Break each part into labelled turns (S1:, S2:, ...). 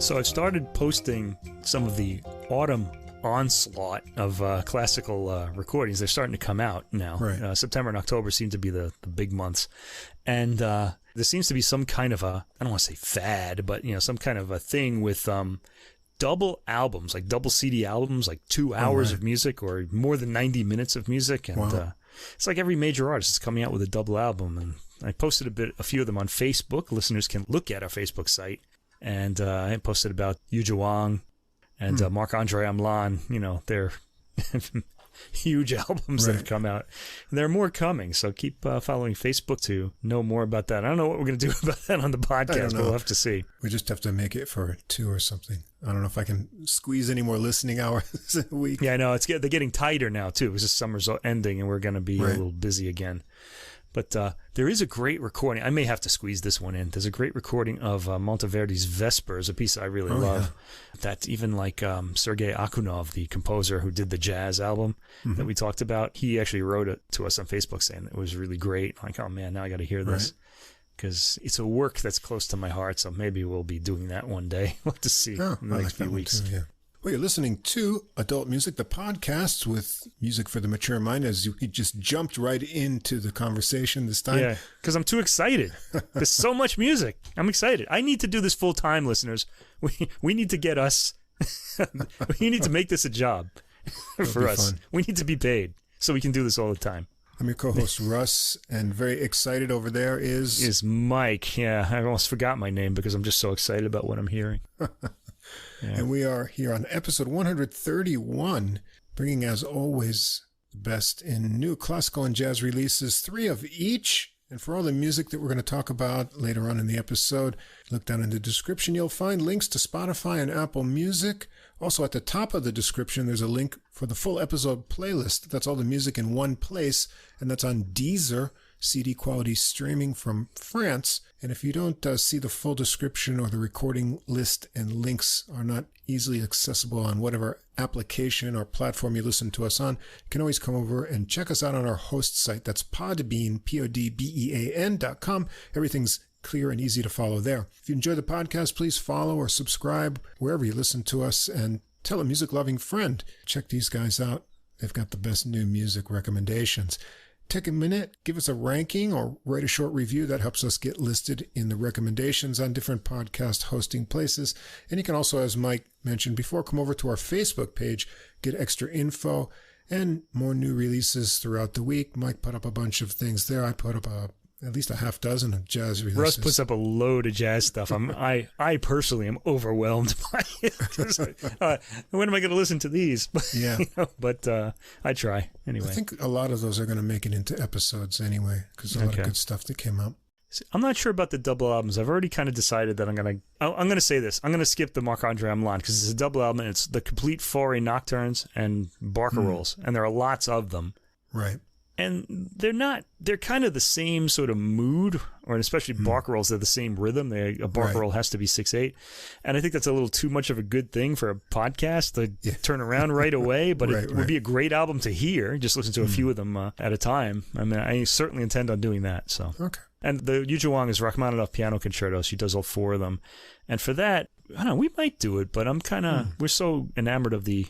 S1: So I've started posting some of the autumn onslaught of classical recordings. They're starting to come out now.
S2: Right.
S1: September and October seem to be the big months. And there seems to be some kind of a, I don't want to say fad, but some kind of a thing with double albums, like double CD albums, like 2 hours of music or more than 90 minutes of music. And it's like every major artist is coming out with a double album. And I posted a few of them on Facebook. Listeners can look at our Facebook site. And I posted about Yu Zhuang and Marc-Andre Amlan. They're huge albums that have come out. And there are more coming, so keep following Facebook to know more about that. I don't know what we're going to do about that on the podcast, but we'll have to see.
S2: We just have to make it for 2 or something. I don't know if I can squeeze any more listening hours a week.
S1: Yeah, I know. They're getting tighter now, too. It was just summer's ending, and we're going to be a little busy again. But there is a great recording. I may have to squeeze this one in. There's a great recording of Monteverdi's Vespers, a piece I really love. Yeah. That even like Sergei Akunov, the composer who did the jazz album that we talked about, he actually wrote it to us on Facebook saying it was really great. Like, oh man, now I got to hear this. Because it's a work that's close to my heart, so maybe we'll be doing that one day. We'll have to see in the next few weeks.
S2: Too, yeah. Well, you're listening to Adult Music, the podcast with music for the mature mind, as you just jumped right into the conversation this time.
S1: Yeah, because I'm too excited. There's so much music. I'm excited. I need to do this full time, listeners. We need to get us. We need to make this a job for us. Fun. We need to be paid so we can do this all the time.
S2: I'm your co-host, Russ, and very excited over there is
S1: Mike. Yeah, I almost forgot my name because I'm just so excited about what I'm hearing.
S2: Yeah. And we are here on episode 131, bringing, as always, the best in new classical and jazz releases, 3 of each. And for all the music that we're going to talk about later on in the episode, look down in the description. You'll find links to Spotify and Apple Music. Also, at the top of the description, there's a link for the full episode playlist. That's all the music in one place, and that's on Deezer, CD quality streaming from France. And if you don't see the full description or the recording list and links are not easily accessible on whatever application or platform you listen to us on, you can always come over and check us out on our host site. That's Podbean, PODBEAN.com. Everything's clear and easy to follow there. If you enjoy the podcast, please follow or subscribe wherever you listen to us and tell a music-loving friend. Check these guys out. They've got the best new music recommendations. Take a minute, give us a ranking, or write a short review. That helps us get listed in the recommendations on different podcast hosting places. And you can also, as Mike mentioned before, come over to our Facebook page, get extra info and more new releases throughout the week. Mike put up a bunch of things there. I put up at least a half dozen of jazz releases.
S1: Russ puts up a load of jazz stuff. I personally am overwhelmed by it. When am I going to listen to these?
S2: Yeah.
S1: But I try anyway.
S2: I think a lot of those are going to make it into episodes anyway, because a lot of good stuff that came out.
S1: I'm not sure about the double albums. I've already kind of decided that I'm going to say this. I'm going to skip the Marc-Andre Amlan because it's a double album and it's the complete Fauré Nocturnes and Barcarolles, and there are lots of them.
S2: Right.
S1: And they're kind of the same sort of mood, or especially Barcarolles, they're the same rhythm. A Barcarolle has to be 6/8. And I think that's a little too much of a good thing for a podcast to turn around right away, but it would be a great album to hear. Just listen to a few of them at a time. I mean, I certainly intend on doing that. So. Okay. And the Yu Zhuang is Rachmaninoff piano concertos. She does all 4 of them. And for that, I don't know, we might do it, but I'm kind of, we're so enamored of the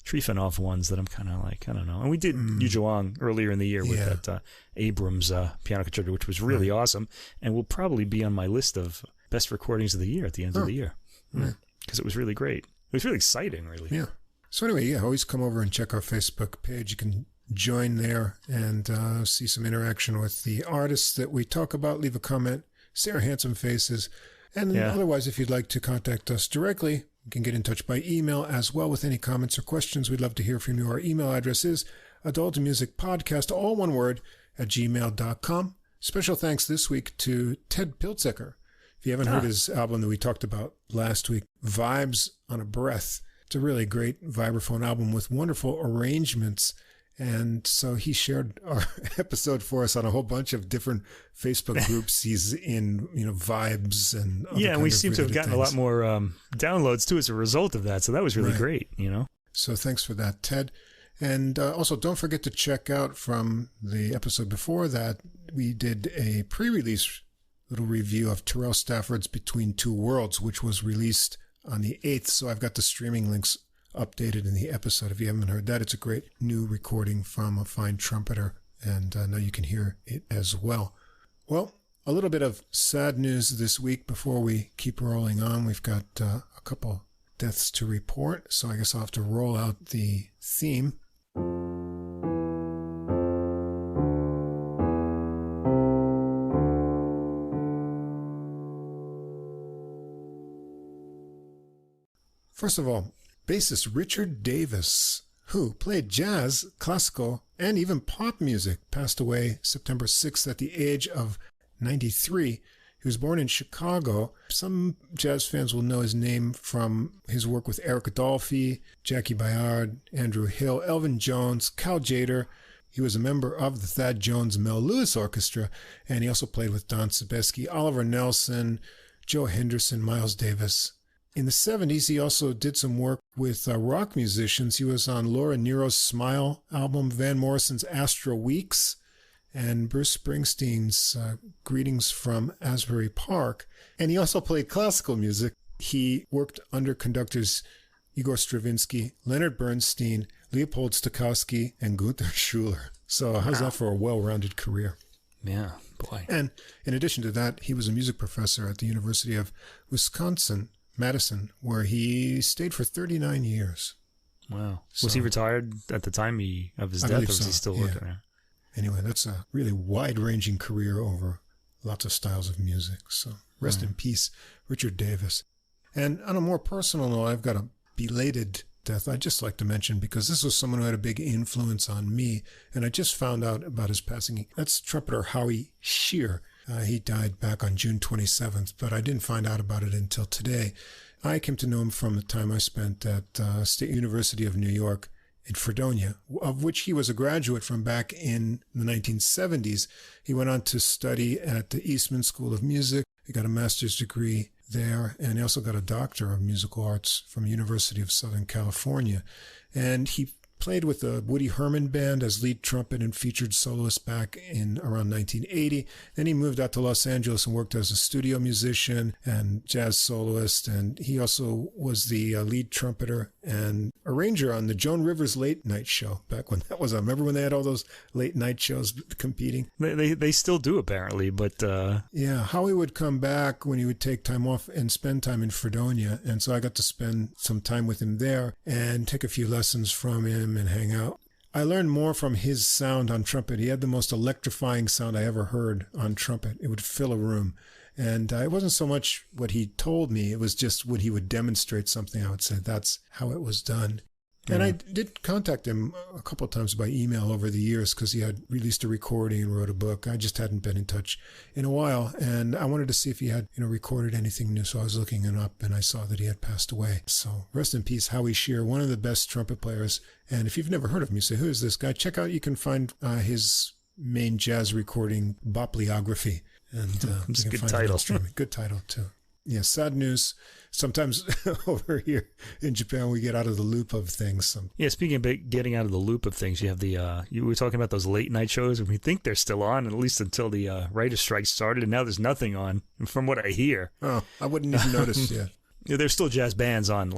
S1: Trifonov ones that I'm kind of like, I don't know. And we did Yu Zhuang earlier in the year with that Abrams piano concerto, which was really awesome, and will probably be on my list of best recordings of the year at the end of the year, because it was really great. It was really exciting, really.
S2: Yeah. So anyway, always come over and check our Facebook page. You can join there and see some interaction with the artists that we talk about. Leave a comment, see our handsome faces, and otherwise, if you'd like to contact us directly, you can get in touch by email as well with any comments or questions. We'd love to hear from you. Our email address is adultmusicpodcast, all one word, @gmail.com. Special thanks this week to Ted Piltzecker. If you haven't heard his album that we talked about last week, Vibes on a Breath, it's a really great vibraphone album with wonderful arrangements. And so he shared our episode for us on a whole bunch of different Facebook groups. He's in, Vibes and other
S1: and we seem to have gotten a lot more downloads too as a result of that. So that was really great,
S2: So thanks for that, Ted. And also don't forget to check out from the episode before that, we did a pre-release little review of Terrell Stafford's Between Two Worlds, which was released on the 8th, so I've got the streaming links updated in the episode. If you haven't heard that, it's a great new recording from a fine trumpeter, and now you can hear it as well. Well, a little bit of sad news this week before we keep rolling on. We've got a couple deaths to report, so I guess I'll have to roll out the theme. First of all, bassist Richard Davis, who played jazz, classical, and even pop music, passed away September 6th at the age of 93. He was born in Chicago. Some jazz fans will know his name from his work with Eric Dolphy, Jackie Bayard, Andrew Hill, Elvin Jones, Cal Tjader. He was a member of the Thad Jones Mel Lewis Orchestra, and he also played with Don Sebesky, Oliver Nelson, Joe Henderson, Miles Davis. In the 70s, he also did some work with rock musicians. He was on Laura Nero's Smile album, Van Morrison's Astro Weeks, and Bruce Springsteen's Greetings from Asbury Park. And he also played classical music. He worked under conductors Igor Stravinsky, Leonard Bernstein, Leopold Stokowski, and Gunther Schuller. So how's that for a well-rounded career?
S1: Yeah, boy.
S2: And in addition to that, he was a music professor at the University of Wisconsin-Madison, where he stayed for 39 years.
S1: Wow. Was he retired at the time of his death, or was he still working there?
S2: Anyway, that's a really wide-ranging career over lots of styles of music. So rest in peace, Richard Davis. And on a more personal note, I've got a belated death I'd just like to mention, because this was someone who had a big influence on me, and I just found out about his passing. That's trumpeter Howie Shear. He died back on June 27th, but I didn't find out about it until today. I came to know him from the time I spent at State University of New York in Fredonia, of which he was a graduate from back in the 1970s. He went on to study at the Eastman School of Music. He got a master's degree there, and he also got a doctor of musical arts from the University of Southern California. And he played with the Woody Herman Band as lead trumpet and featured soloist back in around 1980. Then he moved out to Los Angeles and worked as a studio musician and jazz soloist. And he also was the lead trumpeter and arranger on the Joan Rivers Late Night Show back when that was on. Remember when they had all those late night shows competing?
S1: They still do, apparently, but...
S2: Yeah, Howie would come back when he would take time off and spend time in Fredonia. And so I got to spend some time with him there and take a few lessons from him and hang out. I learned more from his sound on trumpet. He had the most electrifying sound I ever heard on trumpet. It would fill a room. And it wasn't so much what he told me, it was just when he would demonstrate something, I would say that's how it was done. And I did contact him a couple of times by email over the years because he had released a recording and wrote a book. I just hadn't been in touch in a while, and I wanted to see if he had, recorded anything new. So I was looking him up, and I saw that he had passed away. So rest in peace, Howie Shear, one of the best trumpet players. And if you've never heard of him, you say, who is this guy? Check out, you can find his main jazz recording, Bopliography. And
S1: it's a good title.
S2: Good title, too. Yeah, sad news. Sometimes over here in Japan, we get out of the loop of things.
S1: Yeah, speaking of getting out of the loop of things, you have you were talking about those late night shows, and we think they're still on, at least until the writer's strike started, and now there's nothing on, from what I hear.
S2: Oh, I wouldn't even notice yet.
S1: Yeah, there's still jazz bands on,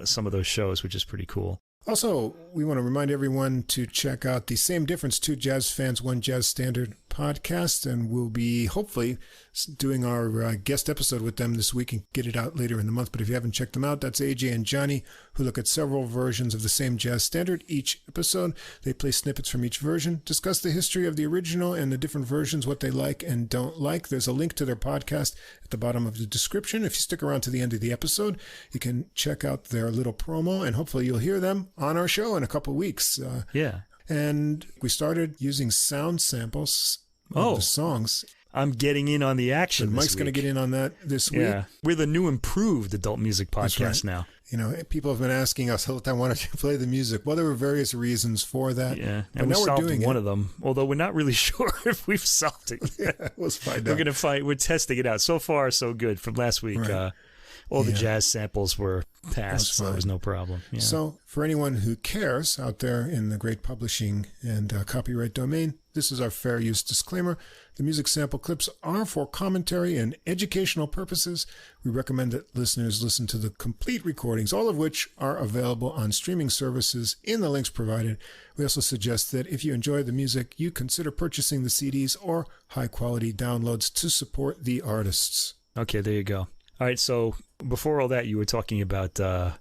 S1: some of those shows, which is pretty cool.
S2: Also, we want to remind everyone to check out the Same Difference, Two Jazz Fans, One Jazz Standard podcast, and we'll be hopefully doing our guest episode with them this week and get it out later in the month. But if you haven't checked them out, that's AJ and Johnny, who look at several versions of the same jazz standard each episode. They play snippets from each version, discuss the history of the original and the different versions, what they like and don't like. There's a link to their podcast at the bottom of the description. If you stick around to the end of the episode, you can check out their little promo, and hopefully you'll hear them on our show in a couple of weeks.
S1: Yeah.
S2: And we started using sound samples of the songs.
S1: I'm getting in on the action.
S2: And Mike's going to get in on that this week.
S1: Yeah. We're the new improved adult music podcast now.
S2: People have been asking us all the time, why don't you play the music? Well, there were various reasons for that.
S1: Yeah. And we solved one of them, although we're not really sure if we've solved it.
S2: Yeah, let's find out.
S1: We're testing it out. So far, so good from last week.
S2: Right.
S1: all the jazz samples were passed, so it was no problem. Yeah.
S2: So for anyone who cares out there in the great publishing and copyright domain, this is our fair use disclaimer. The music sample clips are for commentary and educational purposes. We recommend that listeners listen to the complete recordings, all of which are available on streaming services in the links provided. We also suggest that if you enjoy the music, you consider purchasing the CDs or high-quality downloads to support the artists.
S1: Okay, there you go. All right, so before all that, you were talking about death.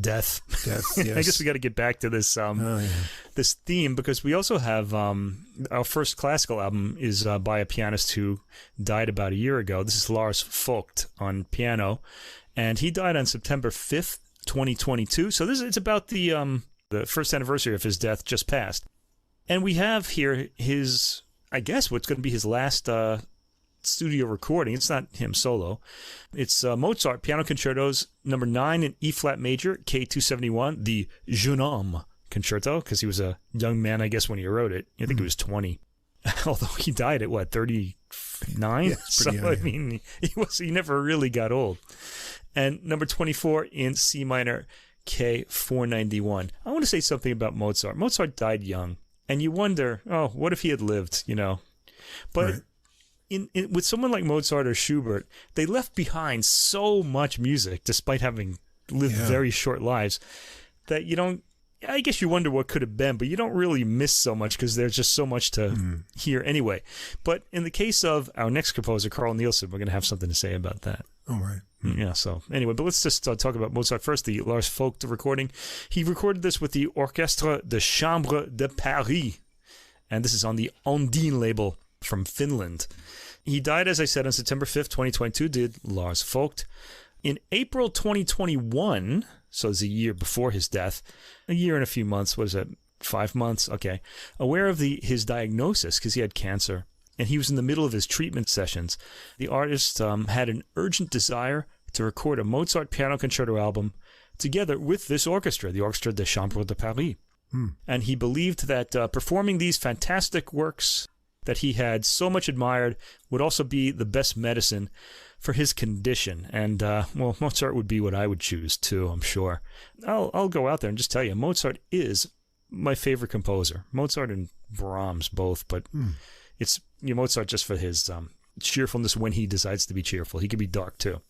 S2: Death, yes.
S1: I guess we got to get back to this this theme, because we also have our first classical album is by a pianist who died about a year ago. This is Lars Vogt on piano, and he died on September 5th, 2022. So it's about the first anniversary of his death just passed. And we have here his, I guess, what's going to be his last studio recording. It's not him solo. It's Mozart Piano Concertos number 9 in E-flat major, K271, the Jeune Homme Concerto, because he was a young man, I guess, when he wrote it. I think he was 20. Although he died at, 39?
S2: Yeah,
S1: so,
S2: young,
S1: I mean, he never really got old. And number 24 in C minor, K491. I want to say something about Mozart. Mozart died young, and you wonder, what if he had lived, But... Right. With someone like Mozart or Schubert, they left behind so much music, despite having lived very short lives, that you don't. I guess you wonder what could have been, but you don't really miss so much because there's just so much to hear anyway. But in the case of our next composer, Carl Nielsen, we're going to have something to say about that.
S2: All right.
S1: Yeah, so anyway, but let's just talk about Mozart first, the Lars Vogt recording. He recorded this with the Orchestre de Chambre de Paris, and this is on the Ondine label from Finland. He died, as I said, on September 5th, 2022, did Lars Vogt. In April 2021, so it's a year before his death, a year and a few months, what is that, 5 months? Okay. Aware of his diagnosis, because he had cancer, and he was in the middle of his treatment sessions, the artist had an urgent desire to record a Mozart piano concerto album together with this orchestra, the Orchestre de Chambre de Paris. And he believed that performing these fantastic works that he had so much admired would also be the best medicine for his condition. And, Mozart would be what I would choose, too, I'm sure. I'll go out there and just tell you, Mozart is my favorite composer. Mozart and Brahms both, but it's Mozart just for his cheerfulness when he decides to be cheerful. He can be dark, too.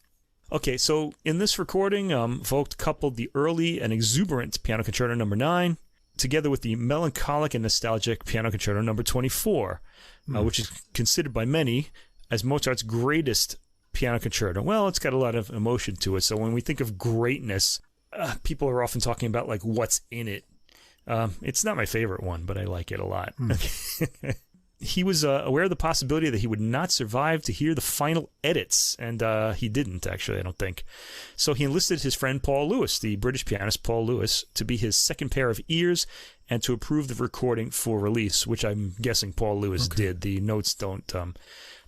S1: Okay, so in this recording, Vogt coupled the early and exuberant Piano Concerto number 9 together with the melancholic and nostalgic Piano Concerto number 24, which is considered by many as Mozart's greatest piano concerto. Well, it's got a lot of emotion to it, so when we think of greatness, people are often talking about, what's in it. It's not my favorite one, but I like it a lot. He was aware of the possibility that he would not survive to hear the final edits, and he didn't, actually, I don't think. So he enlisted his friend Paul Lewis, the British pianist Paul Lewis, to be his second pair of ears and to approve the recording for release, which I'm guessing Paul Lewis did. The notes don't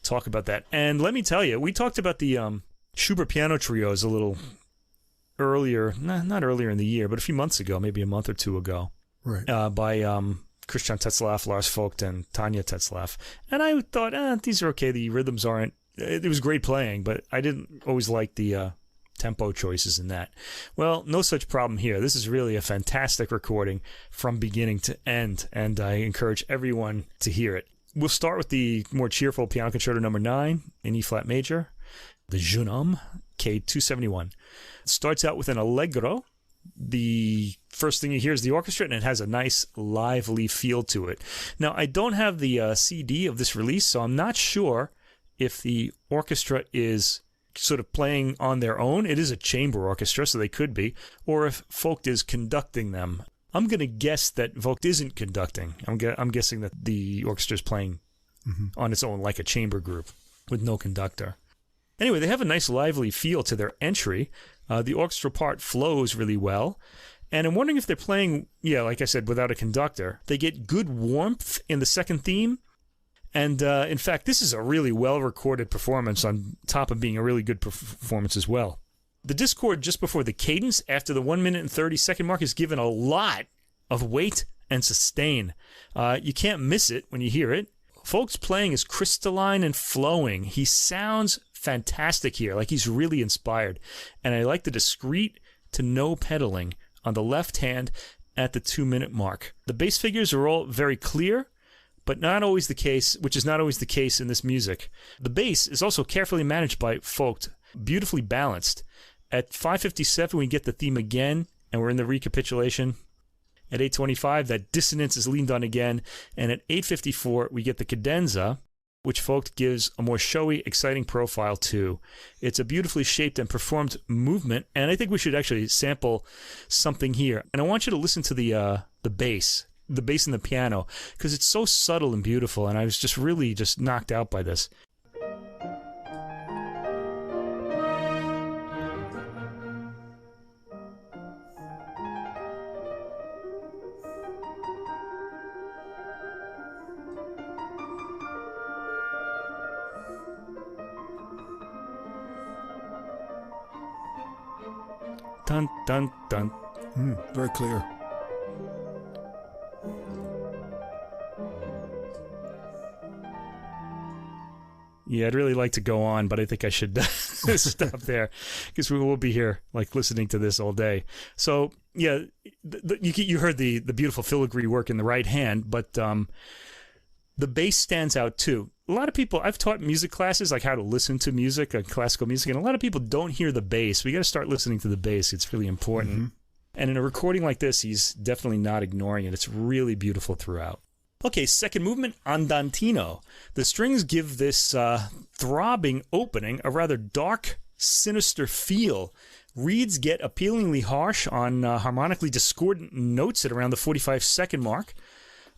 S1: talk about that. And let me tell you, we talked about the Schubert piano trios a little earlier, not earlier in the year, but a few months ago, maybe a month or two ago, by Christian Tetzlaff, Lars Vogt, and Tanya Tetzlaff. And I thought, these are okay. The rhythms aren't... It was great playing, but I didn't always like the tempo choices in that. Well, no such problem here. This is really a fantastic recording from beginning to end, and I encourage everyone to hear it. We'll start with the more cheerful Piano Concerto number 9 in E-flat major, the Jeune Homme, K271. It starts out with an allegro. The first thing you hear is the orchestra, and it has a nice, lively feel to it. Now, I don't have the CD of this release, so I'm not sure if the orchestra is sort of playing on their own. It is a chamber orchestra, so they could be, or if Vogt is conducting them. I'm going to guess that Vogt isn't conducting. I'm guessing that the orchestra is playing on its own, like a chamber group, with no conductor. Anyway, they have a nice, lively feel to their entry. The orchestral part flows really well. And I'm wondering if they're playing, like I said, without a conductor. They get good warmth in the second theme. And in fact, this is a really well-recorded performance on top of being a really good performance as well. The discord just before the cadence, after the 1 minute and 30-second mark, is given a lot of weight and sustain. You can't miss it when you hear it. Vogt's playing is crystalline and flowing. He sounds fantastic here. Like he's really inspired. And I like the discreet to no pedaling on the left hand at the 2-minute mark. The bass figures are all very clear, but not always the case, which is not always the case in this music. The bass is also carefully managed by Vogt, beautifully balanced. At 5:57, we get the theme again, and we're in the recapitulation. At 8:25, that dissonance is leaned on again, and at 8:54, we get the cadenza, which Vogt gives a more showy, exciting profile to. It's a beautifully shaped and performed movement, and I think we should actually sample something here. And I want you to listen to the bass in the piano, because it's so subtle and beautiful, and I was just really just knocked out by this. Dun, dun, dun.
S2: Very clear.
S1: Yeah, I'd really like to go on, but I think I should stop there, because we will be here like listening to this all day. So yeah, you heard the beautiful filigree work in the right hand, but the bass stands out too. A lot of people, I've taught music classes, like how to listen to music, classical music, and a lot of people don't hear the bass. We got to start listening to the bass. It's really important. Mm-hmm. And in a recording like this, he's definitely not ignoring it. It's really beautiful throughout. Okay, second movement, Andantino. The strings give this throbbing opening a rather dark, sinister feel. Reeds get appealingly harsh on harmonically discordant notes at around the 45-second mark.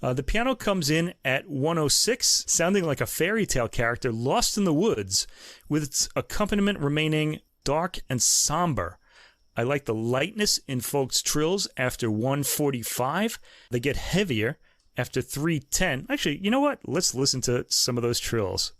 S1: The piano comes in at 106, sounding like a fairy tale character lost in the woods, with its accompaniment remaining dark and somber. I like the lightness in Vogt's trills after 145. They get heavier after 310. Actually, you know what? Let's listen to some of those trills.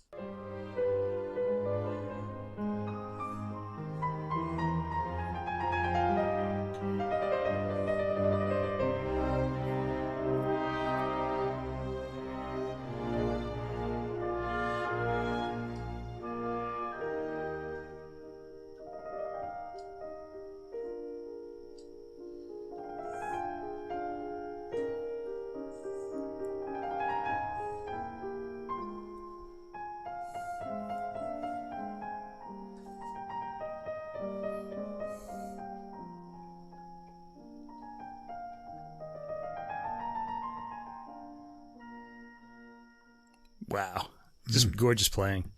S1: Wow, just gorgeous playing.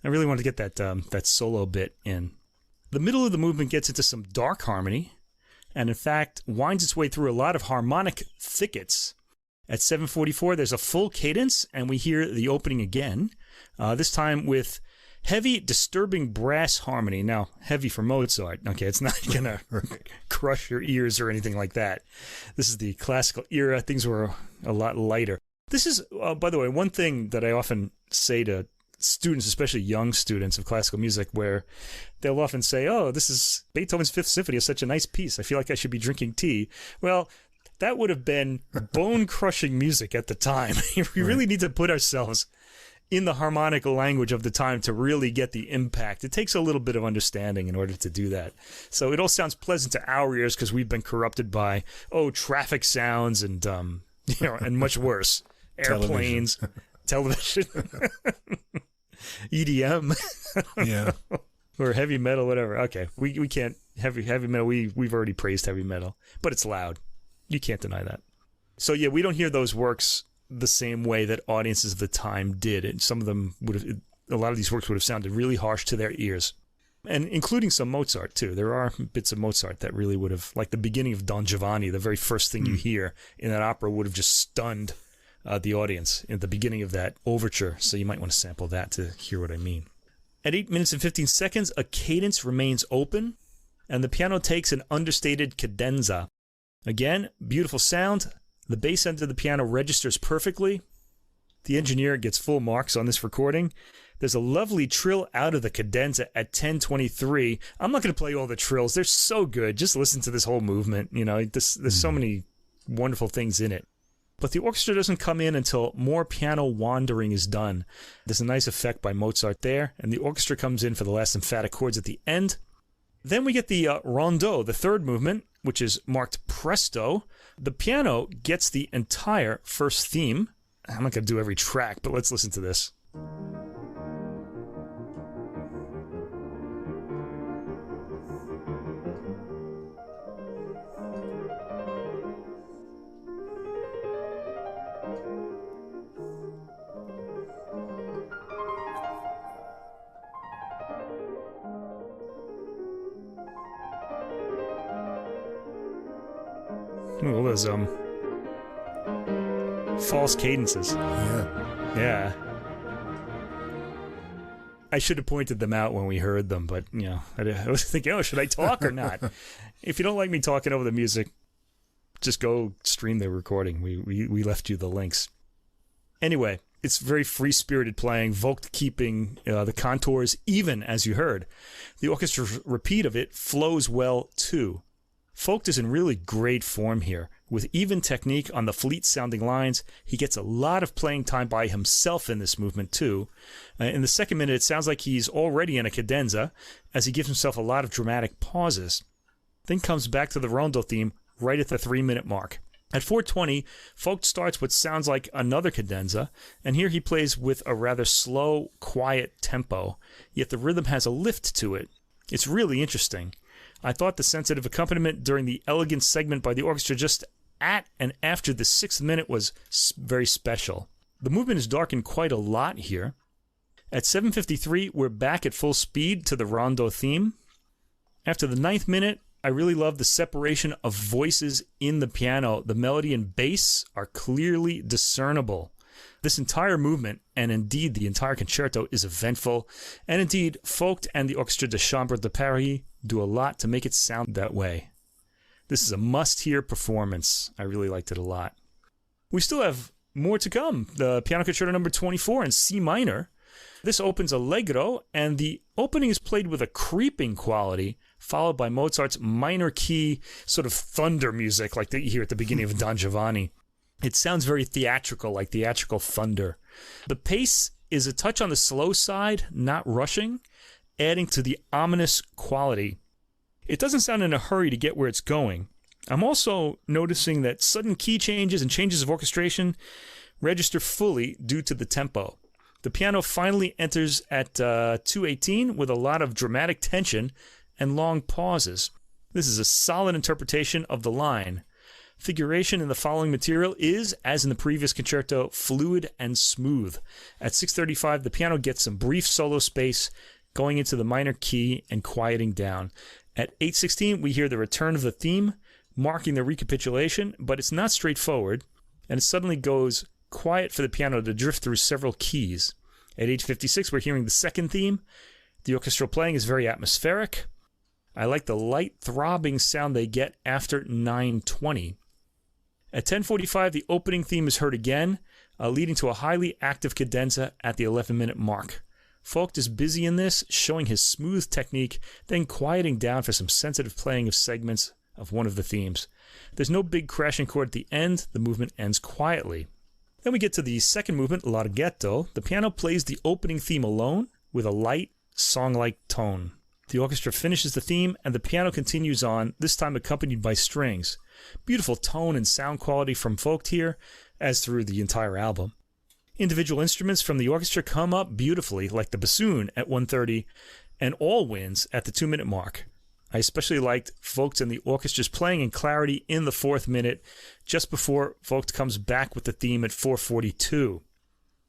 S1: I really want to get that solo bit in. The middle of the movement gets into some dark harmony, and in fact winds its way through a lot of harmonic thickets. At 7:44, there's a full cadence, and we hear the opening again. This time with heavy, disturbing brass harmony. Now, heavy for Mozart. Okay, it's not gonna crush your ears or anything like that. This is the classical era. Things were a lot lighter. This is, by the way, one thing that I often say to students, especially young students of classical music, where they'll often say, oh, this is Beethoven's Fifth Symphony is such a nice piece. I feel like I should be drinking tea. Well, that would have been bone-crushing music at the time. We really need to put ourselves in the harmonic language of the time to really get the impact. It takes a little bit of understanding in order to do that. So it all sounds pleasant to our ears because we've been corrupted by, traffic sounds and, and much worse. Airplanes, television, EDM,
S2: yeah,
S1: or heavy metal, whatever. Okay, we can't heavy metal. We've already praised heavy metal, but it's loud. You can't deny that. So yeah, we don't hear those works the same way that audiences of the time did, and some of them a lot of these works would have sounded really harsh to their ears, and including some Mozart too. There are bits of Mozart that really would have, like the beginning of Don Giovanni, the very first thing you hear in that opera would have just stunned the audience at the beginning of that overture, so you might want to sample that to hear what I mean. At 8 minutes and 15 seconds, a cadence remains open, and the piano takes an understated cadenza. Again, beautiful sound. The bass end of the piano registers perfectly. The engineer gets full marks on this recording. There's a lovely trill out of the cadenza at 10:23. I'm not going to play all the trills. They're so good. Just listen to this whole movement. There's so many wonderful things in it. But the orchestra doesn't come in until more piano wandering is done. There's a nice effect by Mozart there, and the orchestra comes in for the last emphatic chords at the end. Then we get the rondo, the third movement, which is marked presto. The piano gets the entire first theme. I'm not going to do every track, but let's listen to this. All those false cadences. Yeah. I should have pointed them out when we heard them, but I was thinking, oh, should I talk or not? If you don't like me talking over the music, just go stream the recording. We left you the links. Anyway, it's very free-spirited playing, Vogt keeping the contours even, as you heard. The orchestra's repeat of it flows well, too. Vogt is in really great form here. With even technique on the fleet-sounding lines, he gets a lot of playing time by himself in this movement, too. In the second minute, it sounds like he's already in a cadenza, as he gives himself a lot of dramatic pauses. Then comes back to the rondo theme right at the 3-minute mark. At 4:20, Vogt starts what sounds like another cadenza, and here he plays with a rather slow, quiet tempo, yet the rhythm has a lift to it. It's really interesting. I thought the sensitive accompaniment during the elegant segment by the orchestra just at and after the 6th minute was very special. The movement is darkened quite a lot here. At 7:53, we're back at full speed to the rondo theme. After the 9th minute, I really love the separation of voices in the piano. The melody and bass are clearly discernible. This entire movement, and indeed the entire concerto, is eventful, and indeed Vogt and the Orchestre de Chambre de Paris do a lot to make it sound that way. This is a must-hear performance. I really liked it a lot. We still have more to come. The Piano Concerto number 24 in C minor. This opens Allegro, and the opening is played with a creeping quality, followed by Mozart's minor key sort of thunder music like that you hear at the beginning of Don Giovanni. It sounds very theatrical, like theatrical thunder. The pace is a touch on the slow side, not rushing, adding to the ominous quality. It doesn't sound in a hurry to get where it's going. I'm also noticing that sudden key changes and changes of orchestration register fully due to the tempo. The piano finally enters at 2:18 with a lot of dramatic tension and long pauses. This is a solid interpretation of the line. Figuration in the following material is, as in the previous concerto, fluid and smooth. At 6:35, the piano gets some brief solo space, going into the minor key and quieting down. At 8:16, we hear the return of the theme, marking the recapitulation, but it's not straightforward, and it suddenly goes quiet for the piano to drift through several keys. At 8:56, we're hearing the second theme. The orchestral playing is very atmospheric. I like the light throbbing sound they get after 9:20. At 10:45, the opening theme is heard again, leading to a highly active cadenza at the 11-minute mark. Vogt is busy in this, showing his smooth technique, then quieting down for some sensitive playing of segments of one of the themes. There's no big crashing chord at the end. The movement ends quietly. Then we get to the second movement, Larghetto. The piano plays the opening theme alone with a light, song-like tone. The orchestra finishes the theme, and the piano continues on, this time accompanied by strings. Beautiful tone and sound quality from Vogt here, as through the entire album. Individual instruments from the orchestra come up beautifully, like the bassoon at 1:30, and all winds at the 2-minute mark. I especially liked Vogt and the orchestra's playing in clarity in the 4th minute, just before Vogt comes back with the theme at 4:42.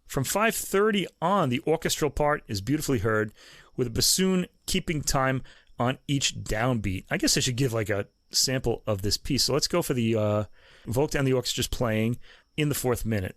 S1: From 5:30 on, the orchestral part is beautifully heard, with a bassoon keeping time on each downbeat. I guess I should give like a sample of this piece. So let's go for the Vogt and the orchestra's playing in the 4th minute.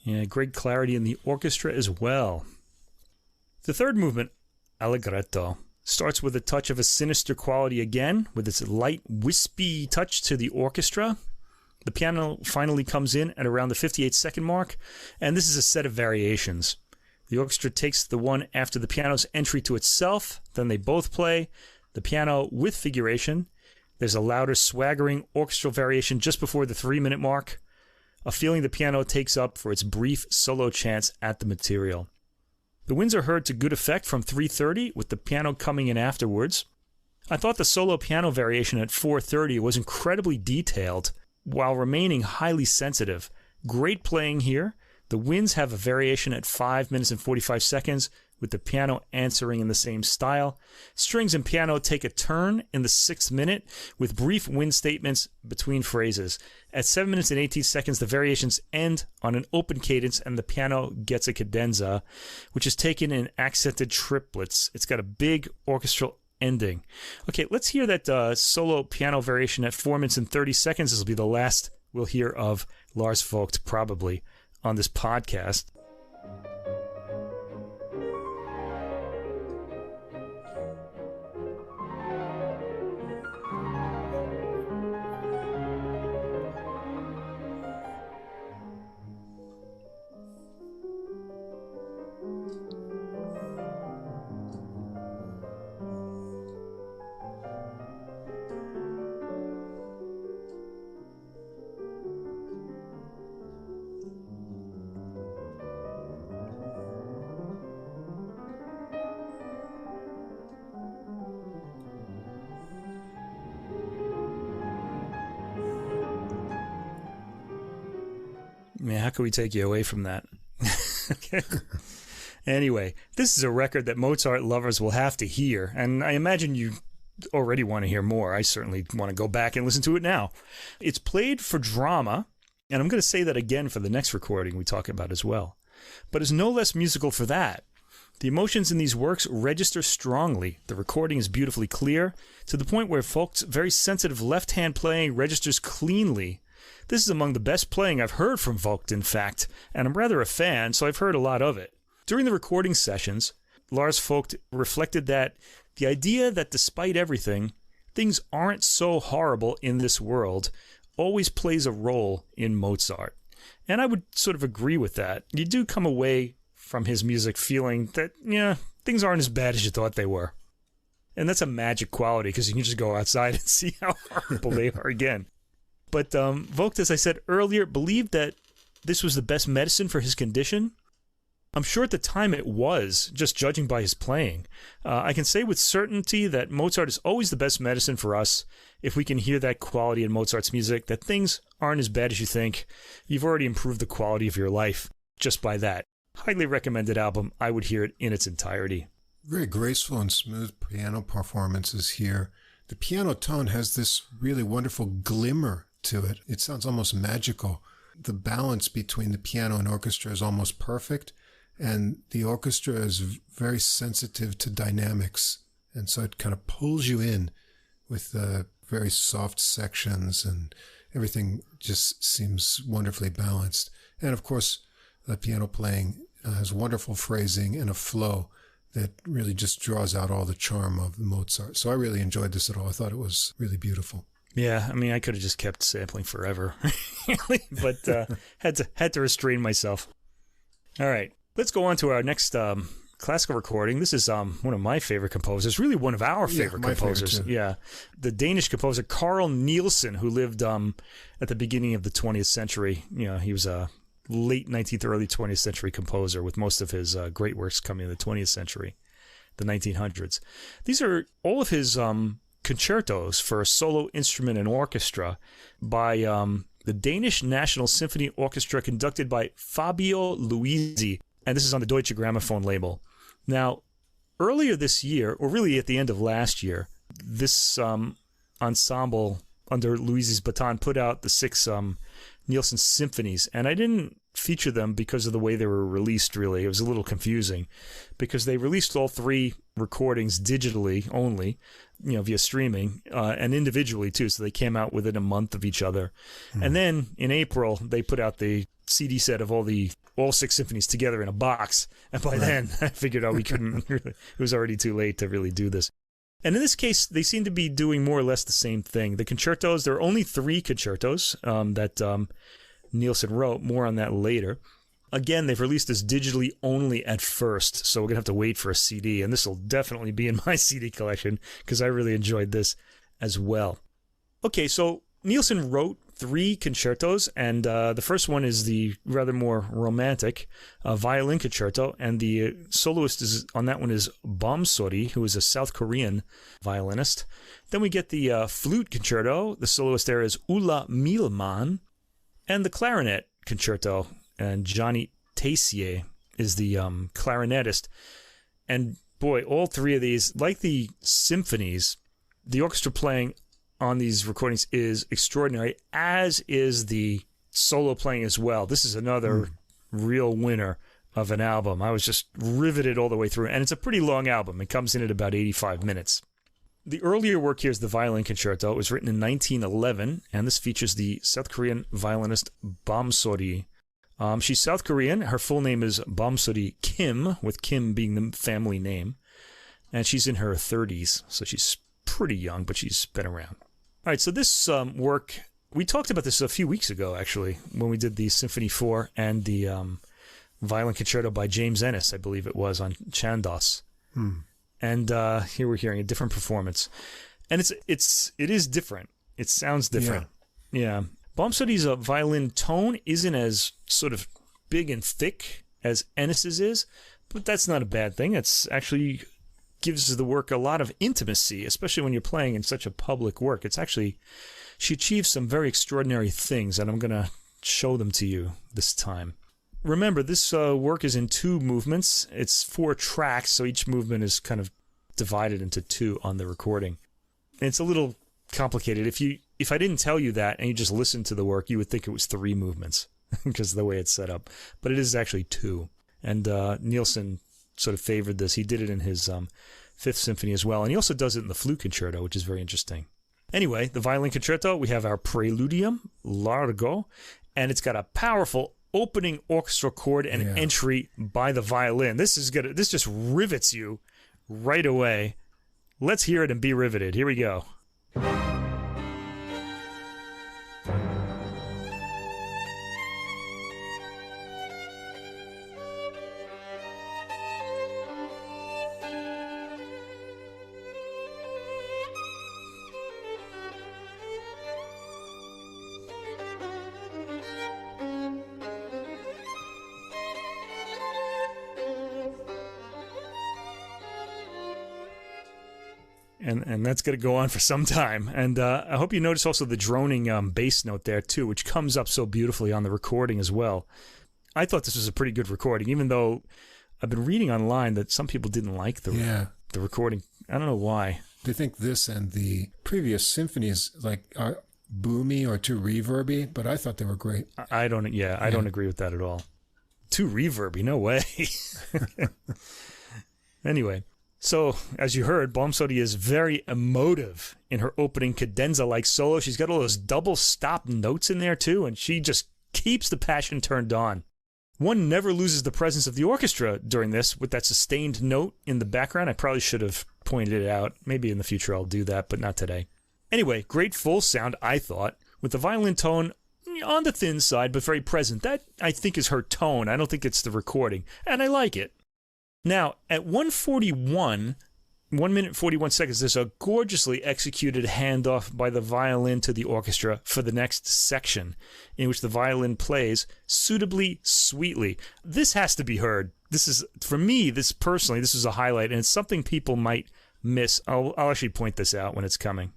S1: Yeah, great clarity in the orchestra as well. The third movement, Allegretto, starts with a touch of a sinister quality again, with its light, wispy touch to the orchestra. The piano finally comes in at around the 58-second mark, and this is a set of variations. The orchestra takes the one after the piano's entry to itself, then they both play the piano with figuration. There's a louder, swaggering orchestral variation just before the 3-minute mark, a feeling the piano takes up for its brief solo chance at the material. The winds are heard to good effect from 3:30, with the piano coming in afterwards. I thought the solo piano variation at 4:30 was incredibly detailed, while remaining highly sensitive. Great playing here. The winds have a variation at 5 minutes and 45 seconds, with the piano answering in the same style. Strings and piano take a turn in the 6th minute, with brief wind statements between phrases. At 7 minutes and 18 seconds, the variations end on an open cadence, and the piano gets a cadenza, which is taken in accented triplets. It's got a big orchestral ending. Okay, let's hear that solo piano variation at 4 minutes and 30 seconds. This will be the last we'll hear of Lars Vogt, probably, on this podcast. Man, how can we take you away from that? Okay. Anyway, this is a record that Mozart lovers will have to hear, and I imagine you already want to hear more. I certainly want to go back and listen to it now. It's played for drama, and I'm going to say that again for the next recording we talk about as well. But it's no less musical for that. The emotions in these works register strongly. The recording is beautifully clear, to the point where Vogt's very sensitive left-hand playing registers cleanly. This is among the best playing I've heard from Vogt, in fact, and I'm rather a fan, so I've heard a lot of it. During the recording sessions, Lars Vogt reflected that the idea that despite everything, things aren't so horrible in this world always plays a role in Mozart. And I would sort of agree with that. You do come away from his music feeling that, yeah, things aren't as bad as you thought they were. And that's a magic quality, because you can just go outside and see how horrible they are again. But Vogt, as I said earlier, believed that this was the best medicine for his condition. I'm sure at the time it was, just judging by his playing. I can say with certainty that Mozart is always the best medicine for us if we can hear that quality in Mozart's music, that things aren't as bad as you think. You've already improved the quality of your life just by that. Highly recommended album. I would hear it in its entirety.
S2: Very graceful and smooth piano performances here. The piano tone has this really wonderful glimmer to it. It sounds almost magical. The balance between the piano and orchestra is almost perfect, and the orchestra is very sensitive to dynamics, and so it kind of pulls you in with the very soft sections, and everything just seems wonderfully balanced. And of course, the piano playing has wonderful phrasing and a flow that really just draws out all the charm of Mozart. So I really enjoyed this at all. I thought it was really beautiful.
S1: Yeah, I mean, I could have just kept sampling forever, but had to restrain myself. All right, let's go on to our next classical recording. This is one of my favorite composers, really one of our favorite composers. Yeah, the Danish composer Carl Nielsen, who lived at the beginning of the 20th century. You know, he was a late 19th, early 20th century composer, with most of his great works coming in the 20th century, the 1900s. These are all of his concertos for solo instrument and orchestra by the Danish National Symphony Orchestra, conducted by Fabio Luisi, and this is on the Deutsche Grammophon label. Now, earlier this year, or really at the end of last year, this ensemble under Luisi's baton put out the 6 Nielsen symphonies, and I didn't feature them because of the way they were released, really. It was a little confusing, because they released all 3 recordings digitally only, you know, via streaming, and individually too, so they came out within a month of each other. And then in April, they put out the CD set of all 6 symphonies together in a box. And by then, I figured out we couldn't. It was already too late to really do this. And in this case, they seem to be doing more or less the same thing. The concertos, there are only 3 concertos that Nielsen wrote. More on that later. Again, they've released this digitally only at first, so we're going to have to wait for a CD. And this will definitely be in my CD collection because I really enjoyed this as well. Okay, so Nielsen wrote 3 concertos, and the first one is the rather more romantic violin concerto, and the soloist on that one is Bomsori, who is a South Korean violinist. Then we get the flute concerto. The soloist there is Ulla Miilmann, and the clarinet concerto, and Johnny Teyssier is the clarinetist. And boy, all 3 of these, like the symphonies, the orchestra playing on these recordings is extraordinary, as is the solo playing as well. This is another real winner of an album. I was just riveted all the way through, and it's a pretty long album. It comes in at about 85 minutes. The earlier work here is the violin concerto. It was written in 1911, and this features the South Korean violinist Bomsori. She's South Korean. Her full name is Bomsori Kim, with Kim being the family name, and she's in her 30s, so she's pretty young, but she's been around. All right, so this work, we talked about this a few weeks ago, actually, when we did the Symphony 4 and the violin concerto by James Ennis, I believe it was, on Chandos. And here we're hearing a different performance. And it is different. It sounds different. Yeah. Bomsori's violin tone isn't as sort of big and thick as Ennis's is, but that's not a bad thing. It's actually gives the work a lot of intimacy, especially when you're playing in such a public work. It's actually, she achieves some very extraordinary things, and I'm going to show them to you this time. Remember, this work is in 2 movements. It's 4 tracks, so each movement is kind of divided into 2 on the recording. And it's a little complicated. If I didn't tell you that and you just listened to the work, you would think it was 3 movements because of the way it's set up. But it is actually 2. And Nielsen sort of favored this. He did it in his 5th symphony as well, and he also does it in the flute concerto, which is very interesting. Anyway, the violin concerto, we have our preludium largo, and it's got a powerful opening orchestral chord and entry by the violin. This just rivets you right away. Let's hear it and be riveted. Here we go. And that's going to go on for some time. And I hope you notice also the droning bass note there, too, which comes up so beautifully on the recording as well. I thought this was a pretty good recording, even though I've been reading online that some people didn't like the recording. I don't know why. They
S2: think this and the previous symphonies are boomy or too reverby, but I thought they were great.
S1: I don't agree with that at all. Too reverby, no way. Anyway. So, as you heard, Bomsori is very emotive in her opening cadenza-like solo. She's got all those double stop notes in there, too, and she just keeps the passion turned on. One never loses the presence of the orchestra during this with that sustained note in the background. I probably should have pointed it out. Maybe in the future I'll do that, but not today. Anyway, great full sound, I thought, with the violin tone on the thin side, but very present. That, I think, is her tone. I don't think it's the recording, and I like it. Now, at 1:41, 1 minute 41 seconds, there's a gorgeously executed handoff by the violin to the orchestra for the next section, in which the violin plays suitably, sweetly. This has to be heard. This is, for me, this is a highlight, and it's something people might miss. I'll actually point this out when it's coming.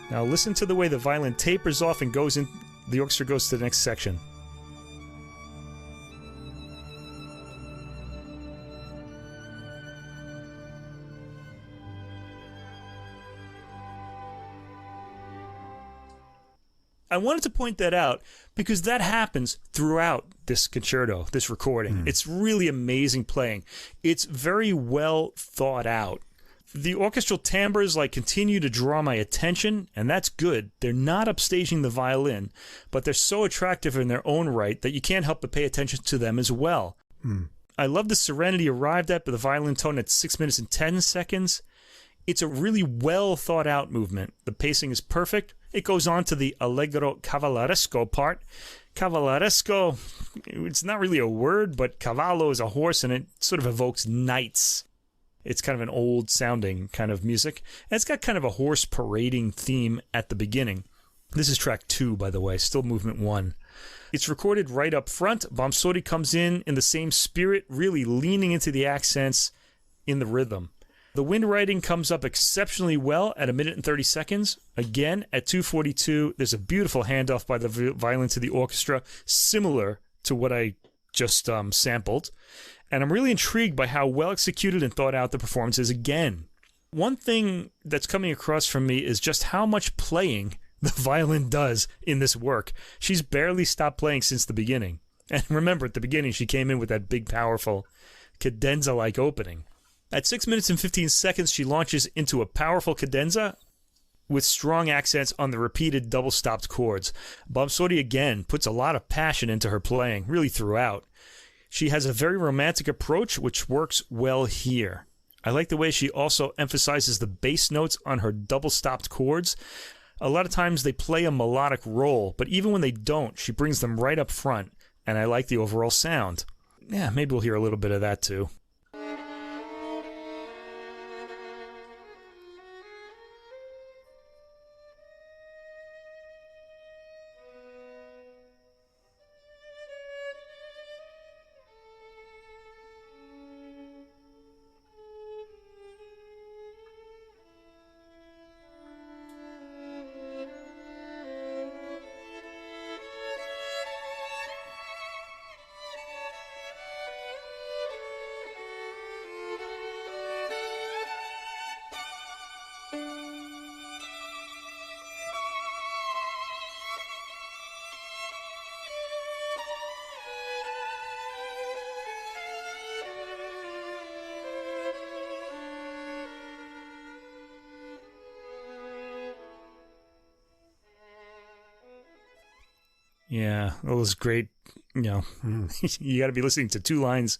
S1: Now listen to the way the violin tapers off and goes in. The orchestra goes to the next section. I wanted to point that out because that happens throughout this concerto, this recording. It's really amazing playing. It's very well thought out. The orchestral timbres continue to draw my attention, and that's good. They're not upstaging the violin, but they're so attractive in their own right that you can't help but pay attention to them as well. I love the serenity arrived at by the violin tone at 6 minutes and 10 seconds. It's a really well thought out movement. The pacing is perfect. It goes on to the allegro cavalleresco part. Cavalleresco, it's not really a word, but cavallo is a horse, and it sort of evokes knights. It's kind of an old sounding kind of music. And it's got kind of a horse parading theme at the beginning. This is track 2, by the way, still movement 1. It's recorded right up front. Bomsori comes in the same spirit, really leaning into the accents in the rhythm. The wind writing comes up exceptionally well at 1 minute and 30 seconds. Again, at 2:42, there's a beautiful handoff by the violin to the orchestra, similar to what I just sampled. And I'm really intrigued by how well executed and thought out the performance is again. One thing that's coming across from me is just how much playing the violin does in this work. She's barely stopped playing since the beginning. And remember, at the beginning, she came in with that big, powerful cadenza-like opening. At 6 minutes and 15 seconds, she launches into a powerful cadenza with strong accents on the repeated double-stopped chords. Bomsori, again, puts a lot of passion into her playing, really throughout. She has a very romantic approach, which works well here. I like the way she also emphasizes the bass notes on her double-stopped chords. A lot of times they play a melodic role, but even when they don't, she brings them right up front, and I like the overall sound. Yeah, maybe we'll hear a little bit of that too. Yeah, it was great. You know, you got to be listening to 2 lines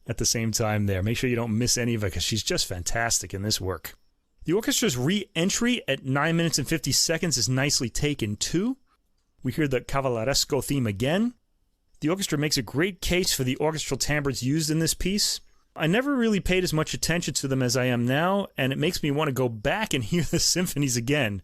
S1: at the same time there. Make sure you don't miss any of it because she's just fantastic in this work. The orchestra's re-entry at 9 minutes and 50 seconds is nicely taken too. We hear the cavalleresco theme again. The orchestra makes a great case for the orchestral timbres used in this piece. I never really paid as much attention to them as I am now, and it makes me want to go back and hear the symphonies again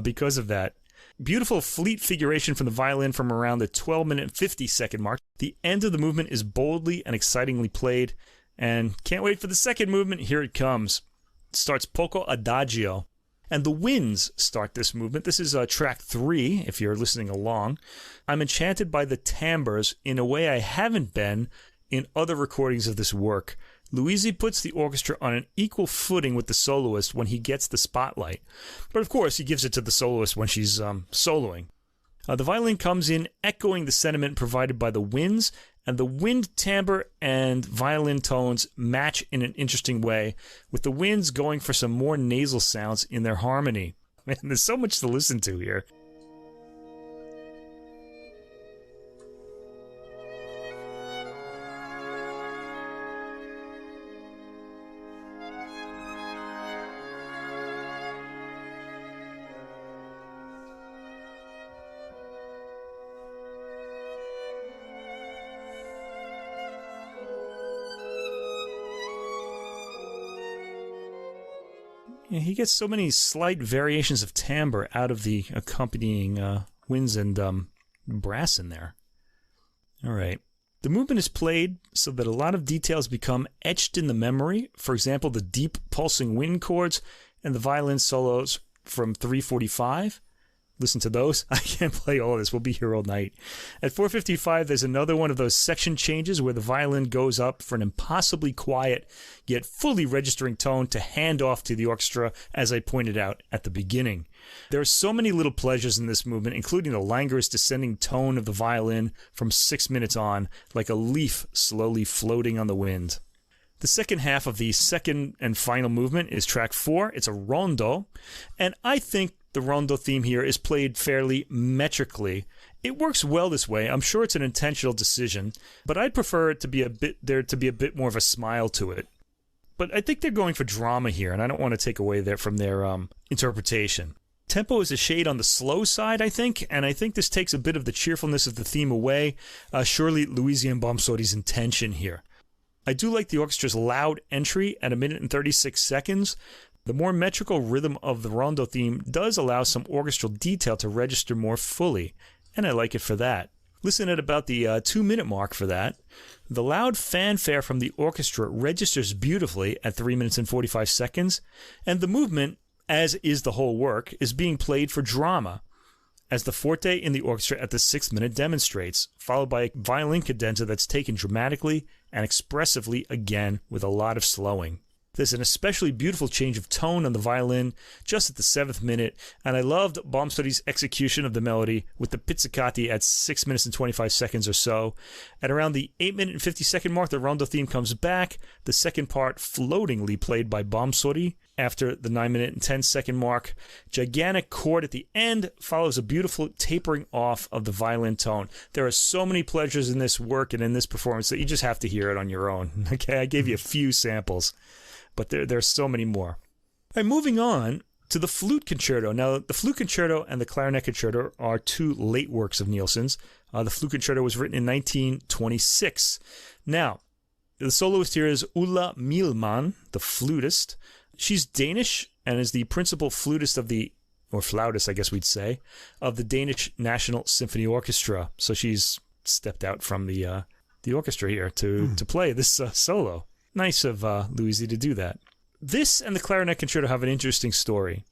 S1: because of that. Beautiful fleet figuration from the violin from around the 12 minute and 50 second mark. The end of the movement is boldly and excitingly played, and can't wait for the second movement. Here it comes. It starts poco adagio, and the winds start this movement. This is track 3, if you're listening along. I'm enchanted by the timbres in a way I haven't been in other recordings of this work. Luisi puts the orchestra on an equal footing with the soloist when he gets the spotlight. But of course, he gives it to the soloist when she's soloing. The violin comes in echoing the sentiment provided by the winds, and the wind timbre and violin tones match in an interesting way, with the winds going for some more nasal sounds in their harmony. Man, there's so much to listen to here. Yeah, he gets so many slight variations of timbre out of the accompanying winds and brass in there. All right. The movement is played so that a lot of details become etched in the memory. For example, the deep pulsing wind chords and the violin solos from 3:45. Listen to those. I can't play all of this. We'll be here all night. At 4:55, there's another one of those section changes where the violin goes up for an impossibly quiet, yet fully registering tone to hand off to the orchestra, as I pointed out at the beginning. There are so many little pleasures in this movement, including the languorous descending tone of the violin from 6 minutes on, like a leaf slowly floating on the wind. The second half of the second and final movement is track 4. It's a rondo, and I think the rondo theme here is played fairly metrically. It works well this way. I'm sure it's an intentional decision, but I'd prefer it to be a bit more of a smile to it. But I think they're going for drama here, and I don't want to take away from their interpretation. Tempo is a shade on the slow side, I think, and I think this takes a bit of the cheerfulness of the theme away. Surely Luisi and Bomsori's intention here. I do like the orchestra's loud entry at 1 minute and 36 seconds. The more metrical rhythm of the rondo theme does allow some orchestral detail to register more fully, and I like it for that. Listen at about the 2-minute mark for that. The loud fanfare from the orchestra registers beautifully at 3 minutes and 45 seconds, and the movement, as is the whole work, is being played for drama, as the forte in the orchestra at the 6th minute demonstrates, followed by a violin cadenza that's taken dramatically and expressively again with a lot of slowing. There's an especially beautiful change of tone on the violin just at the 7th minute, and I loved Bomsori's execution of the melody with the pizzicati at 6 minutes and 25 seconds or so. At around the 8 minute and 50 second mark, the rondo theme comes back, the second part floatingly played by Bomsori. After the 9 minute and 10 second mark, gigantic chord at the end follows a beautiful tapering off of the violin tone. There are so many pleasures in this work and in this performance that you just have to hear it on your own. Okay, I gave you a few samples, but there's so many more. All right, moving on to the flute concerto. Now, the flute concerto and the clarinet concerto are two late works of Nielsen's. The flute concerto was written in 1926. Now, the soloist here is Ulla Miilmann, the flutist. She's Danish and is the principal flutist or flautist, I guess we'd say, of the Danish National Symphony Orchestra. So she's stepped out from the orchestra here to play this solo. Nice of Luisi to do that. This and the clarinet concerto have an interesting story.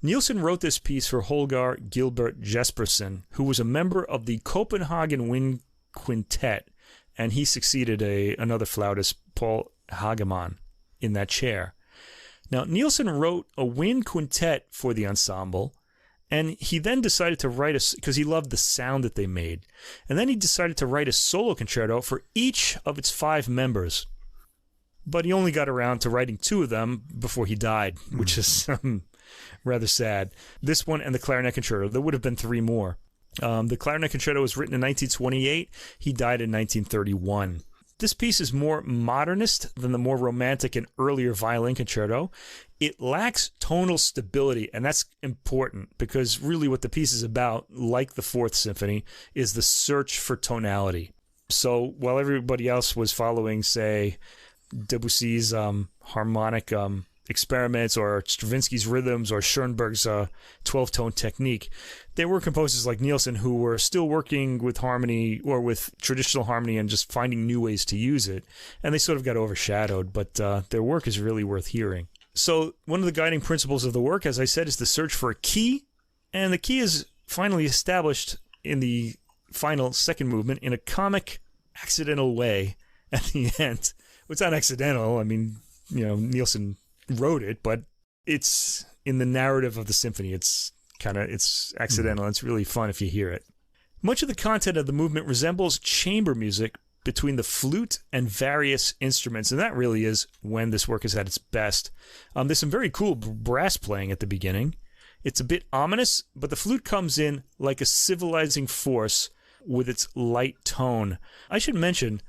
S1: Nielsen wrote this piece for Holger Gilbert Jespersen, who was a member of the Copenhagen Wind Quintet, and he succeeded another flautist, Paul Hagemann, in that chair. Now, Nielsen wrote a wind quintet for the ensemble, and he then decided to write because he loved the sound that they made. And then he decided to write a solo concerto for each of its 5 members. But he only got around to writing 2 of them before he died, which is rather sad. This one and the clarinet concerto. There would have been 3 more. The clarinet concerto was written in 1928. He died in 1931. This piece is more modernist than the more romantic and earlier violin concerto. It lacks tonal stability, and that's important because really what the piece is about, like the 4th Symphony, is the search for tonality. So while everybody else was following, say, Debussy's harmonic experiments or Stravinsky's rhythms or Schoenberg's 12-tone technique, there were composers like Nielsen who were still working with harmony or with traditional harmony and just finding new ways to use it, and they sort of got overshadowed, but their work is really worth hearing. So one of the guiding principles of the work, as I said, is the search for a key, and the key is finally established in the final second movement in a comic, accidental way at the end. Well, it's not accidental. I mean, Nielsen wrote it, but it's in the narrative of the symphony. It's accidental. It's really fun if you hear it. Much of the content of the movement resembles chamber music between the flute and various instruments, and that really is when this work is at its best. There's some very cool brass playing at the beginning. It's a bit ominous, but the flute comes in like a civilizing force with its light tone. I should mention,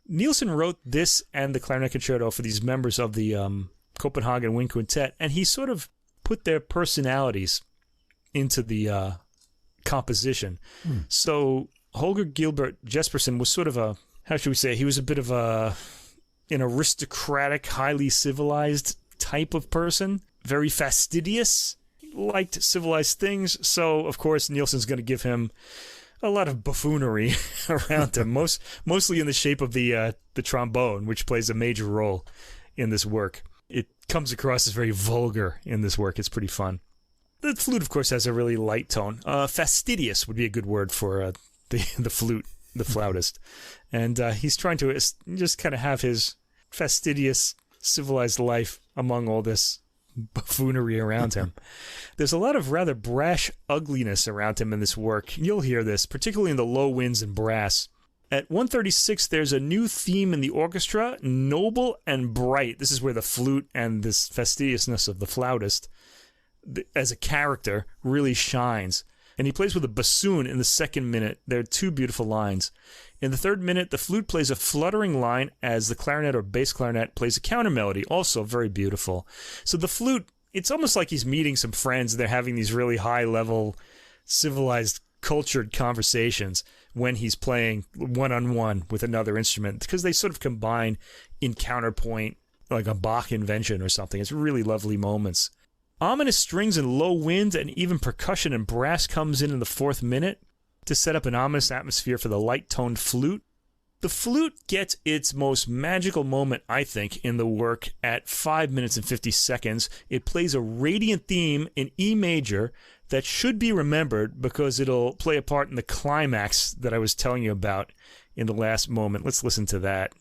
S1: Nielsen wrote this and the clarinet concerto for these members of the Copenhagen Wind Quintet, and he sort of put their personalities into the composition. So Holger Gilbert Jespersen was sort of he was a bit of an aristocratic, highly civilized type of person, very fastidious, liked civilized things. So, of course, Nielsen's going to give him a lot of buffoonery around him, mostly in the shape of the trombone, which plays a major role in this work. It comes across as very vulgar in this work. It's pretty fun. The flute, of course, has a really light tone. Fastidious would be a good word for the flute, the flautist. And he's trying to just kind of have his fastidious, civilized life among all this buffoonery around him. There's a lot of rather brash ugliness around him in this work. You'll hear this, particularly in the low winds and brass. At 136, there's a new theme in the orchestra, noble and bright. This is where the flute and this fastidiousness of the flautist as a character really shines. And he plays with a bassoon in the second minute. There are two beautiful lines. In the third minute, the flute plays a fluttering line as the clarinet or bass clarinet plays a counter melody, also very beautiful. So the flute, it's almost like he's meeting some friends. They're having these really high-level, civilized, cultured conversations when he's playing one-on-one with another instrument, because they sort of combine in counterpoint, like a Bach invention or something. It's really lovely moments. Ominous strings and low wind and even percussion and brass comes in the fourth minute to set up an ominous atmosphere for the light-toned flute. The flute gets its most magical moment, I think, in the work at 5 minutes and 50 seconds. It plays a radiant theme in E major that should be remembered because it'll play a part in the climax that I was telling you about in the last moment. Let's listen to that.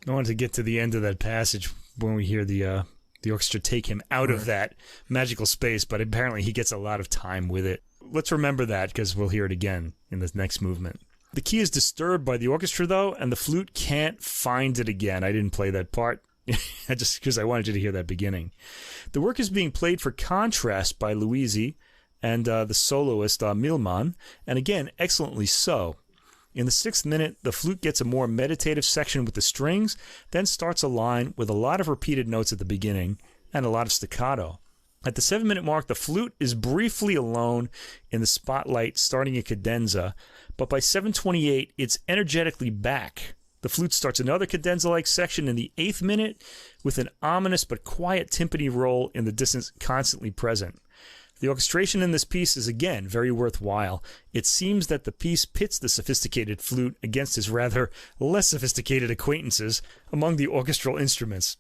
S1: I wanted to get to the end of that passage when we hear the orchestra take him out of that magical space, but apparently he gets a lot of time with it. Let's remember that because we'll hear it again in the next movement. The key is disturbed by the orchestra, though, and the flute can't find it again. I didn't play that part just because I wanted you to hear that beginning. The work is being played for contrast by Luisi and the soloist Miilmann, and again, excellently so. In the sixth minute, the flute gets a more meditative section with the strings, then starts a line with a lot of repeated notes at the beginning and a lot of staccato. At the 7-minute mark, the flute is briefly alone in the spotlight, starting a cadenza, but by 7:28, it's energetically back. The flute starts another cadenza-like section in the 8th minute with an ominous but quiet timpani roll in the distance constantly present. The orchestration in this piece is, again, very worthwhile. It seems that the piece pits the sophisticated flute against his rather less sophisticated acquaintances among the orchestral instruments.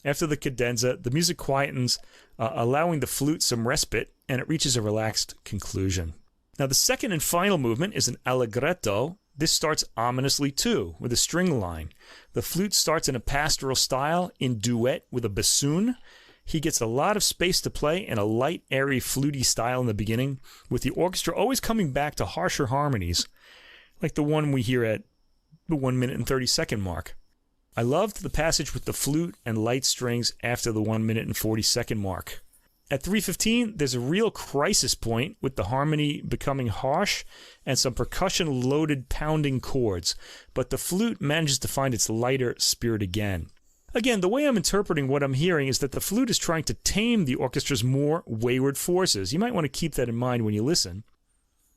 S1: After the cadenza, the music quietens, allowing the flute some respite, and it reaches a relaxed conclusion. Now, the second and final movement is an allegretto. This starts ominously, too, with a string line. The flute starts in a pastoral style in duet with a bassoon. He gets a lot of space to play in a light, airy, fluty style in the beginning, with the orchestra always coming back to harsher harmonies, like the one we hear at the 1 minute and 30-second mark. I loved the passage with the flute and light strings after the 1 minute and 40-second mark. At 3:15, there's a real crisis point with the harmony becoming harsh and some percussion-loaded pounding chords, but the flute manages to find its lighter spirit again. Again, the way I'm interpreting what I'm hearing is that the flute is trying to tame the orchestra's more wayward forces. You might want to keep that in mind when you listen.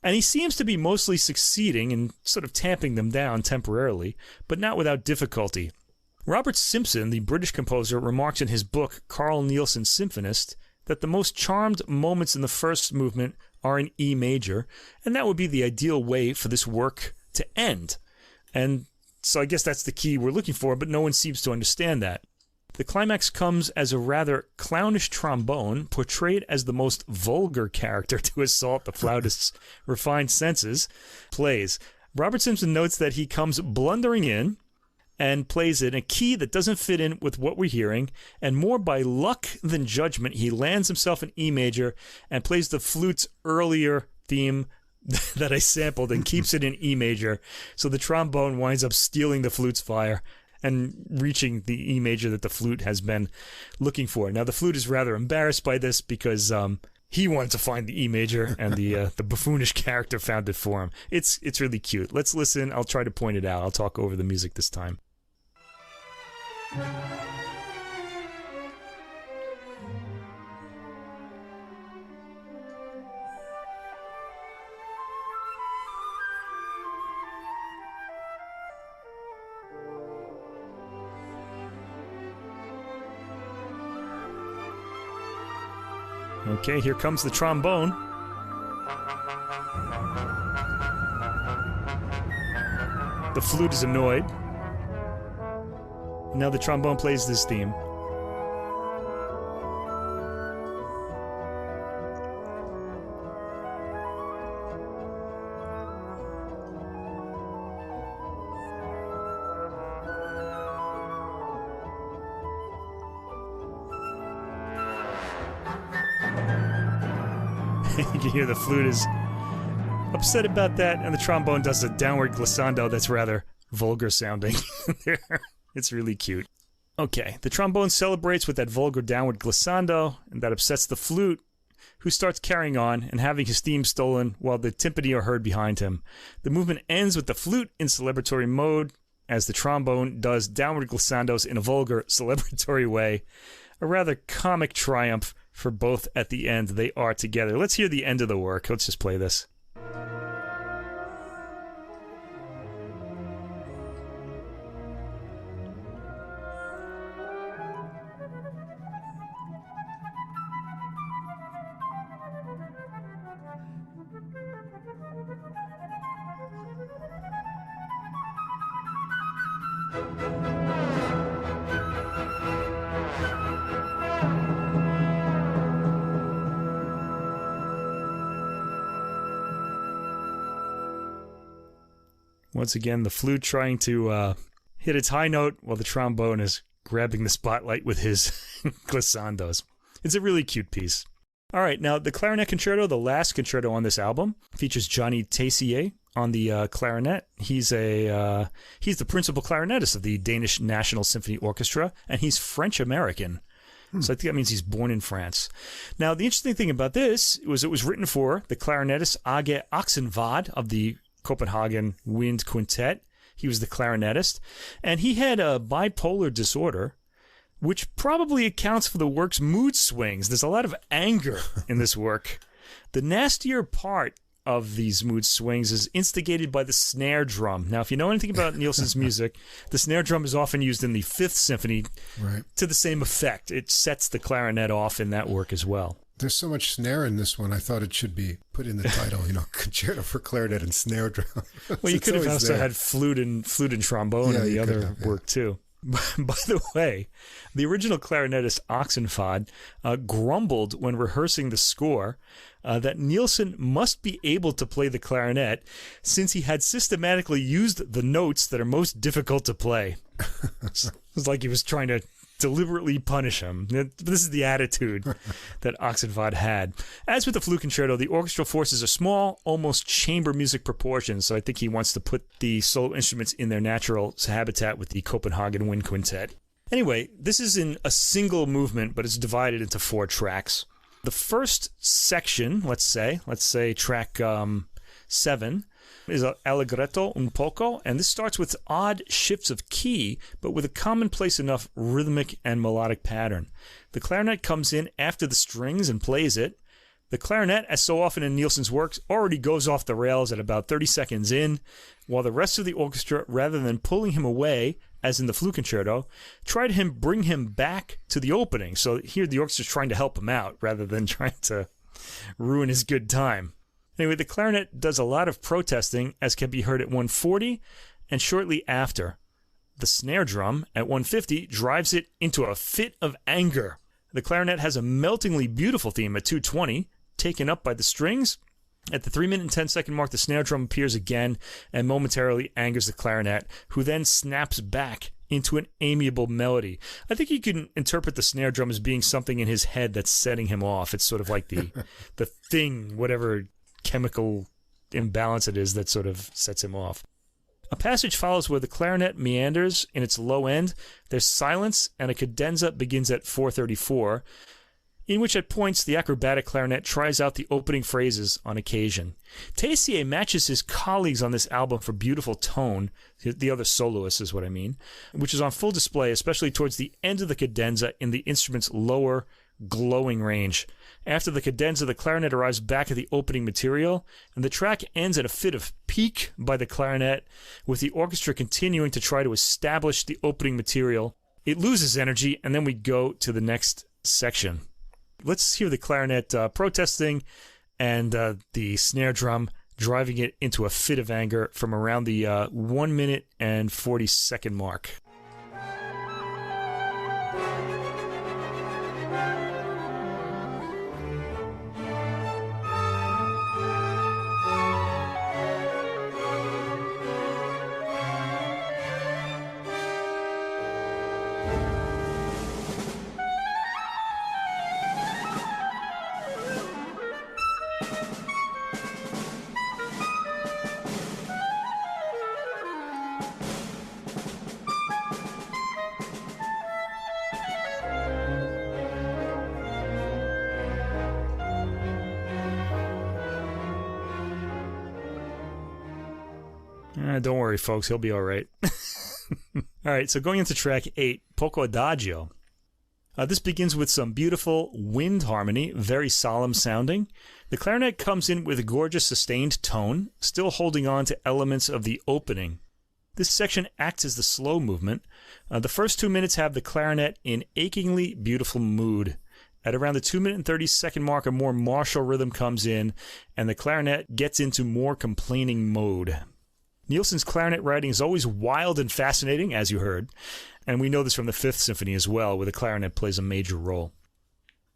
S1: And he seems to be mostly succeeding in sort of tamping them down temporarily, but not without difficulty. Robert Simpson, the British composer, remarks in his book, Carl Nielsen Symphonist, that the most charmed moments in the first movement are in E major, and that would be the ideal way for this work to end. And so I guess that's the key we're looking for, but no one seems to understand that. The climax comes as a rather clownish trombone, portrayed as the most vulgar character to assault the flautist's refined senses, plays. Robert Simpson notes that he comes blundering in and plays in a key that doesn't fit in with what we're hearing, and more by luck than judgment, he lands himself in E major and plays the flute's earlier theme that I sampled and keeps it in E major, so the trombone winds up stealing the flute's fire and reaching the E major that the flute has been looking for. Now, the flute is rather embarrassed by this because he wanted to find the E major, and the buffoonish character found it for him. It's really cute. Let's listen. I'll try to point it out. I'll talk over the music this time. Okay, here comes the trombone. The flute is annoyed. Now the trombone plays this theme. You can hear the flute is upset about that, and the trombone does a downward glissando that's rather vulgar sounding. It's really cute. Okay, the trombone celebrates with that vulgar downward glissando, and that upsets the flute, who starts carrying on and having his theme stolen while the timpani are heard behind him. The movement ends with the flute in celebratory mode, as the trombone does downward glissandos in a vulgar celebratory way. A rather comic triumph for both at the end. They are together. Let's hear the end of the work. Let's just play this. Once again, the flute trying to hit its high note while the trombone is grabbing the spotlight with his glissandos. It's a really cute piece. All right, now the clarinet concerto, the last concerto on this album, features Johnny Teyssier on the clarinet. He's the principal clarinetist of the Danish National Symphony Orchestra, and he's French-American. So I think that means he's born in France. Now, the interesting thing about this was it was written for the clarinetist Age Oxenvad of the Copenhagen Wind Quintet. He was the clarinetist, and he had a bipolar disorder, which probably accounts for the work's mood swings. There's a lot of anger in this work. The nastier part of these mood swings is instigated by the snare drum. Now, if you know anything about Nielsen's music, the snare drum is often used in the Fifth Symphony to the same effect. It sets the clarinet off in that work as well.
S2: There's so much snare in this one, I thought it should be put in the title, Concerto for Clarinet and Snare Drum.
S1: Well, you could have also had flute and trombone in the other work, too. By the way, the original clarinetist Oxenvad grumbled when rehearsing the score that Nielsen must be able to play the clarinet since he had systematically used the notes that are most difficult to play. It was like he was trying to deliberately punish him. This is the attitude that Oxenvad had. As with the flute concerto, the orchestral forces are small, almost chamber music proportions, so I think he wants to put the solo instruments in their natural habitat with the Copenhagen Wind Quintet. Anyway, this is in a single movement, but it's divided into 4 tracks. The first section, let's say track 7, is Allegretto un poco, and this starts with odd shifts of key, but with a commonplace enough rhythmic and melodic pattern. The clarinet comes in after the strings and plays it. The clarinet, as so often in Nielsen's works, already goes off the rails at about 30 seconds in, while the rest of the orchestra, rather than pulling him away, as in the flute concerto, try to bring him back to the opening. So here the orchestra's trying to help him out, rather than trying to ruin his good time. Anyway, the clarinet does a lot of protesting, as can be heard at 140 and shortly after. The snare drum, at 150, drives it into a fit of anger. The clarinet has a meltingly beautiful theme at 220, taken up by the strings. At the 3-minute and 10-second mark, the snare drum appears again and momentarily angers the clarinet, who then snaps back into an amiable melody. I think you can interpret the snare drum as being something in his head that's setting him off. It's sort of like the thing, whatever chemical imbalance it is that sort of sets him off. A passage follows where the clarinet meanders in its low end. There's silence, and a cadenza begins at 434, in which at points the acrobatic clarinet tries out the opening phrases on occasion. Teyssier matches his colleagues on this album for beautiful tone, the other soloists is what I mean, which is on full display, especially towards the end of the cadenza in the instrument's lower, glowing range. After the cadenza, the clarinet arrives back at the opening material, and the track ends at a fit of pique by the clarinet, with the orchestra continuing to try to establish the opening material. It loses energy, and then we go to the next section. let's hear the clarinet protesting and the snare drum driving it into a fit of anger from around the 1 minute and 40-second mark. Don't worry, folks. He'll be all right. All right, so going into track 8, Poco Adagio. This begins with some beautiful wind harmony, very solemn sounding. The clarinet comes in with a gorgeous sustained tone, still holding on to elements of the opening. This section acts as the slow movement. The first 2 minutes have the clarinet in achingly beautiful mood. At around the 2 minute and 30-second mark, a more martial rhythm comes in, and the clarinet gets into more complaining mode. Nielsen's clarinet writing is always wild and fascinating, as you heard, and we know this from the Fifth Symphony as well, where the clarinet plays a major role.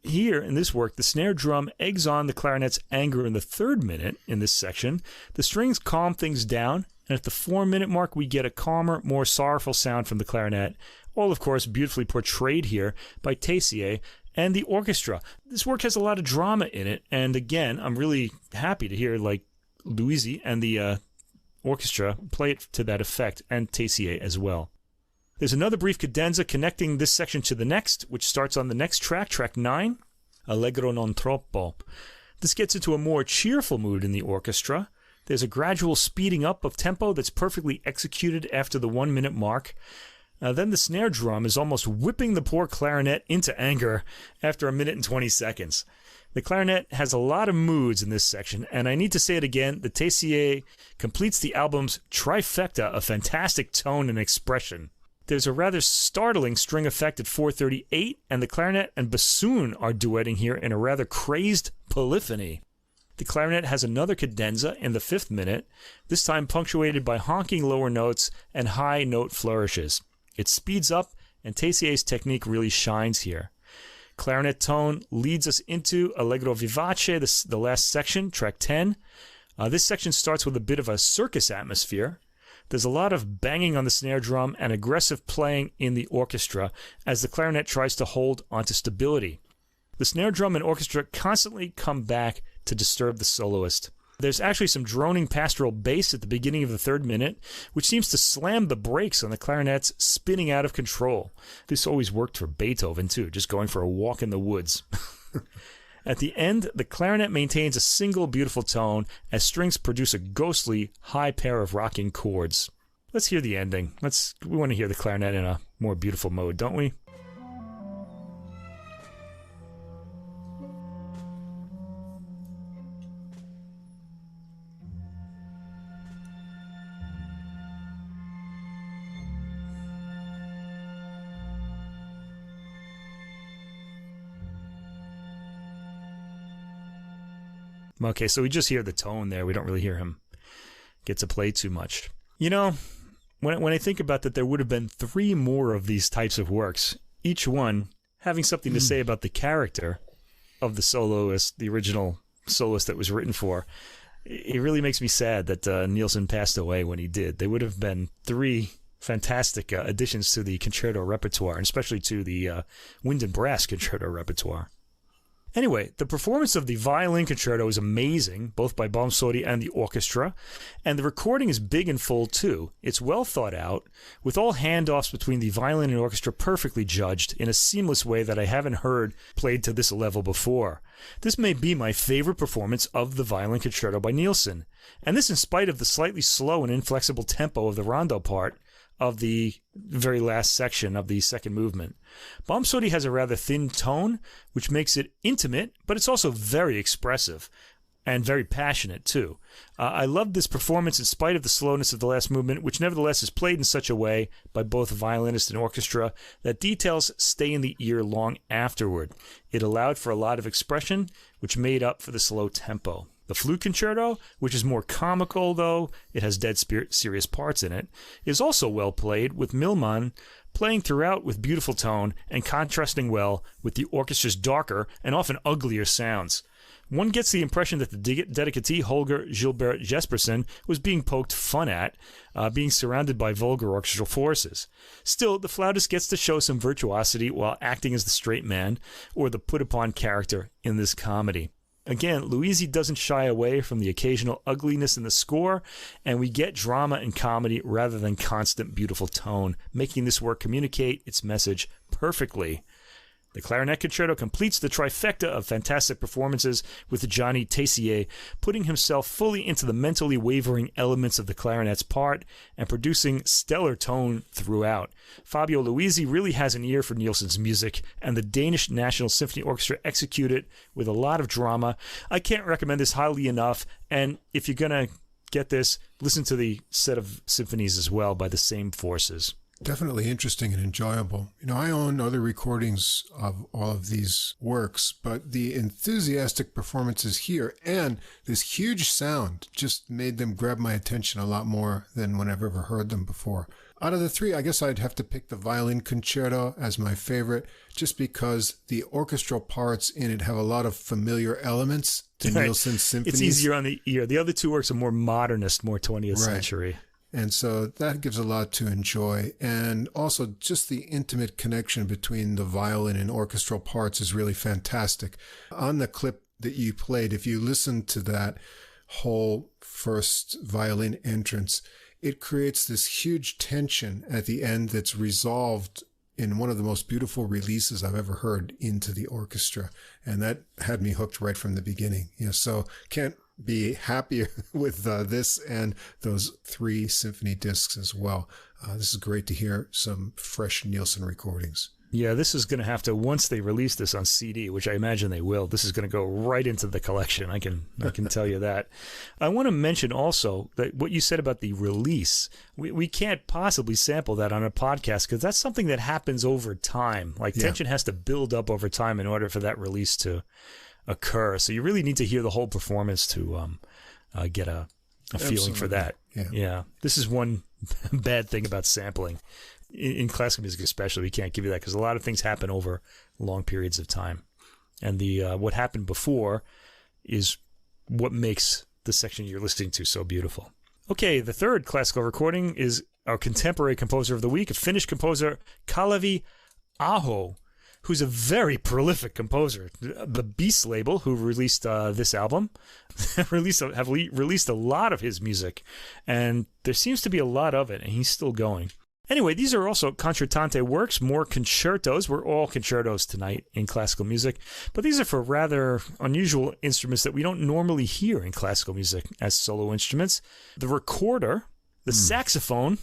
S1: Here, in this work, the snare drum eggs on the clarinet's anger in the 3rd minute in this section. The strings calm things down, and at the 4-minute mark, we get a calmer, more sorrowful sound from the clarinet, all, of course, beautifully portrayed here by Teyssier and the orchestra. This work has a lot of drama in it, and again, I'm really happy to hear, like, Luisi and the orchestra play it to that effect, and Teyssier as well. There's another brief cadenza connecting this section to the next, which starts on the next track, track 9, Allegro non troppo. This gets into a more cheerful mood in the orchestra. There's a gradual speeding up of tempo that's perfectly executed after the 1 minute mark. Then the snare drum is almost whipping the poor clarinet into anger after 1 minute and 20 seconds. The clarinet has a lot of moods in this section, and I need to say it again, the Teyssier completes the album's trifecta of fantastic tone and expression. There's a rather startling string effect at 4:38, and the clarinet and bassoon are duetting here in a rather crazed polyphony. The clarinet has another cadenza in the 5th minute, this time punctuated by honking lower notes and high note flourishes. It speeds up, and Teyssier's technique really shines here. Clarinet tone leads us into Allegro vivace, the last section, track 10. This section starts with a bit of a circus atmosphere. There's a lot of banging on the snare drum and aggressive playing in the orchestra as the clarinet tries to hold onto stability. The snare drum and orchestra constantly come back to disturb the soloist. There's actually some droning pastoral bass at the beginning of the 3rd minute, which seems to slam the brakes on the clarinet's spinning out of control. This always worked for Beethoven, too, just going for a walk in the woods. At the end, the clarinet maintains a single beautiful tone as strings produce a ghostly high pair of rocking chords. Let's hear the ending. We want to hear the clarinet in a more beautiful mode, don't we? Okay, so we just hear the tone there. We don't really hear him get to play too much. You know, when I think about that, there would have been 3 more of these types of works, each one having something to say about the character of the soloist, the original soloist that was written for. It really makes me sad that Nielsen passed away when he did. There would have been 3 fantastic additions to the concerto repertoire, and especially to the wind and brass concerto repertoire. Anyway, the performance of the violin concerto is amazing, both by Bomsori and the orchestra, and the recording is big and full too. It's well thought out, with all handoffs between the violin and orchestra perfectly judged in a seamless way that I haven't heard played to this level before. This may be my favorite performance of the violin concerto by Nielsen, and this in spite of the slightly slow and inflexible tempo of the rondo part of the very last section of the 2nd movement. Bomsori has a rather thin tone, which makes it intimate, but it's also very expressive. and very passionate, too. I loved this performance in spite of the slowness of the last movement, which nevertheless is played in such a way by both violinist and orchestra that details stay in the ear long afterward. It allowed for a lot of expression, which made up for the slow tempo. The flute concerto, which is more comical, though it has dead serious parts in it, is also well played, with Miilmann playing throughout with beautiful tone and contrasting well with the orchestra's darker and often uglier sounds. One gets the impression that the dedicatee Holger Gilbert Jespersen was being poked fun at, being surrounded by vulgar orchestral forces. Still, the flautist gets to show some virtuosity while acting as the straight man, or the put-upon character in this comedy. Again, Luisi doesn't shy away from the occasional ugliness in the score, and we get drama and comedy rather than constant beautiful tone, making this work communicate its message perfectly. The clarinet concerto completes the trifecta of fantastic performances, with Johnny Teyssier putting himself fully into the mentally wavering elements of the clarinet's part and producing stellar tone throughout. Fabio Luisi really has an ear for Nielsen's music, and the Danish National Symphony Orchestra execute it with a lot of drama. I can't recommend this highly enough, and if you're going to get this, listen to the set of symphonies as well by the same forces.
S2: Definitely interesting and enjoyable. I own other recordings of all of these works, but the enthusiastic performances here and this huge sound just made them grab my attention a lot more than when I've ever heard them before. Out of the three, I guess I'd have to pick the violin concerto as my favorite, just because the orchestral parts in it have a lot of familiar elements to Nielsen's symphonies.
S1: It's easier on the ear. The other two works are more modernist, more 20th century.
S2: And so that gives a lot to enjoy. And also just the intimate connection between the violin and orchestral parts is really fantastic. On the clip that you played, if you listen to that whole first violin entrance, it creates this huge tension at the end that's resolved in one of the most beautiful releases I've ever heard into the orchestra. And that had me hooked right from the beginning. So can't be happier with this and those 3 symphony discs as well. This is great to hear some fresh Nielsen recordings.
S1: Yeah, this is going to have to, once they release this on CD, which I imagine they will, this is going to go right into the collection. I can tell you that. I want to mention also that what you said about the release, we can't possibly sample that on a podcast because that's something that happens over time. Tension has to build up over time in order for that release to occur. So you really need to hear the whole performance to get a feeling for that. Yeah. This is one bad thing about sampling. In classical music especially, we can't give you that because a lot of things happen over long periods of time. And the what happened before is what makes the section you're listening to so beautiful. Okay, the third classical recording is our contemporary composer of the week, a Finnish composer, Kalevi Aho, who's a very prolific composer. The Beast label, who released this album, have released a lot of his music, and there seems to be a lot of it, and he's still going. Anyway, these are also concertante works, more concertos. We're all concertos tonight in classical music, but these are for rather unusual instruments that we don't normally hear in classical music as solo instruments. The recorder, the saxophone,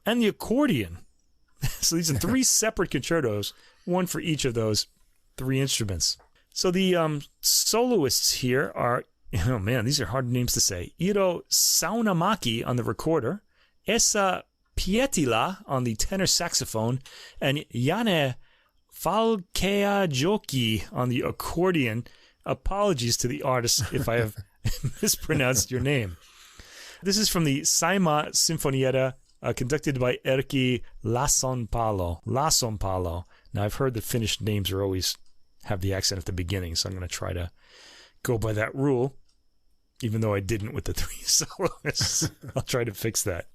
S1: and the accordion. So these are 3 separate concertos, one for each of those 3 instruments. So the soloists here are, oh man, these are hard names to say. Eero Saunamäki on the recorder, Esa Pietilä on the tenor saxophone, and Janne Valkeajoki on the accordion. Apologies to the artist if I have mispronounced your name. This is from the Saimaa Sinfonietta, conducted by Erkki Lasonpalo. Now, I've heard that Finnish names always have the accent at the beginning, so I'm going to try to go by that rule, even though I didn't with the 3 soloists. I'll try to fix that.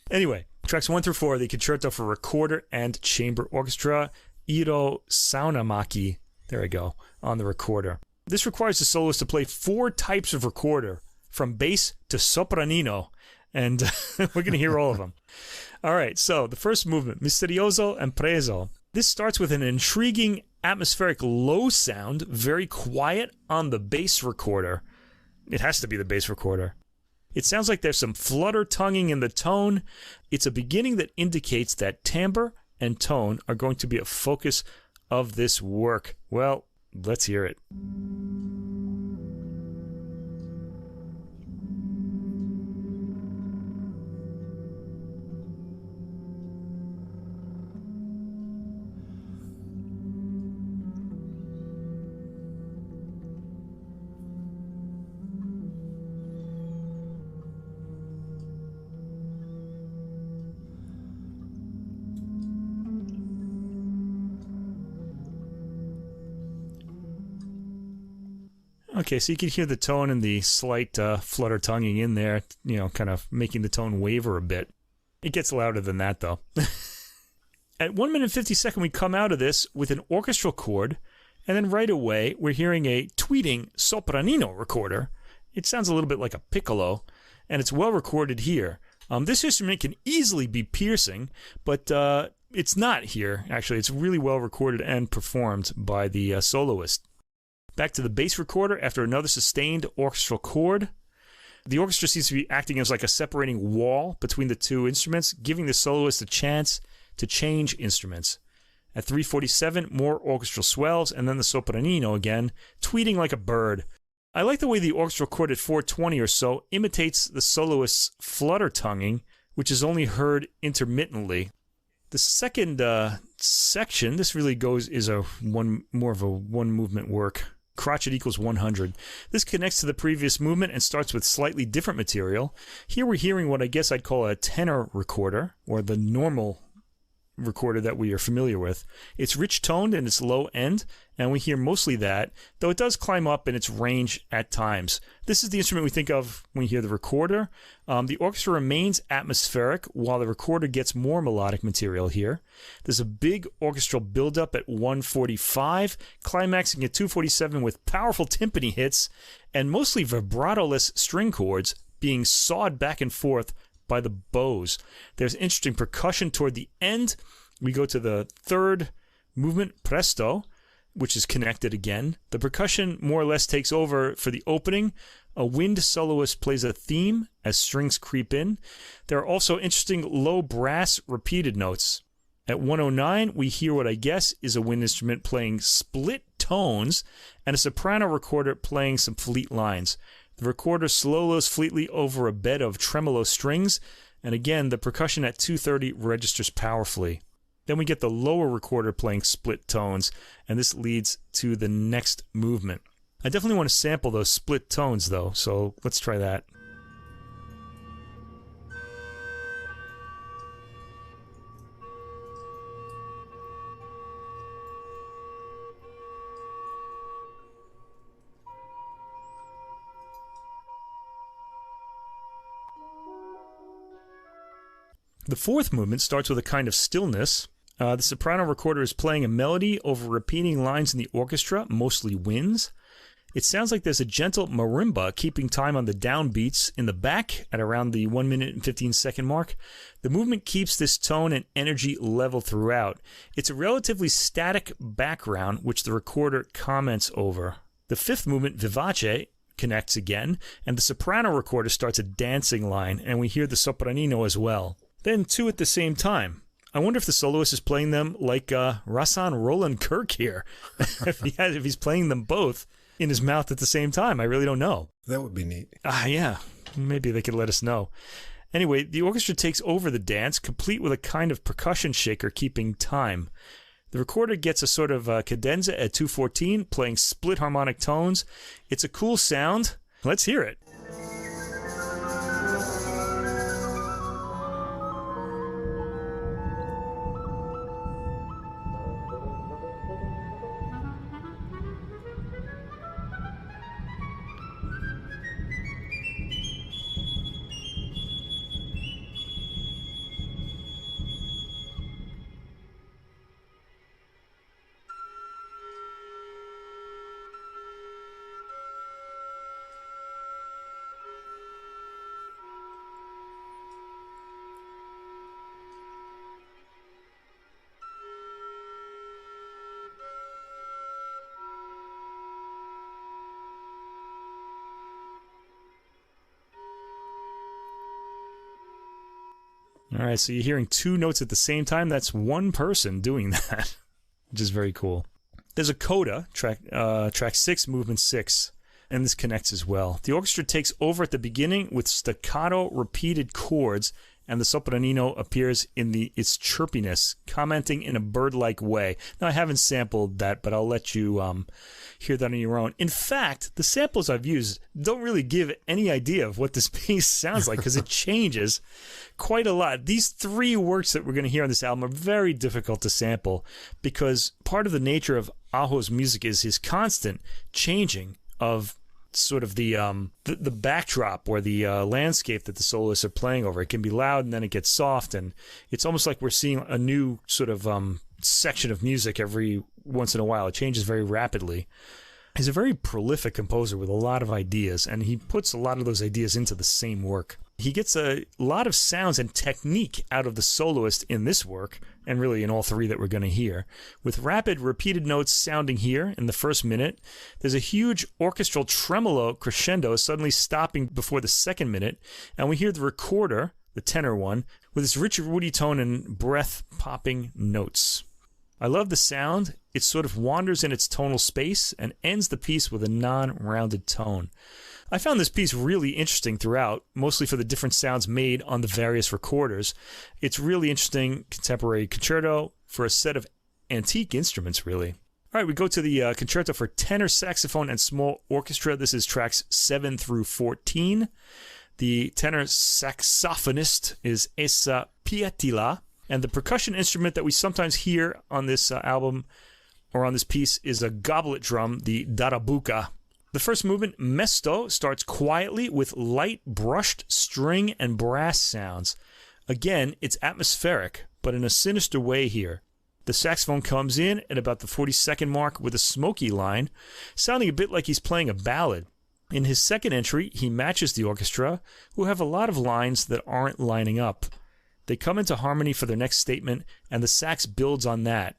S1: Anyway, tracks 1 through 4, the concerto for recorder and chamber orchestra, Eero Saunamäki, there I go, on the recorder. This requires the soloist to play 4 types of recorder, from bass to sopranino, and we're going to hear all of them. All right, so the first movement, Misterioso and Preso. This starts with an intriguing atmospheric low sound, very quiet on the bass recorder. It has to be the bass recorder. It sounds like there's some flutter tonguing in the tone. It's a beginning that indicates that timbre and tone are going to be a focus of this work. Well, let's hear it. Okay, so you can hear the tone and the slight flutter tonguing in there, kind of making the tone waver a bit. It gets louder than that, though. At 1 minute 50 seconds, we come out of this with an orchestral chord, and then right away, we're hearing a tweeting sopranino recorder. It sounds a little bit like a piccolo, and it's well recorded here. This instrument can easily be piercing, but it's not here, actually. It's really well recorded and performed by the soloist. Back to the bass recorder after another sustained orchestral chord. The orchestra seems to be acting as like a separating wall between the two instruments, giving the soloist a chance to change instruments. At 3:47, more orchestral swells, and then the sopranino again, tweeting like a bird. I like the way the orchestral chord at 4:20 or so imitates the soloist's flutter tonguing, which is only heard intermittently. The second section, this really is more of a one movement work. Crotchet equals 100. This connects to the previous movement and starts with slightly different material. Here we're hearing what I guess I'd call a tenor recorder, or the normal recorder that we are familiar with. It's rich toned in its low end, and we hear mostly that, though it does climb up in its range at times. This is the instrument we think of when we hear the recorder. The orchestra remains atmospheric, while the recorder gets more melodic material here. There's a big orchestral buildup at 1:45, climaxing at 2:47 with powerful timpani hits, and mostly vibrato-less string chords being sawed back and forth by the bows. There's interesting percussion toward the end. We go to the third movement, presto, which is connected again. The percussion more or less takes over for the opening. A wind soloist plays a theme as strings creep in. There are also interesting low brass repeated notes. At 1:09, we hear what I guess is a wind instrument playing split tones and a soprano recorder playing some fleet lines. The recorder slows fleetly over a bed of tremolo strings, and again, the percussion at 2:30 registers powerfully. Then we get the lower recorder playing split tones, and this leads to the next movement. I definitely want to sample those split tones, though, so let's try that. The fourth movement starts with a kind of stillness. The soprano recorder is playing a melody over repeating lines in the orchestra, mostly winds. It sounds like there's a gentle marimba keeping time on the downbeats in the back at around the 1 minute and 15 second mark. The movement keeps this tone and energy level throughout. It's a relatively static background which the recorder comments over. The fifth movement, vivace, connects again, and the soprano recorder starts a dancing line, and we hear the sopranino as well. Then two at the same time. I wonder if the soloist is playing them like Rasan Roland Kirk here. if he's playing them both in his mouth at the same time. I really don't know.
S2: That would be neat.
S1: Yeah. Maybe they could let us know. Anyway, the orchestra takes over the dance, complete with a kind of percussion shaker keeping time. The recorder gets a sort of cadenza at 2:14, playing split harmonic tones. It's a cool sound. Let's hear it. All right, so you're hearing two notes at the same time. That's one person doing that, which is very cool. There's a coda, track 6, movement 6, and this connects as well. The orchestra takes over at the beginning with staccato repeated chords, and the sopranino appears in its chirpiness, commenting in a bird-like way. Now, I haven't sampled that, but I'll let you hear that on your own. In fact, the samples I've used don't really give any idea of what this piece sounds like, because it changes quite a lot. These three works that we're going to hear on this album are very difficult to sample, because part of the nature of Aho's music is his constant changing of sort of the backdrop or the landscape that the soloists are playing over. It can be loud and then it gets soft, and it's almost like we're seeing a new sort of section of music every once in a while. It changes very rapidly. He's a very prolific composer with a lot of ideas, and he puts a lot of those ideas into the same work. He gets a lot of sounds and technique out of the soloist in this work, and really in all three that we're going to hear. With rapid, repeated notes sounding here in the first minute, there's a huge orchestral tremolo crescendo suddenly stopping before the second minute, and we hear the recorder, the tenor one, with its rich woody tone and breath-popping notes. I love the sound. It sort of wanders in its tonal space and ends the piece with a non-rounded tone. I found this piece really interesting throughout, mostly for the different sounds made on the various recorders. It's really interesting contemporary concerto for a set of antique instruments, really. All right, we go to the concerto for tenor saxophone and small orchestra. This is tracks 7 through 14. The tenor saxophonist is Pietilä. And the percussion instrument that we sometimes hear on this album or on this piece is a goblet drum, the darabuka. The first movement, Mesto, starts quietly with light brushed string and brass sounds. Again, it's atmospheric, but in a sinister way here. The saxophone comes in at about the 40-second mark with a smoky line, sounding a bit like he's playing a ballad. In his second entry, he matches the orchestra, who have a lot of lines that aren't lining up. They come into harmony for their next statement, and the sax builds on that.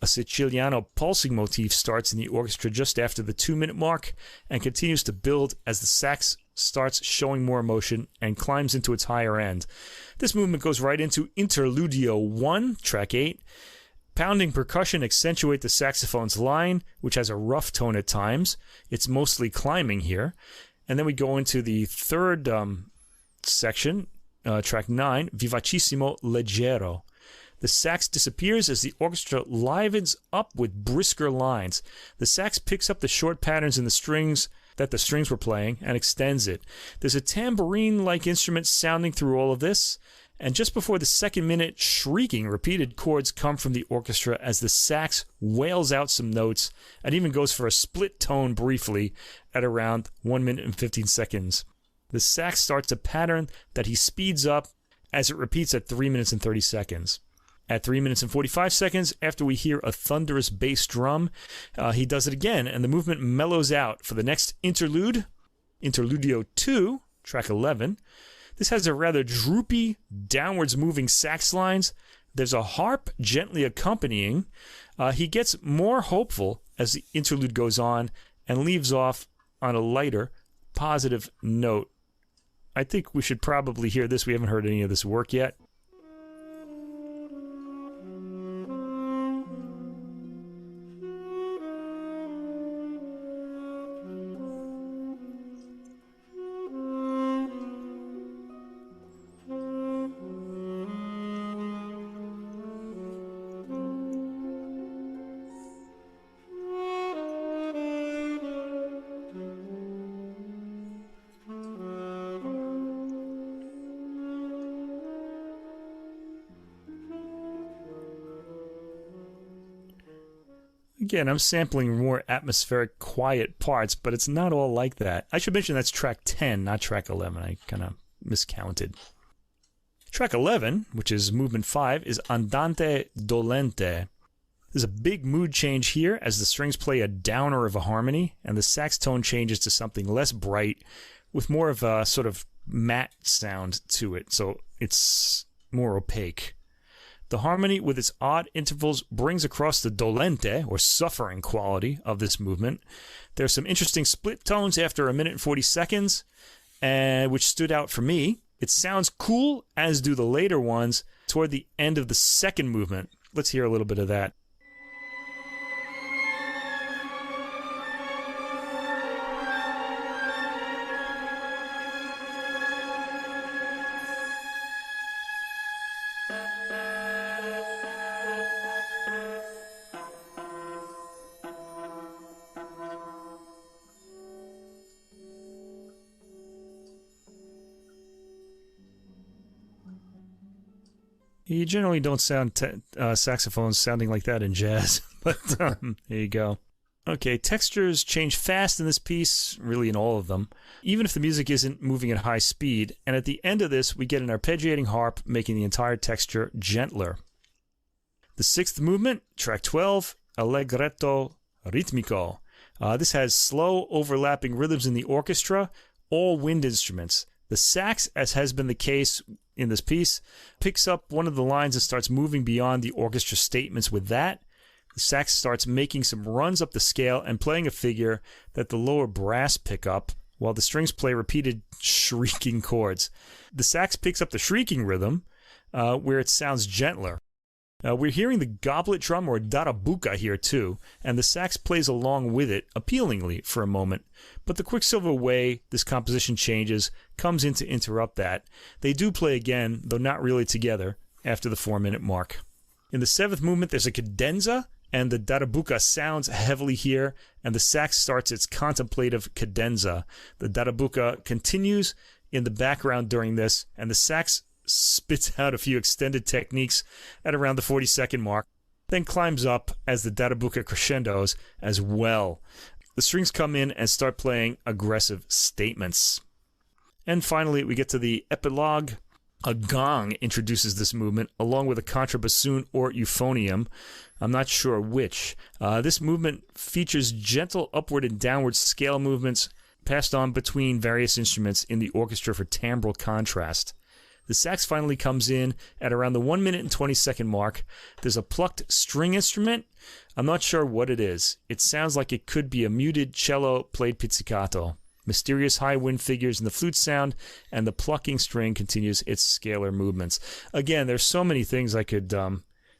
S1: A Siciliano pulsing motif starts in the orchestra just after the 2-minute mark and continues to build as the sax starts showing more emotion and climbs into its higher end. This movement goes right into Interludio 1, track 8. Pounding percussion accentuate the saxophone's line, which has a rough tone at times. It's mostly climbing here. And then we go into the third section, track 9, Vivacissimo Leggero. The sax disappears as the orchestra livens up with brisker lines. The sax picks up the short patterns in the strings that the strings were playing and extends it. There's a tambourine-like instrument sounding through all of this, and just before the second minute, shrieking repeated chords come from the orchestra as the sax wails out some notes and even goes for a split tone briefly at around 1 minute and 15 seconds. The sax starts a pattern that he speeds up as it repeats at 3 minutes and 30 seconds. At 3 minutes and 45 seconds, after we hear a thunderous bass drum, he does it again, and the movement mellows out for the next interlude, Interludio 2, track 11. This has a rather droopy, downwards moving sax lines. There's a harp gently accompanying. He gets more hopeful as the interlude goes on and leaves off on a lighter, positive note. I think we should probably hear this. We haven't heard any of this work yet. Again, I'm sampling more atmospheric, quiet parts, but it's not all like that. I should mention that's track 10, not track 11. I kind of miscounted. Track 11, which is movement 5, is Andante Dolente. There's a big mood change here as the strings play a downer of a harmony, and the sax tone changes to something less bright with more of a sort of matte sound to it, so it's more opaque. The harmony, with its odd intervals, brings across the dolente, or suffering quality, of this movement. There's some interesting split tones after 1 minute and 40 seconds, which stood out for me. It sounds cool, as do the later ones, toward the end of the second movement. Let's hear a little bit of that. You generally don't sound saxophones sounding like that in jazz, but there you go. Okay, textures change fast in this piece, really in all of them, even if the music isn't moving at high speed. And at the end of this, we get an arpeggiating harp, making the entire texture gentler. The sixth movement, track 12, Allegretto ritmico. This has slow, overlapping rhythms in the orchestra, all wind instruments. The sax, as has been the case in this piece, picks up one of the lines and starts moving beyond the orchestra statements with that. The sax starts making some runs up the scale and playing a figure that the lower brass pick up, while the strings play repeated shrieking chords. The sax picks up the shrieking rhythm, where it sounds gentler. We're hearing the goblet drum or darabuka here too, and the sax plays along with it appealingly for a moment. But the quicksilver way this composition changes comes in to interrupt that. They do play again, though not really together, after the 4-minute mark. In the 7th movement, there's a cadenza, and the darabuka sounds heavily here, and the sax starts its contemplative cadenza. The darabuka continues in the background during this, and the sax spits out a few extended techniques at around the 40-second mark, then climbs up as the darabuka crescendos as well. The strings come in and start playing aggressive statements. And finally, we get to the epilogue. A gong introduces this movement, along with a contrabassoon or euphonium. I'm not sure which. This movement features gentle upward and downward scale movements passed on between various instruments in the orchestra for timbral contrast. The sax finally comes in at around the 1 minute and 20-second mark. There's a plucked string instrument. I'm not sure what it is. It sounds like it could be a muted cello played pizzicato. Mysterious high wind figures in the flute sound, and the plucking string continues its scalar movements. Again, there's so many things I could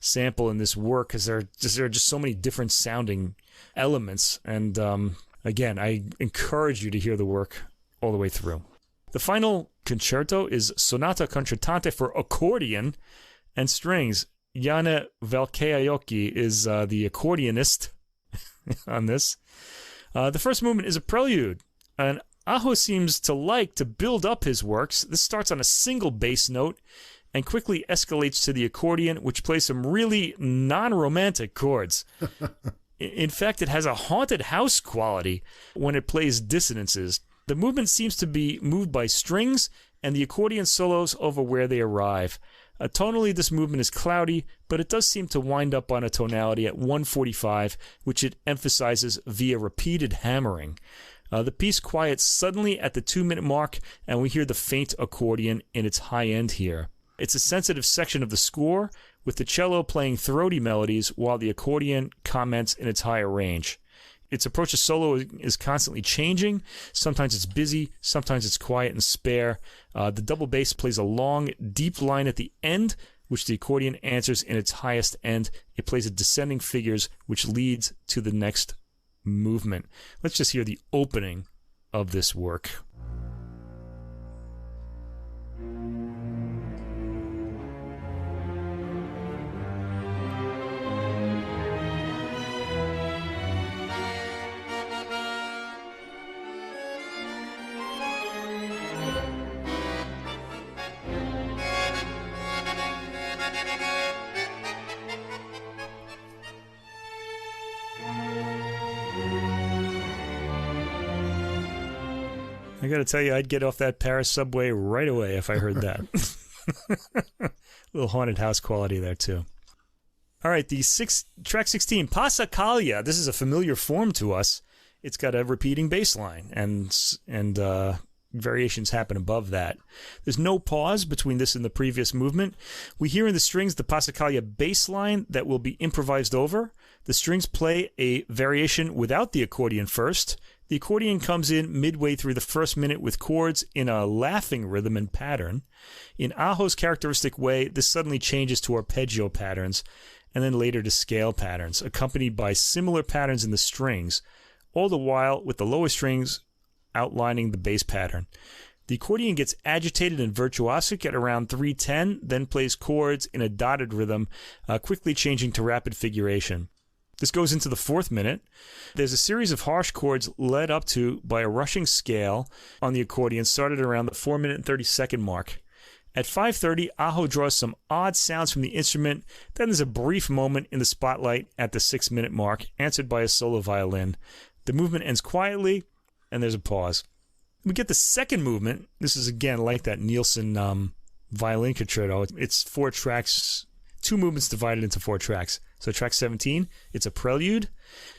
S1: sample in this work because there are just so many different sounding elements. And again, I encourage you to hear the work all the way through. The final concerto is Sonata Concertante for accordion and strings. Janne Valkeajoki is the accordionist on this. The first movement is a prelude, and Aho seems to like to build up his works. This starts on a single bass note and quickly escalates to the accordion, which plays some really non-romantic chords. In fact, it has a haunted house quality when it plays dissonances. The movement seems to be moved by strings and the accordion solos over where they arrive. Tonally, this movement is cloudy, but it does seem to wind up on a tonality at 145, which it emphasizes via repeated hammering. The piece quiets suddenly at the 2-minute mark, and we hear the faint accordion in its high end here. It's a sensitive section of the score, with the cello playing throaty melodies while the accordion comments in its higher range. Its approach to solo is constantly changing. Sometimes it's busy, sometimes it's quiet and spare. The double bass plays a long, deep line at the end, which the accordion answers in its highest end. It plays a descending figures, which leads to the next movement. Let's just hear the opening of this work. I gotta tell you, I'd get off that Paris subway right away if I heard that. A little haunted house quality there, too. All right, track 16, Passacaglia. This is a familiar form to us. It's got a repeating bass line, and variations happen above that. There's no pause between this and the previous movement. We hear in the strings the Passacaglia bass line that will be improvised over. The strings play a variation without the accordion first. The accordion comes in midway through the first minute with chords in a laughing rhythm and pattern. In Aho's characteristic way, this suddenly changes to arpeggio patterns, and then later to scale patterns, accompanied by similar patterns in the strings, all the while with the lower strings outlining the bass pattern. The accordion gets agitated and virtuosic at around 3:10, then plays chords in a dotted rhythm, quickly changing to rapid figuration. This goes into the 4th minute. There's a series of harsh chords led up to by a rushing scale on the accordion, started around the 4 minute and 30-second mark. At 5:30, Aho draws some odd sounds from the instrument. Then there's a brief moment in the spotlight at the 6-minute mark, answered by a solo violin. The movement ends quietly, and there's a pause. We get the second movement. This is, again, like that Nielsen violin concerto. It's 4 tracks, 2 movements divided into 4 tracks. So track 17, it's a prelude.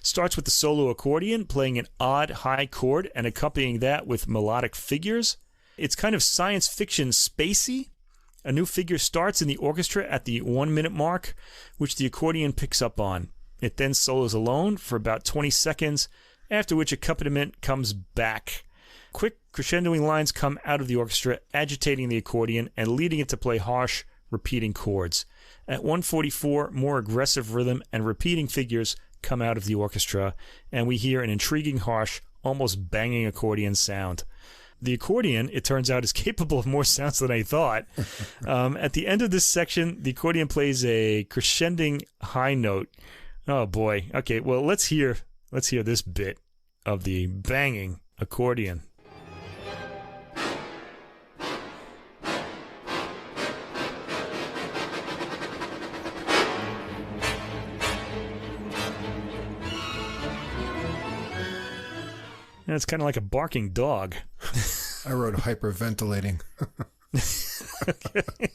S1: Starts with the solo accordion, playing an odd high chord and accompanying that with melodic figures. It's kind of science fiction spacey. A new figure starts in the orchestra at the 1-minute mark, which the accordion picks up on. It then solos alone for about 20 seconds, after which accompaniment comes back. Quick crescendoing lines come out of the orchestra, agitating the accordion and leading it to play harsh, repeating chords. At 1:44, more aggressive rhythm and repeating figures come out of the orchestra, and we hear an intriguing, harsh, almost banging accordion sound. The accordion, it turns out, is capable of more sounds than I thought. At the end of this section, the accordion plays a crescending high note. Oh boy. Okay, well, let's hear this bit of the banging accordion. And it's kind of like a barking dog.
S2: I wrote hyperventilating.
S1: Okay.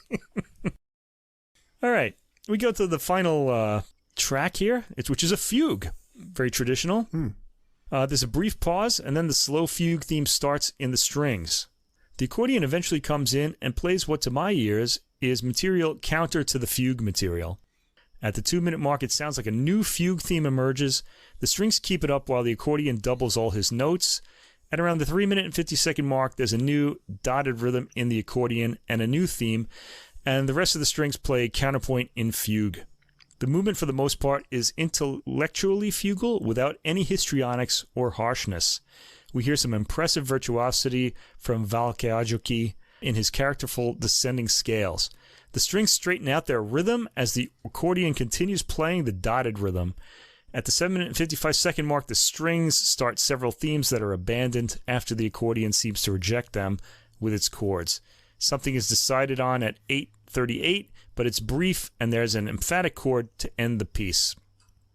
S1: All right. We go to the final track here, which is a fugue. Very traditional. There's a brief pause, and then the slow fugue theme starts in the strings. The accordion eventually comes in and plays what, to my ears, is material counter to the fugue material. At the 2-minute mark, it sounds like a new fugue theme emerges. The strings keep it up while the accordion doubles all his notes. At around the 3-minute and 50-second mark, there's a new dotted rhythm in the accordion and a new theme, and the rest of the strings play counterpoint in fugue. The movement, for the most part, is intellectually fugal without any histrionics or harshness. We hear some impressive virtuosity from Valkeajoki in his characterful descending scales. The strings straighten out their rhythm as the accordion continues playing the dotted rhythm. At the 7-minute and 55-second mark, the strings start several themes that are abandoned after the accordion seems to reject them with its chords. Something is decided on at 8:38, but it's brief, and there's an emphatic chord to end the piece.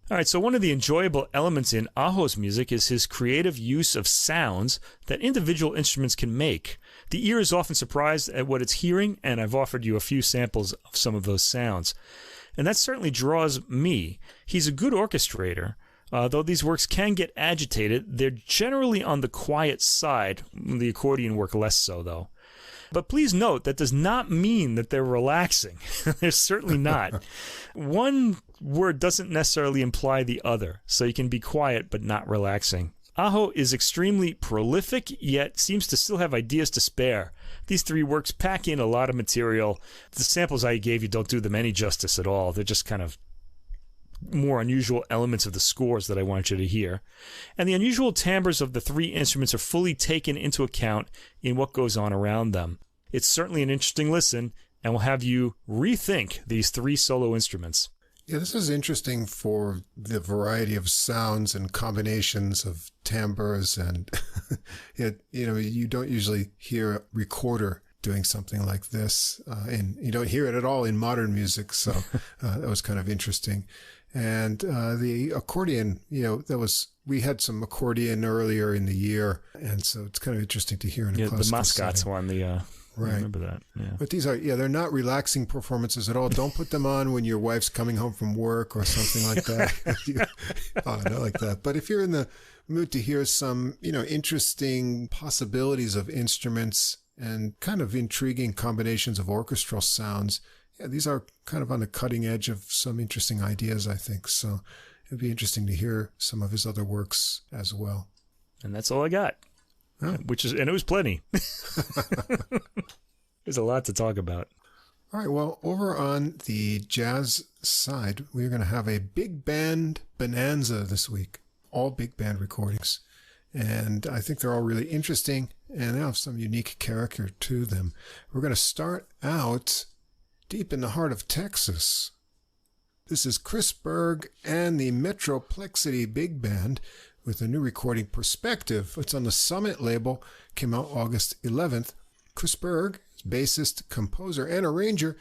S1: All right, so one of the enjoyable elements in Aho's music is his creative use of sounds that individual instruments can make. The ear is often surprised at what it's hearing, and I've offered you a few samples of some of those sounds. And that certainly draws me. He's a good orchestrator. Though these works can get agitated, they're generally on the quiet side. The accordion work less so, though. But please note, that does not mean that they're relaxing. They're certainly not. One word doesn't necessarily imply the other, so you can be quiet but not relaxing. Aho is extremely prolific, yet seems to still have ideas to spare. These 3 works pack in a lot of material. The samples I gave you don't do them any justice at all. They're just kind of more unusual elements of the scores that I want you to hear. And the unusual timbres of the 3 instruments are fully taken into account in what goes on around them. It's certainly an interesting listen, and will have you rethink these 3 solo instruments.
S2: Yeah, this is interesting for the variety of sounds and combinations of timbres, and you don't usually hear a recorder doing something like this, and you don't hear it at all in modern music, so that was kind of interesting. And the accordion, we had some accordion earlier in the year, and so it's kind of interesting to hear in a classical
S1: the Mascots
S2: setting.
S1: One,
S2: Right.
S1: I remember that. Yeah.
S2: But these are, they're not relaxing performances at all. Don't put them on when your wife's coming home from work or something like that. Not like that. But if you're in the mood to hear some, interesting possibilities of instruments and kind of intriguing combinations of orchestral sounds, these are kind of on the cutting edge of some interesting ideas, I think. So it'd be interesting to hear some of his other works as well.
S1: And that's all I got. Oh. And it was plenty. There's a lot to talk about.
S2: All right, well, over on the jazz side, we're going to have a big band bonanza this week. All big band recordings. And I think they're all really interesting, and they have some unique character to them. We're going to start out deep in the heart of Texas. This is Chris Berg and the Metroplexity Big Band with a new recording, Perspective. It's on the Summit label, came out August 11th. Chris Berg, bassist, composer, and arranger,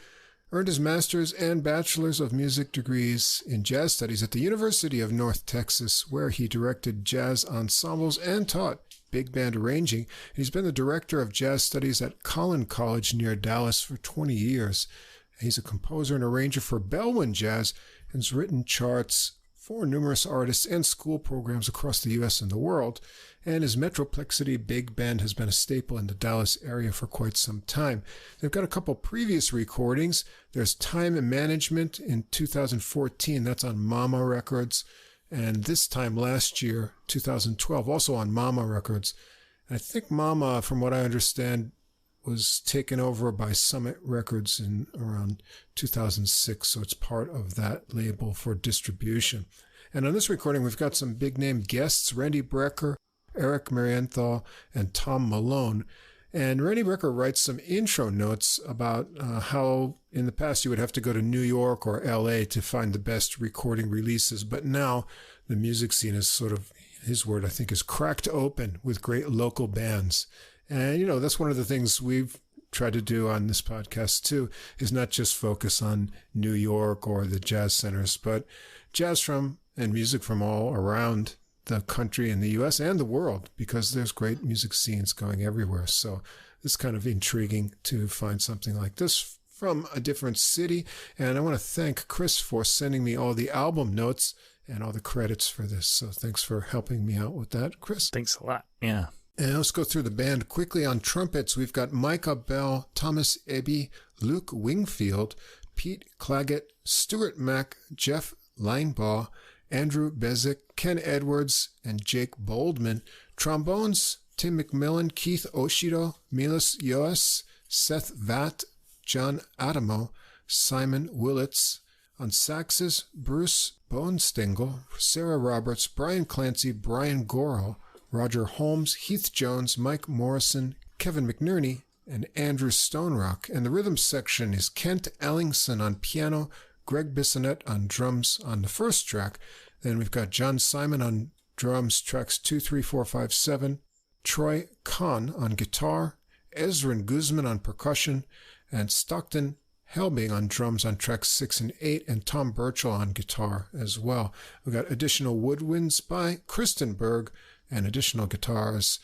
S2: earned his master's and bachelor's of music degrees in jazz studies at the University of North Texas, where he directed jazz ensembles and taught big band arranging. He's been the director of jazz studies at Collin College near Dallas for 20 years. He's a composer and arranger for Bellwin Jazz and has written charts for numerous artists and school programs across the U.S. and the world. And his Metroplexity Big Band has been a staple in the Dallas area for quite some time. They've got a couple previous recordings. There's Time and Management in 2014. That's on Mama Records. And this time last year, 2012, also on Mama Records. And I think Mama, from what I understand, was taken over by Summit Records in around 2006, so it's part of that label for distribution. And on this recording, we've got some big-name guests, Randy Brecker, Eric Marienthal, and Tom Malone. And Randy Brecker writes some intro notes about how in the past you would have to go to New York or L.A. to find the best recording releases, but now the music scene is sort of, his word I think, is cracked open with great local bands. And, you know, that's one of the things we've tried to do on this podcast, too, is not just focus on New York or the jazz centers, but jazz from and music from all around the country and the U.S. and the world, because there's great music scenes going everywhere. So it's kind of intriguing to find something like this from a different city. And I want to thank Chris for sending me all the album notes and all the credits for this. So thanks for helping me out with that, Chris.
S1: Thanks a lot. Yeah.
S2: And let's go through the band quickly. On trumpets, we've got Micah Bell, Thomas Eby, Luke Wingfield, Pete Claggett, Stuart Mack, Jeff Linebaugh, Andrew Bezic, Ken Edwards, and Jake Boldman. Trombones, Tim McMillan, Keith Oshido, Milos Yoas, Seth Vatt, John Adamo, Simon Willits. On saxes, Bruce Bonestingle, Sarah Roberts, Brian Clancy, Brian Gorel, Roger Holmes, Heath Jones, Mike Morrison, Kevin McNerney, and Andrew Stonerock. And the rhythm section is Kent Ellingson on piano, Greg Bissonette on drums on the first track. Then we've got John Simon on drums, tracks 2, 3, 4, 5, 7. Troy Kahn on guitar, Ezrin Guzman on percussion, and Stockton Helbing on drums on tracks 6 and 8, and Tom Burchell on guitar as well. We've got additional woodwinds by Kristen Berg and additional guitars,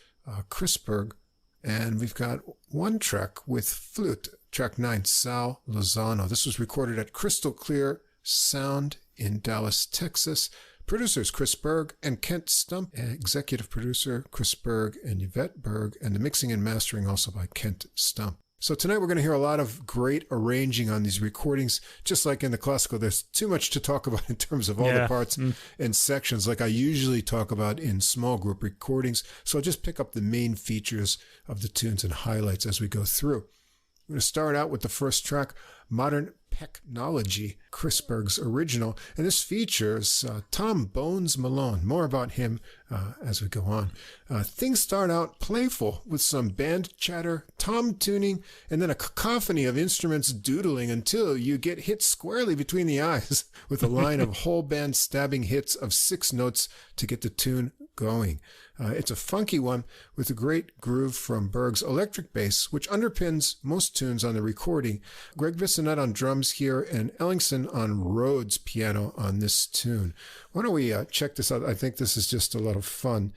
S2: Chris Berg. And we've got one track with flute, track 9, Sal Lozano. This was recorded at Crystal Clear Sound in Dallas, Texas. Producers Chris Berg and Kent Stump. Executive producer Chris Berg and Yvette Berg. And the mixing and mastering also by Kent Stump. So tonight we're going to hear a lot of great arranging on these recordings. Just like in the classical, there's too much to talk about in terms of all the parts and sections like I usually talk about in small group recordings. So I'll just pick up the main features of the tunes and highlights as we go through. We're going to start out with the first track, Modern Technology, Chris Berg's original. And this features Tom Bones Malone. More about him as we go on. Things start out playful with some band chatter, tom tuning, and then a cacophony of instruments doodling until you get hit squarely between the eyes with a line of whole band stabbing hits of 6 notes to get the tune going. It's a funky one with a great groove from Berg's electric bass, which underpins most tunes on the recording. Greg Bissonette on drums here and Ellingson on Rhodes piano on this tune. Why don't we check this out? I think this is just a lot of fun.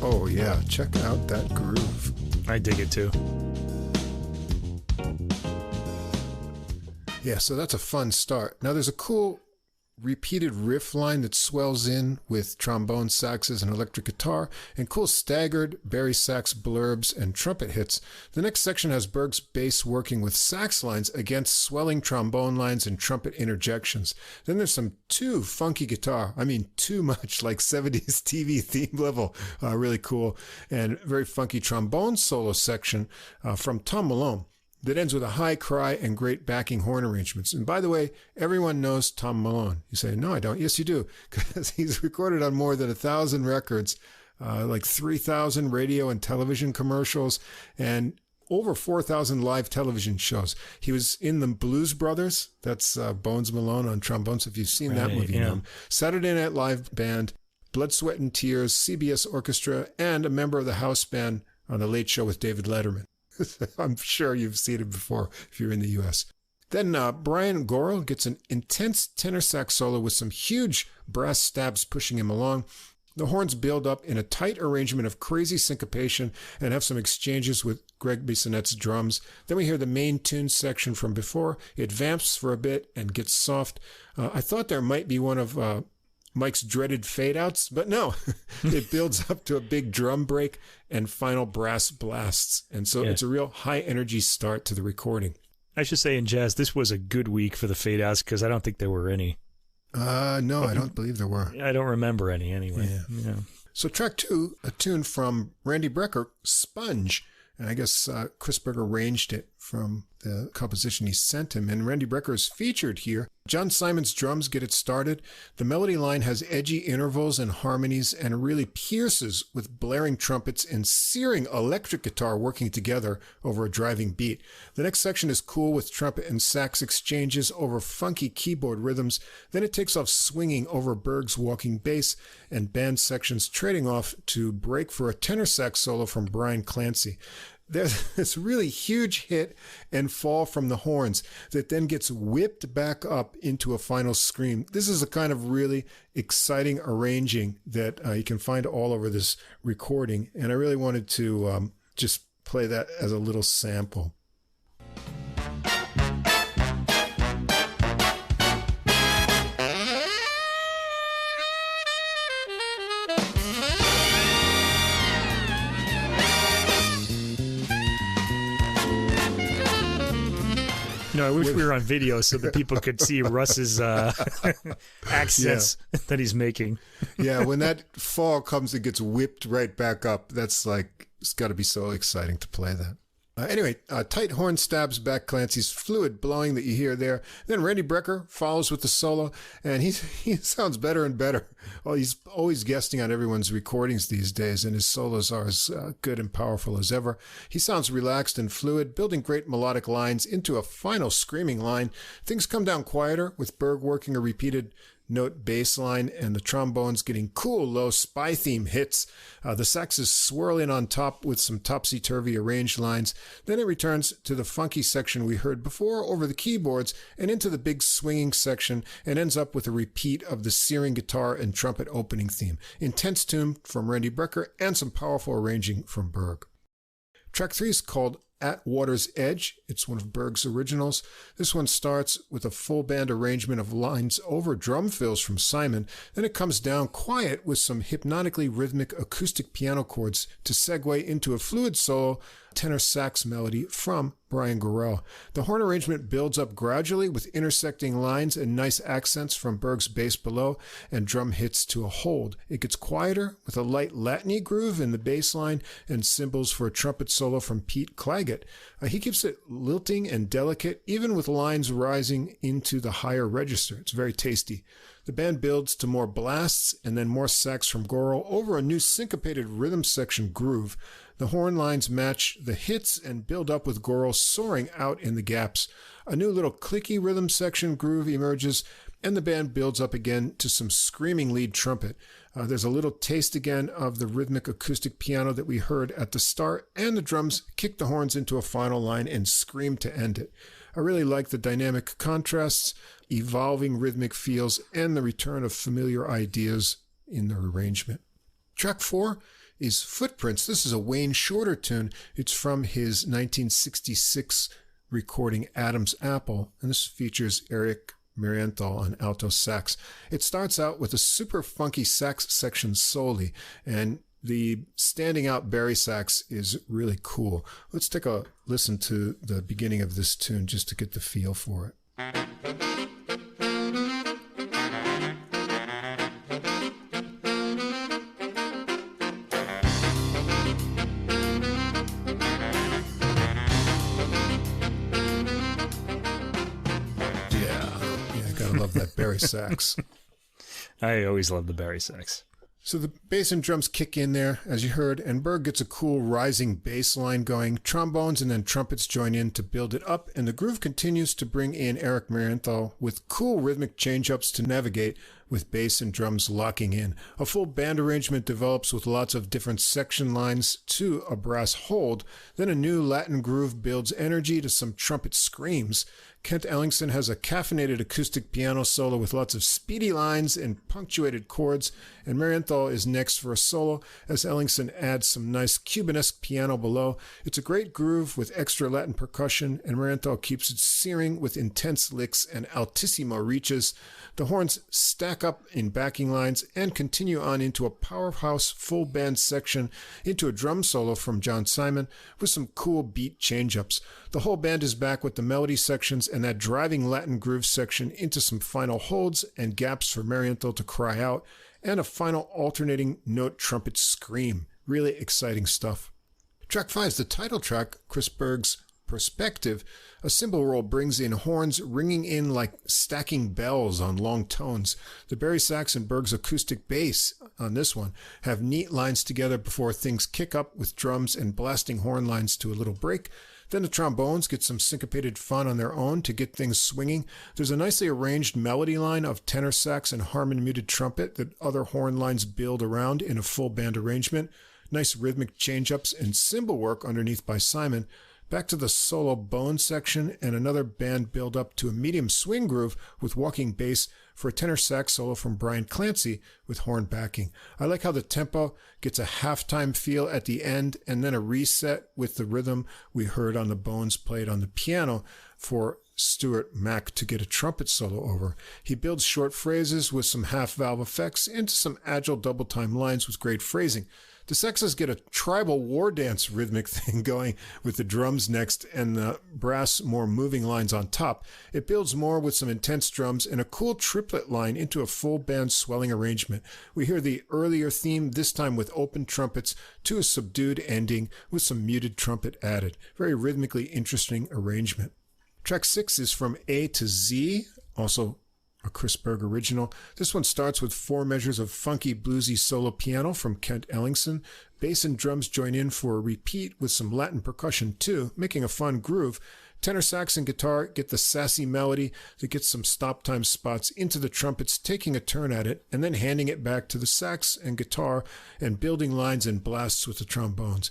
S2: Oh yeah, check out that groove.
S1: I dig it too.
S2: Yeah, so that's a fun start. Now there's a cool repeated riff line that swells in with trombone, saxes, and electric guitar, and cool staggered bari sax blurbs and trumpet hits. The next section has Berg's bass working with sax lines against swelling trombone lines and trumpet interjections. Then there's some too funky guitar. I mean, too much, like 70s TV theme level. Really cool. And very funky trombone solo section from Tom Malone that ends with a high cry and great backing horn arrangements. And by the way, everyone knows Tom Malone. You say, no, I don't. Yes, you do, because he's recorded on more than 1,000 records, like 3,000 radio and television commercials, and over 4,000 live television shows. He was in the Blues Brothers. That's Bones Malone on trombones. If you've seen that movie, you know him. Saturday Night Live Band, Blood, Sweat, and Tears, CBS Orchestra, and a member of the house band on The Late Show with David Letterman. I'm sure you've seen it before if you're in the U.S. Then Brian Gorel gets an intense tenor sax solo with some huge brass stabs pushing him along. The horns build up in a tight arrangement of crazy syncopation and have some exchanges with Greg Bissonette's drums. Then we hear the main tune section from before. It vamps for a bit and gets soft. I thought there might be one of Mike's dreaded fade-outs, but no. It builds up to a big drum break and final brass blasts. And so it's a real high-energy start to the recording.
S1: I should say in jazz, this was a good week for the fade-outs because I don't think there were any.
S2: No, I don't believe there were.
S1: I don't remember any anyway. Yeah.
S2: So track 2, a tune from Randy Brecker, Sponge. And I guess Chris Berger arranged it from the composition he sent him. And Randy Brecker is featured here. John Simon's drums get it started. The melody line has edgy intervals and harmonies and really pierces with blaring trumpets and searing electric guitar working together over a driving beat. The next section is cool with trumpet and sax exchanges over funky keyboard rhythms. Then it takes off swinging over Berg's walking bass and band sections trading off to break for a tenor sax solo from Brian Clancy. There's this really huge hit and fall from the horns that then gets whipped back up into a final scream. This is a kind of really exciting arranging that you can find all over this recording. And I really wanted to just play that as a little sample.
S1: I wish we were on video so that people could see Russ's accents that he's making.
S2: Yeah, when that fall comes, it gets whipped right back up. That's like, it's got to be so exciting to play that. Anyway, tight horn stabs back Clancy's fluid blowing that you hear there. Then Randy Brecker follows with the solo, and he sounds better and better. Well, he's always guesting on everyone's recordings these days, and his solos are as good and powerful as ever. He sounds relaxed and fluid, building great melodic lines into a final screaming line. Things come down quieter, with Berg working a repeated note bass line and the trombones getting cool low spy theme hits. The sax is swirling on top with some topsy-turvy arranged lines. Then it returns to the funky section we heard before over the keyboards and into the big swinging section and ends up with a repeat of the searing guitar and trumpet opening theme. Intense tune from Randy Brecker and some powerful arranging from Berg. Track 3 is called At Water's Edge. It's one of Berg's originals. This one starts with a full band arrangement of lines over drum fills from Simon. Then it comes down quiet with some hypnotically rhythmic acoustic piano chords to segue into a fluid solo tenor sax melody from Brian Gorel. The horn arrangement builds up gradually with intersecting lines and nice accents from Berg's bass below and drum hits to a hold. It gets quieter with a light Latiny groove in the bass line and cymbals for a trumpet solo from Pete Claggett. He keeps it lilting and delicate, even with lines rising into the higher register. It's very tasty. The band builds to more blasts and then more sax from Gorel over a new syncopated rhythm section groove. The horn lines match the hits and build up with Gorel soaring out in the gaps. A new little clicky rhythm section groove emerges, and the band builds up again to some screaming lead trumpet. There's a little taste again of the rhythmic acoustic piano that we heard at the start, and the drums kick the horns into a final line and scream to end it. I really like the dynamic contrasts, evolving rhythmic feels, and the return of familiar ideas in the arrangement. Track 4 is Footprints. This is a Wayne Shorter tune. It's from his 1966 recording Adam's Apple, and this features Eric Marienthal on alto sax. It starts out with a super funky sax section solely, and the standing out bari sax is really cool. Let's take a listen to the beginning of this tune just to get the feel for it. Love that bari sax.
S1: I always love the bari sax.
S2: So the bass and drums kick in there, as you heard, and Berg gets a cool rising bass line going. Trombones and then trumpets join in to build it up, and the groove continues to bring in Erik Marienthal with cool rhythmic change-ups to navigate with bass and drums locking in. A full band arrangement develops with lots of different section lines to a brass hold. Then a new Latin groove builds energy to some trumpet screams. Kent Ellingson has a caffeinated acoustic piano solo with lots of speedy lines and punctuated chords, and Marienthal is next for a solo as Ellingson adds some nice Cubanesque piano below. It's a great groove with extra Latin percussion, and Marienthal keeps it searing with intense licks and altissimo reaches. The horns stack up in backing lines and continue on into a powerhouse full band section into a drum solo from John Simon with some cool beat change-ups. The whole band is back with the melody sections and that driving Latin groove section into some final holds and gaps for Marienthal to cry out, and a final alternating note trumpet scream. Really exciting stuff. Track 5 is the title track, Chris Berg's Perspective. A cymbal roll brings in horns ringing in like stacking bells on long tones. The bari sax and Berg's acoustic bass on this one have neat lines together before things kick up with drums and blasting horn lines to a little break. Then the trombones get some syncopated fun on their own to get things swinging. There's a nicely arranged melody line of tenor sax and harmon muted trumpet that other horn lines build around in a full band arrangement. Nice rhythmic change-ups and cymbal work underneath by Simon. Back to the solo bone section and another band build up to a medium swing groove with walking bass for a tenor sax solo from Brian Clancy with horn backing. I like how the tempo gets a halftime feel at the end and then a reset with the rhythm we heard on the bones played on the piano for Stuart Mack to get a trumpet solo over. He builds short phrases with some half-valve effects into some agile double-time lines with great phrasing. The saxes get a tribal war dance rhythmic thing going with the drums next and the brass more moving lines on top. It builds more with some intense drums and a cool triplet line into a full band swelling arrangement. We hear the earlier theme, this time with open trumpets, to a subdued ending with some muted trumpet added. Very rhythmically interesting arrangement. Track 6 is From A to Z, also a Chris Berg original. This one starts with 4 measures of funky bluesy solo piano from Kent Ellingson. Bass and drums join in for a repeat with some Latin percussion too, making a fun groove. Tenor sax and guitar get the sassy melody that gets some stop time spots into the trumpets, taking a turn at it, and then handing it back to the sax and guitar and building lines and blasts with the trombones.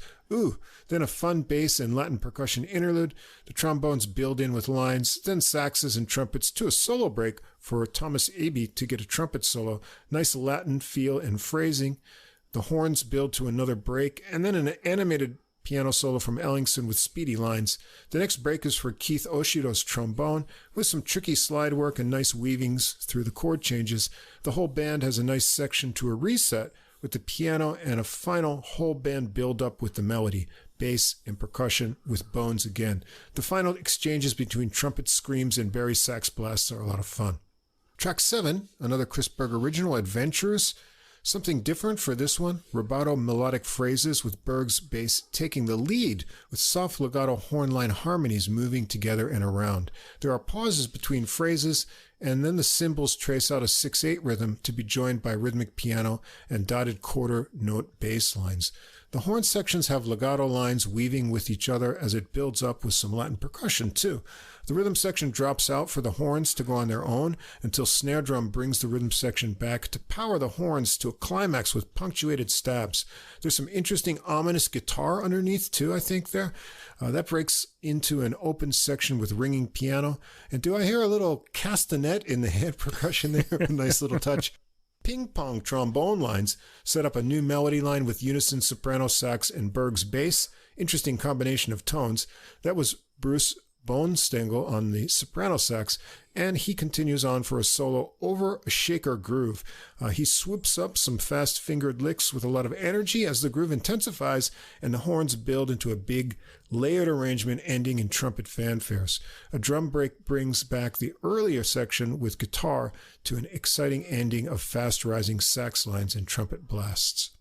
S2: Then a fun bass and Latin percussion interlude. The trombones build in with lines, then saxes and trumpets to a solo break for Thomas Abbey to get a trumpet solo. Nice Latin feel and phrasing. The horns build to another break, and then an animated piano solo from Ellingson with speedy lines. The next break is for Keith Oshido's trombone with some tricky slide work and nice weavings through the chord changes. The whole band has a nice section to a reset with the piano and a final whole band build up with the melody, bass, and percussion with bones again. The final exchanges between trumpet screams and bari sax blasts are a lot of fun. Track 7, another Chris Berg original, Adventures. Something different for this one, rubato melodic phrases with Berg's bass taking the lead with soft legato horn line harmonies moving together and around. There are pauses between phrases, and then the cymbals trace out a 6/8 rhythm to be joined by rhythmic piano and dotted quarter note bass lines. The horn sections have legato lines weaving with each other as it builds up with some Latin percussion too. The rhythm section drops out for the horns to go on their own until snare drum brings the rhythm section back to power the horns to a climax with punctuated stabs. There's some interesting ominous guitar underneath too, I think there. That breaks into an open section with ringing piano. And do I hear a little castanet in the hand percussion there? A nice little touch. Ping-pong trombone lines set up a new melody line with unison soprano sax and Berg's bass. Interesting combination of tones. That was Bruce Bohnstengel on the soprano sax, and he continues on for a solo over a shaker groove. He swoops up some fast-fingered licks with a lot of energy as the groove intensifies and the horns build into a big, layered arrangement ending in trumpet fanfares. A drum break brings back the earlier section with guitar to an exciting ending of fast-rising sax lines and trumpet blasts.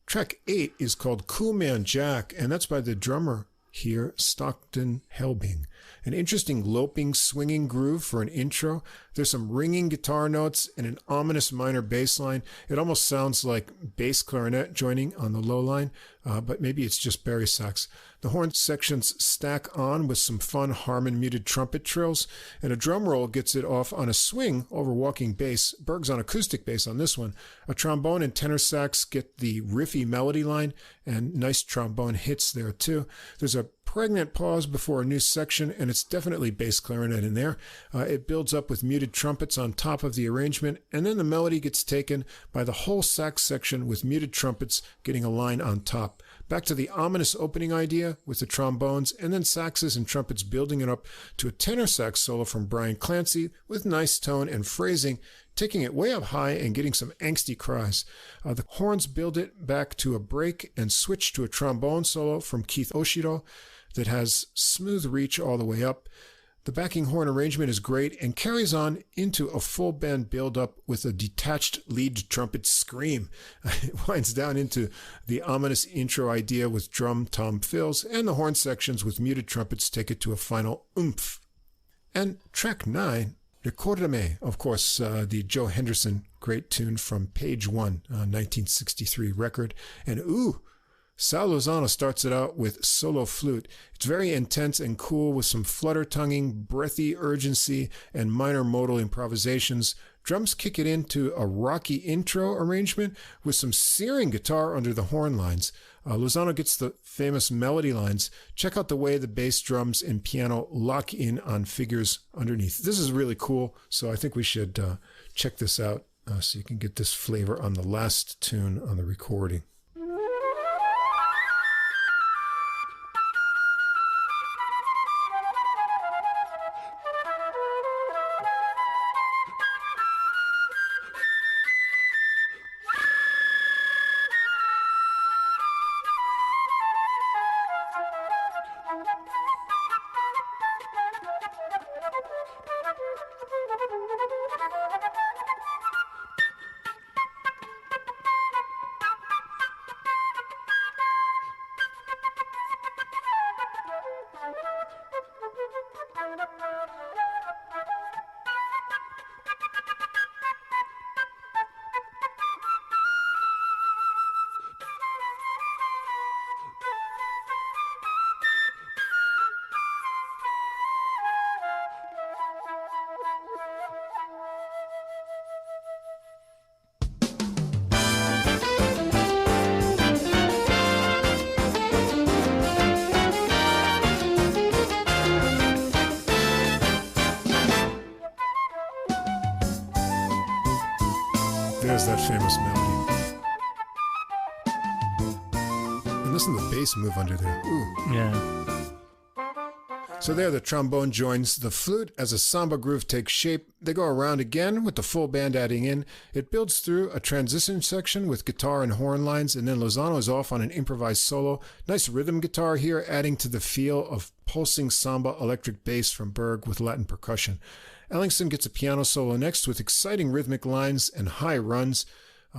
S2: Track 8 is called Cool Man Jack, and that's by the drummer here, Stockton Helbing. An interesting loping, swinging groove for an intro. There's some ringing guitar notes and an ominous minor bass line. It almost sounds like bass clarinet joining on the low line, but maybe it's just bari sax. The horn sections stack on with some fun Harmon-muted trumpet trills, and a drum roll gets it off on a swing over walking bass. Berg's on acoustic bass on this one. A trombone and tenor sax get the riffy melody line, and nice trombone hits there too. There's a pregnant pause before a new section, and it's definitely bass clarinet in there. It builds up with muted trumpets on top of the arrangement, and then the melody gets taken by the whole sax section with muted trumpets getting a line on top. Back to the ominous opening idea with the trombones, and then saxes and trumpets building it up to a tenor sax solo from Brian Clancy with nice tone and phrasing, taking it way up high and getting some angsty cries. The horns build it back to a break and switch to a trombone solo from Keith Oshiro that has smooth reach all the way up. The backing horn arrangement is great and carries on into a full band build-up with a detached lead trumpet scream. It winds down into the ominous intro idea with drum tom fills, and the horn sections with muted trumpets take it to a final oomph. And track 9, Ricordami, of course, the Joe Henderson great tune from Page 1, 1963 record. And Sal Lozano starts it out with solo flute. It's very intense and cool with some flutter-tonguing, breathy urgency and minor modal improvisations. Drums kick it into a rocky intro arrangement with some searing guitar under the horn lines. Lozano gets the famous melody lines. Check out the way the bass drums and piano lock in on figures underneath. This is really cool, so I think we should check this out so you can get this flavor on the last tune on the recording. There's that famous melody. And listen to the bass move under there. Ooh.
S1: Yeah.
S2: So there the trombone joins the flute as a samba groove takes shape. They go around again with the full band adding in. It builds through a transition section with guitar and horn lines, and then Lozano is off on an improvised solo. Nice rhythm guitar here, adding to the feel of pulsing samba electric bass from Berg with Latin percussion. Ellingson gets a piano solo next with exciting rhythmic lines and high runs.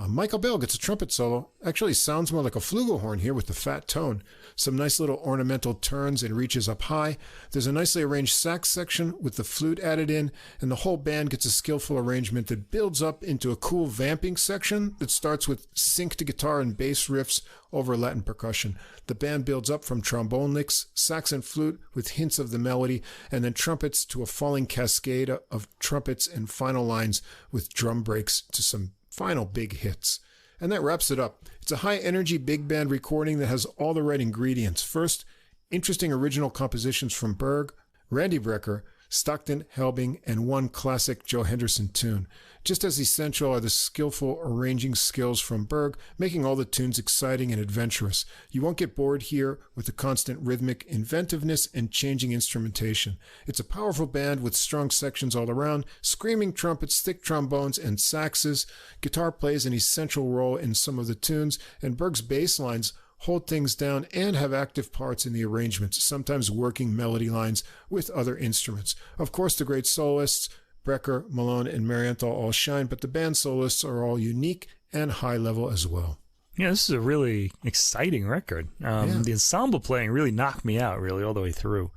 S2: Michael Bell gets a trumpet solo. Actually sounds more like a flugelhorn here with the fat tone. Some nice little ornamental turns and reaches up high. There's a nicely arranged sax section with the flute added in, and the whole band gets a skillful arrangement that builds up into a cool vamping section that starts with synced guitar and bass riffs over Latin percussion. The band builds up from trombone licks, sax and flute with hints of the melody, and then trumpets to a falling cascade of trumpets and final lines with drum breaks to some final big hits. And that wraps it up. It's a high-energy big band recording that has all the right ingredients. First, interesting original compositions from Berg, Randy Brecker, Stockton, Helbing, and one classic Joe Henderson tune. Just as essential are the skillful arranging skills from Berg, making all the tunes exciting and adventurous. You won't get bored here with the constant rhythmic inventiveness and changing instrumentation. It's a powerful band with strong sections all around, screaming trumpets, thick trombones, and saxes. Guitar plays an essential role in some of the tunes, and Berg's bass lines hold things down and have active parts in the arrangements, sometimes working melody lines with other instruments. Of course, the great soloists, Brecker, Malone, and Marienthal all shine, but the band soloists are all unique and high level as well.
S1: Yeah, this is a really exciting record. The ensemble playing really knocked me out, really, all the way through.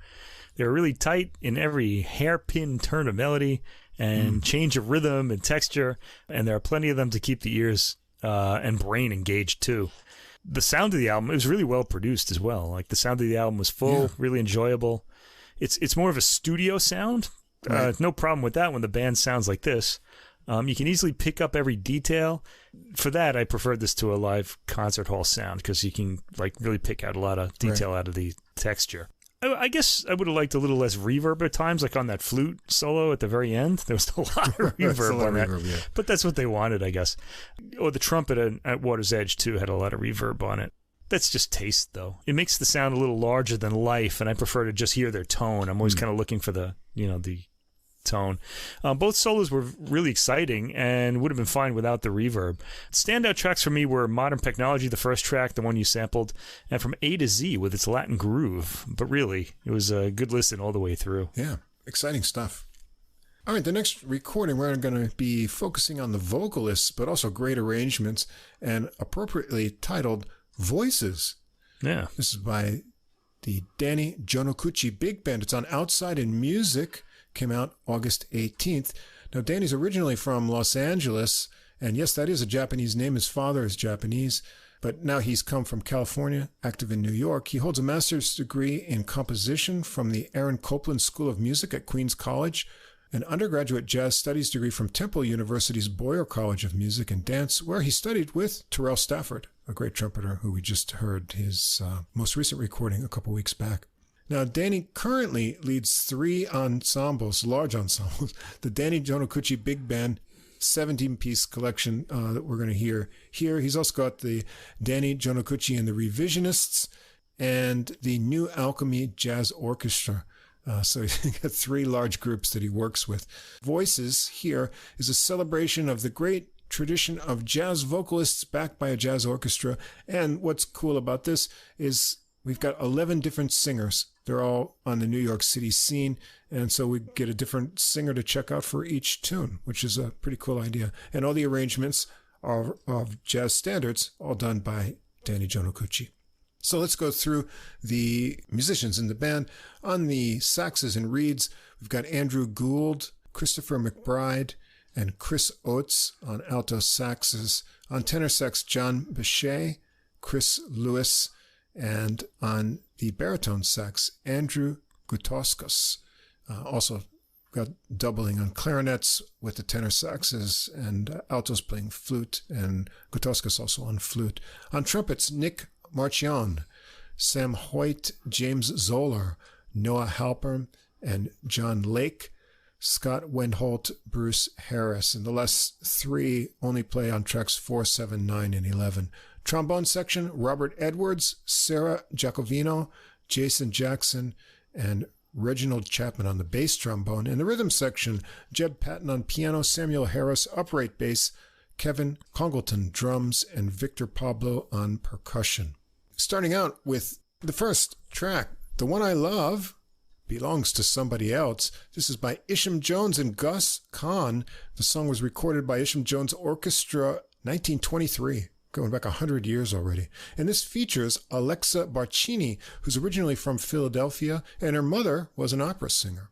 S1: They were really tight in every hairpin turn of melody and change of rhythm and texture, and there are plenty of them to keep the ears and brain engaged, too. The sound of the album, it was really well produced as well. Like, the sound of the album was full, really enjoyable. It's more of a studio sound. Right. No problem with that when the band sounds like this. You can easily pick up every detail. For that, I preferred this to a live concert hall sound because you can really pick out a lot of detail out of the texture. I guess I would have liked a little less reverb at times, like on that flute solo at the very end. There was a lot of reverb on that. But that's what they wanted, I guess. Or the trumpet at Water's Edge, too, had a lot of reverb on it. That's just taste, though. It makes the sound a little larger than life, and I prefer to just hear their tone. I'm always kind of looking for the tone. Both solos were really exciting and would have been fine without the reverb. Standout tracks for me were Modern Technology, the first track, the one you sampled, and From A to Z with its Latin groove. But really, it was a good listen all the way through.
S2: Yeah, exciting stuff. All right, the next recording, we're going to be focusing on the vocalists, but also great arrangements, and appropriately titled Voices.
S1: Yeah.
S2: This is by the Danny Jonokuchi Big Band. It's on Outside in Music. Came out August 18th. Now, Danny's originally from Los Angeles, and yes, that is a Japanese name. His father is Japanese, but now he's come from California, active in New York. He holds a master's degree in composition from the Aaron Copland School of Music at Queens College, an undergraduate jazz studies degree from Temple University's Boyer College of Music and Dance, where he studied with Terrell Stafford, a great trumpeter who we just heard his most recent recording a couple weeks back. Now, Danny currently leads 3 ensembles, large ensembles. The Danny Jonokuchi Big Band 17-piece collection that we're going to hear here. He's also got the Danny Jonokuchi and the Revisionists and the New Alchemy Jazz Orchestra. So he's got 3 large groups that he works with. Voices here is a celebration of the great tradition of jazz vocalists backed by a jazz orchestra. And what's cool about this is we've got 11 different singers. They're all on the New York City scene, and so we get a different singer to check out for each tune, which is a pretty cool idea. And all the arrangements are of jazz standards, all done by Danny Jonokuchi. So let's go through the musicians in the band. On the saxes and reeds, we've got Andrew Gould, Christopher McBride, and Chris Oates on alto saxes. On tenor sax, John Bechet, Chris Lewis, and on the baritone sax, Andrew Gutowskis. Also got doubling on clarinets with the tenor saxes and altos playing flute, and Gutowskis also on flute. On trumpets, Nick Marchion, Sam Hoyt, James Zoller, Noah Halpern, and John Lake, Scott Wendholt, Bruce Harris. And the last 3 only play on tracks 4, 7, 9, and 11. Trombone section, Robert Edwards, Sarah Giacovino, Jason Jackson, and Reginald Chapman on the bass trombone. In the rhythm section, Jeb Patton on piano, Samuel Harris, upright bass, Kevin Congleton, drums, and Victor Pablo on percussion. Starting out with the first track, The One I Love Belongs to Somebody Else. This is by Isham Jones and Gus Kahn. The song was recorded by Isham Jones Orchestra 1923. Going back 100 years already. And this features Alexa Barcini, who's originally from Philadelphia, and her mother was an opera singer.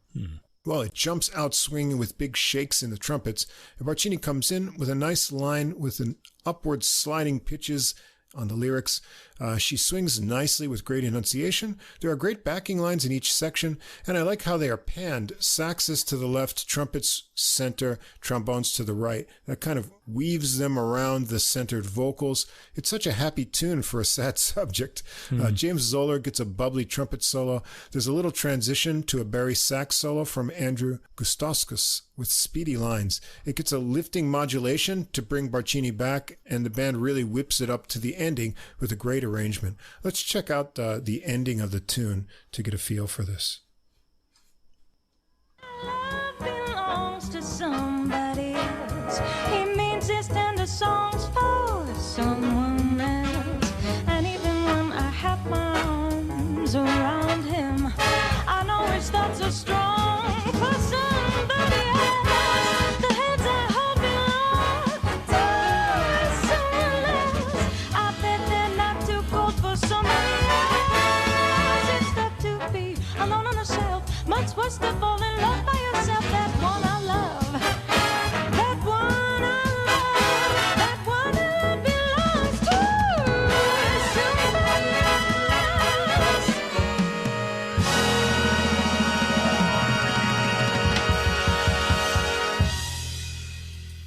S2: Well, it jumps out swinging with big shakes in the trumpets, and Barcini comes in with a nice line with an upward sliding pitches on the lyrics. She swings nicely with great enunciation. There are great backing lines in each section, and I like how they are panned. Saxes to the left, trumpets center, trombones to the right. That kind of weaves them around the centered vocals. It's such a happy tune for a sad subject. James Zoller gets a bubbly trumpet solo. There's a little transition to a bari sax solo from Andrew Gustauskas with speedy lines. It gets a lifting modulation to bring Barcini back, and the band really whips it up to the ending with a great arrangement. Let's check out the ending of the tune to get a feel for this.
S3: Love belongs to somebody else. He means his tender songs for someone else. And even when I have my arms around him, I know his thoughts are strong for somebody else. The hands I hold belong to someone else. I bet they're not too cold for somebody else. It's tough to be alone on a shelf. Much worse to fall in love by yourself. That one I love. That one I love. That one I belongs to somebody else.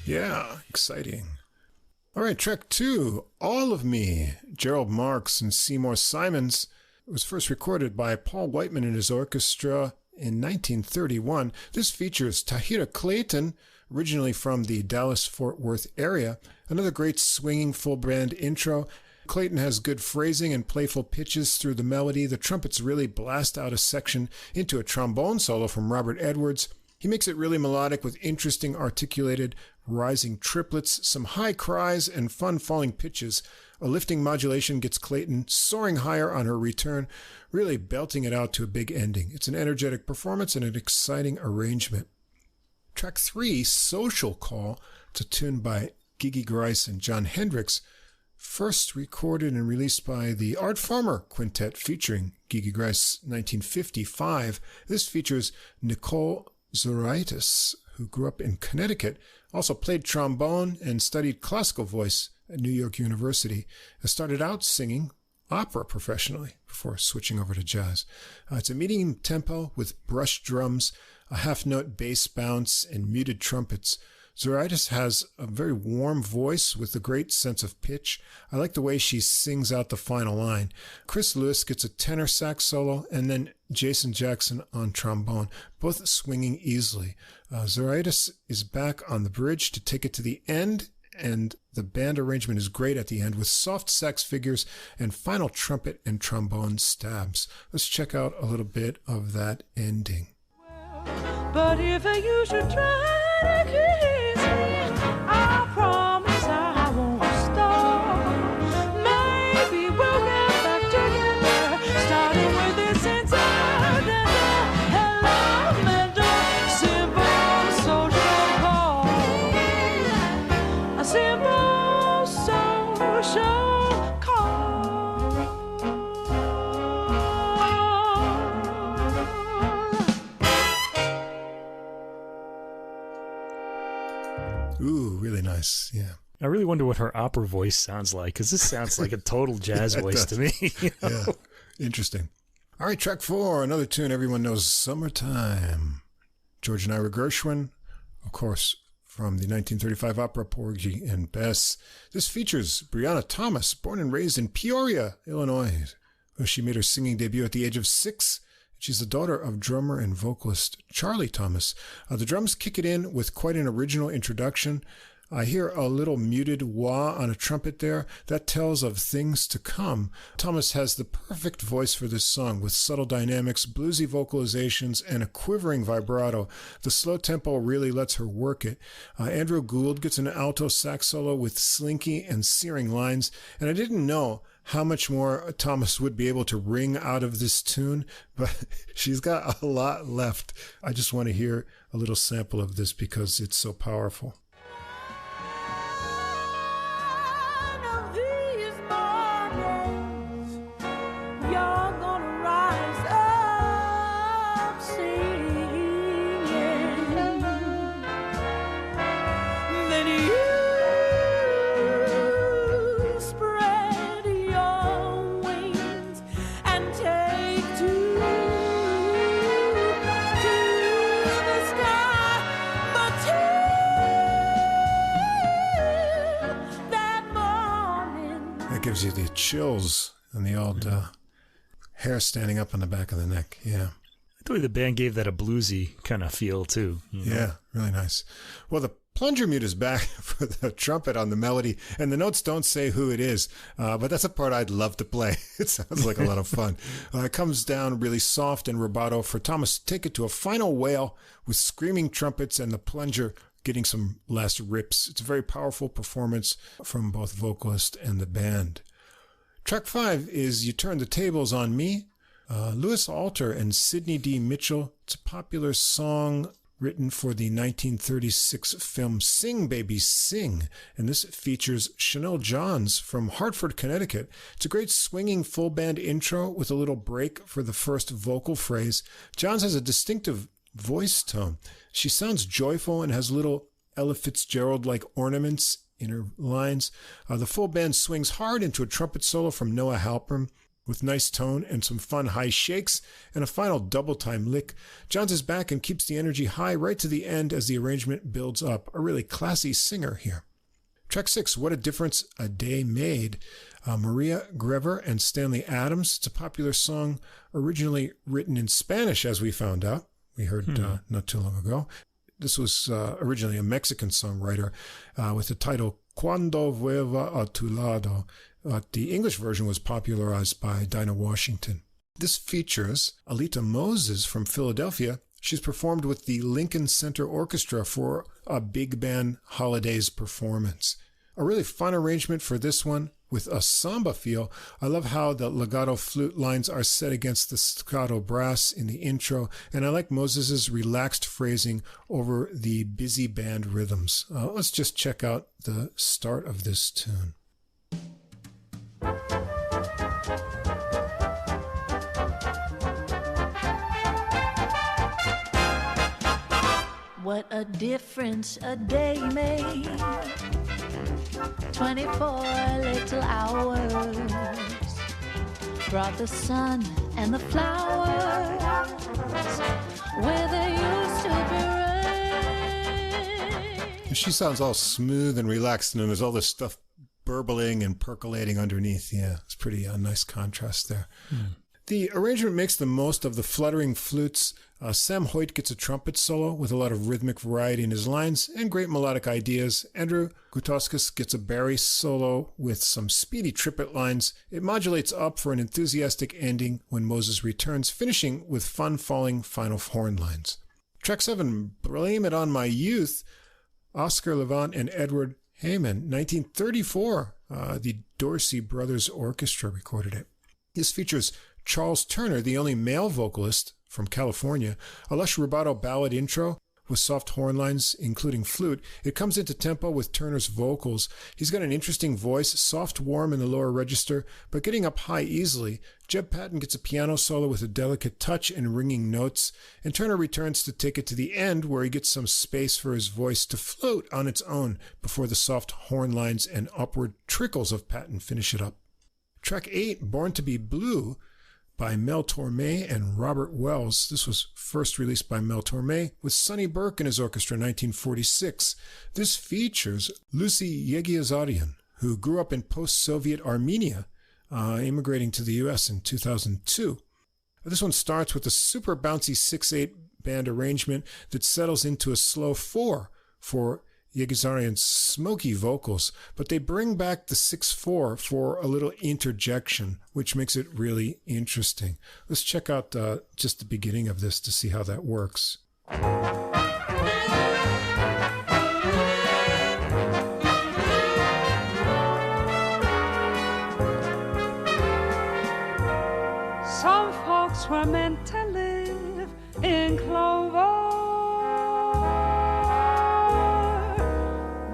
S2: Yeah, exciting. All right, track 2, All of Me, Gerald Marks and Seymour Simons. It was first recorded by Paul Whiteman and his orchestra in 1931. This features Tahira Clayton, originally from the Dallas-Fort Worth area. Another great swinging full band intro. Clayton has good phrasing and playful pitches through the melody. The trumpets really blast out a section into a trombone solo from Robert Edwards. He makes it really melodic with interesting articulated rising triplets, some high cries, and fun falling pitches. A lifting modulation gets Clayton soaring higher on her return, really belting it out to a big ending. It's an energetic performance and an exciting arrangement. Track 3, Social Call, it's a tune by Gigi Grice and John Hendricks, first recorded and released by the Art Farmer Quintet featuring Gigi Grice 1955. This features Nicole Zoraitis, who grew up in Connecticut, also played trombone and studied classical voice at New York University. Started out singing opera professionally before switching over to jazz. It's a medium tempo with brush drums, a half-note bass bounce, and muted trumpets. Zoraitis has a very warm voice with a great sense of pitch. I like the way she sings out the final line. Chris Lewis gets a tenor sax solo, and then Jason Jackson on trombone, both swinging easily. Zoraitis is back on the bridge to take it to the end, and the band arrangement is great at the end with soft sax figures and final trumpet and trombone stabs. Let's check out a little bit of that ending.
S3: But if you should try to kiss me, I promise I won't stop. Maybe we'll get back together, starting with this inside. Hello, mental, simple social call. A simple social call.
S2: Ooh, really nice. Yeah.
S1: I really wonder what her opera voice sounds like, because this sounds like a total jazz voice to me. You know?
S2: Yeah. Interesting. All right, track 4, another tune everyone knows, Summertime. George and Ira Gershwin, of course, from the 1935 opera Porgy and Bess. This features Brianna Thomas, born and raised in Peoria, Illinois. She made her singing debut at the age of 6. She's the daughter of drummer and vocalist Charlie Thomas. The drums kick it in with quite an original introduction. I hear a little muted wah on a trumpet there. That tells of things to come. Thomas has the perfect voice for this song with subtle dynamics, bluesy vocalizations, and a quivering vibrato. The slow tempo really lets her work it. Andrew Gould gets an alto sax solo with slinky and searing lines, and I didn't know how much more Thomas would be able to wring out of this tune, but she's got a lot left. I just want to hear a little sample of this because it's so powerful.
S3: Spread
S2: gives you the chills and the old hair standing up on the back of the neck. Yeah.
S1: The way the band gave that a bluesy kind of feel too. You know?
S2: Yeah, really nice. Well, the plunger mute is back for the trumpet on the melody, and the notes don't say who it is, but that's a part I'd love to play. It sounds like a lot of fun. It comes down really soft and rubato for Thomas to take it to a final wail with screaming trumpets and the plunger getting some last rips. It's a very powerful performance from both vocalist and the band. Track 5 is You Turn the Tables on Me. Louis Alter and Sidney D. Mitchell. It's a popular song written for the 1936 film Sing Baby Sing, and this features Chanel Johns from Hartford, Connecticut. It's a great swinging full band intro with a little break for the first vocal phrase. Johns has a distinctive voice tone. She sounds joyful and has little Ella Fitzgerald-like ornaments in her lines. The full band swings hard into a trumpet solo from Noah Halpern with nice tone and some fun high shakes and a final double-time lick. Johns is back and keeps the energy high right to the end as the arrangement builds up. A really classy singer here. Track 6, What a Difference a Day Made. Maria Grever and Stanley Adams. It's a popular song originally written in Spanish, as we found out. We heard not too long ago. This was originally a Mexican songwriter with the title Cuando Vuelva a Tu Lado. The English version was popularized by Dinah Washington. This features Alita Moses from Philadelphia. She's performed with the Lincoln Center Orchestra for a big band holidays performance. A really fun arrangement for this one with a samba feel. I love how the legato flute lines are set against the staccato brass in the intro, and I like Moses's relaxed phrasing over the busy band rhythms. Let's just check out the start of this tune.
S4: What a difference a day made. 24 little hours brought the sun and the flowers where there used to be rain.
S2: She sounds all smooth and relaxed, and there's all this stuff burbling and percolating underneath. Yeah, it's pretty nice contrast there. The arrangement makes the most of the fluttering flutes. Sam Hoyt gets a trumpet solo with a lot of rhythmic variety in his lines and great melodic ideas. Andrew Gutauskis gets a bari solo with some speedy triplet lines. It modulates up for an enthusiastic ending when Moses returns, finishing with fun falling final horn lines. Track 7, Blame It on My Youth. Oscar Levant and Edward Heyman, 1934. The Dorsey Brothers Orchestra recorded it. This features Charles Turner, the only male vocalist from California. A lush rubato ballad intro with soft horn lines, including flute. It comes into tempo with Turner's vocals. He's got an interesting voice, soft, warm in the lower register, but getting up high easily. Jeb Patton gets a piano solo with a delicate touch and ringing notes, and Turner returns to take it to the end, where he gets some space for his voice to float on its own before the soft horn lines and upward trickles of Patton finish it up. Track 8, Born to be Blue, by Mel Torme and Robert Wells. This was first released by Mel Torme with Sonny Burke and his orchestra in 1946. This features Luisi Yegiazarian, who grew up in post-Soviet Armenia, immigrating to the U.S. in 2002. This one starts with a super bouncy 6/8 band arrangement that settles into a slow 4 for Yegiazarian's smoky vocals, but they bring back the 6/4 for a little interjection, which makes it really interesting. Let's check out just the beginning of this to see how that works.
S3: Some folks were meant to live in clover,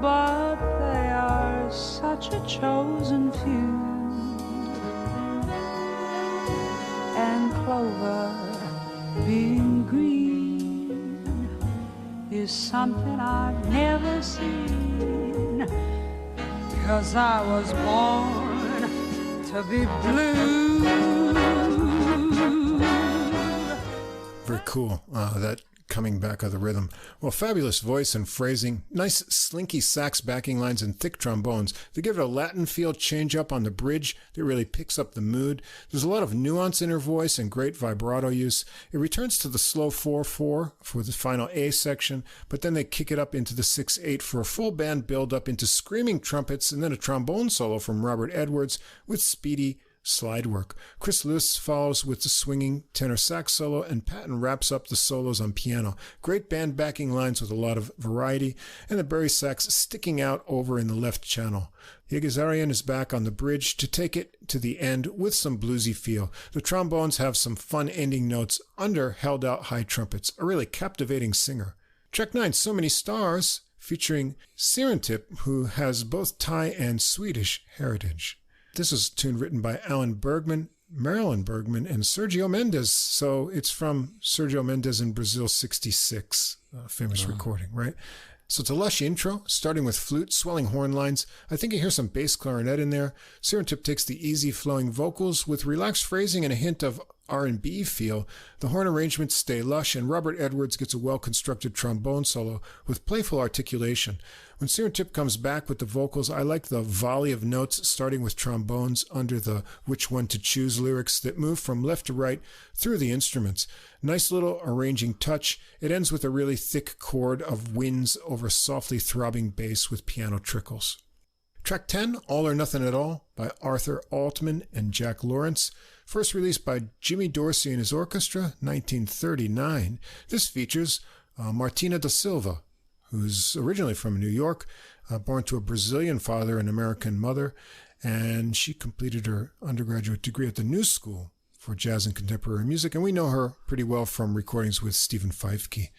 S3: but they are such a chosen few, and clover being green is something I've never seen, 'cause I was born to be blue.
S2: Very cool. That coming back of the rhythm. Well, fabulous voice and phrasing, nice slinky sax backing lines and thick trombones. They give it a Latin feel change up on the bridge that really picks up the mood. There's a lot of nuance in her voice and great vibrato use. It returns to the slow 4/4 for the final A section, but then they kick it up into the 6/8 for a full band build up into screaming trumpets and then a trombone solo from Robert Edwards with speedy slide work. Chris Lewis follows with the swinging tenor sax solo, and Patton wraps up the solos on piano. Great band backing lines with a lot of variety, and the Barry sax sticking out over in the left channel. Yegizarian is back on the bridge to take it to the end with some bluesy feel. The trombones have some fun ending notes under held-out high trumpets. A really captivating singer. Track 9, So Many Stars, featuring Sirentip, who has both Thai and Swedish heritage. This is a tune written by Alan Bergman, Marilyn Bergman, and Sergio Mendes. So it's from Sergio Mendes in Brazil 66, famous recording, right? So it's a lush intro, starting with flute, swelling horn lines. I think you hear some bass clarinet in there. Sirentip takes the easy flowing vocals with relaxed phrasing and a hint of R&B feel. The horn arrangements stay lush, and Robert Edwards gets a well-constructed trombone solo with playful articulation. When Sirentip comes back with the vocals, I like the volley of notes starting with trombones under the which one to choose lyrics that move from left to right through the instruments. Nice little arranging touch. It ends with a really thick chord of winds over softly throbbing bass with piano trickles. Track 10, All or Nothing at All, by Arthur Altman and Jack Lawrence. First released by Jimmy Dorsey and his orchestra, 1939. This features Martina da Silva, who's originally from New York, born to a Brazilian father and American mother, and she completed her undergraduate degree at the New School for Jazz and Contemporary Music, and we know her pretty well from recordings with Stephen Feifke.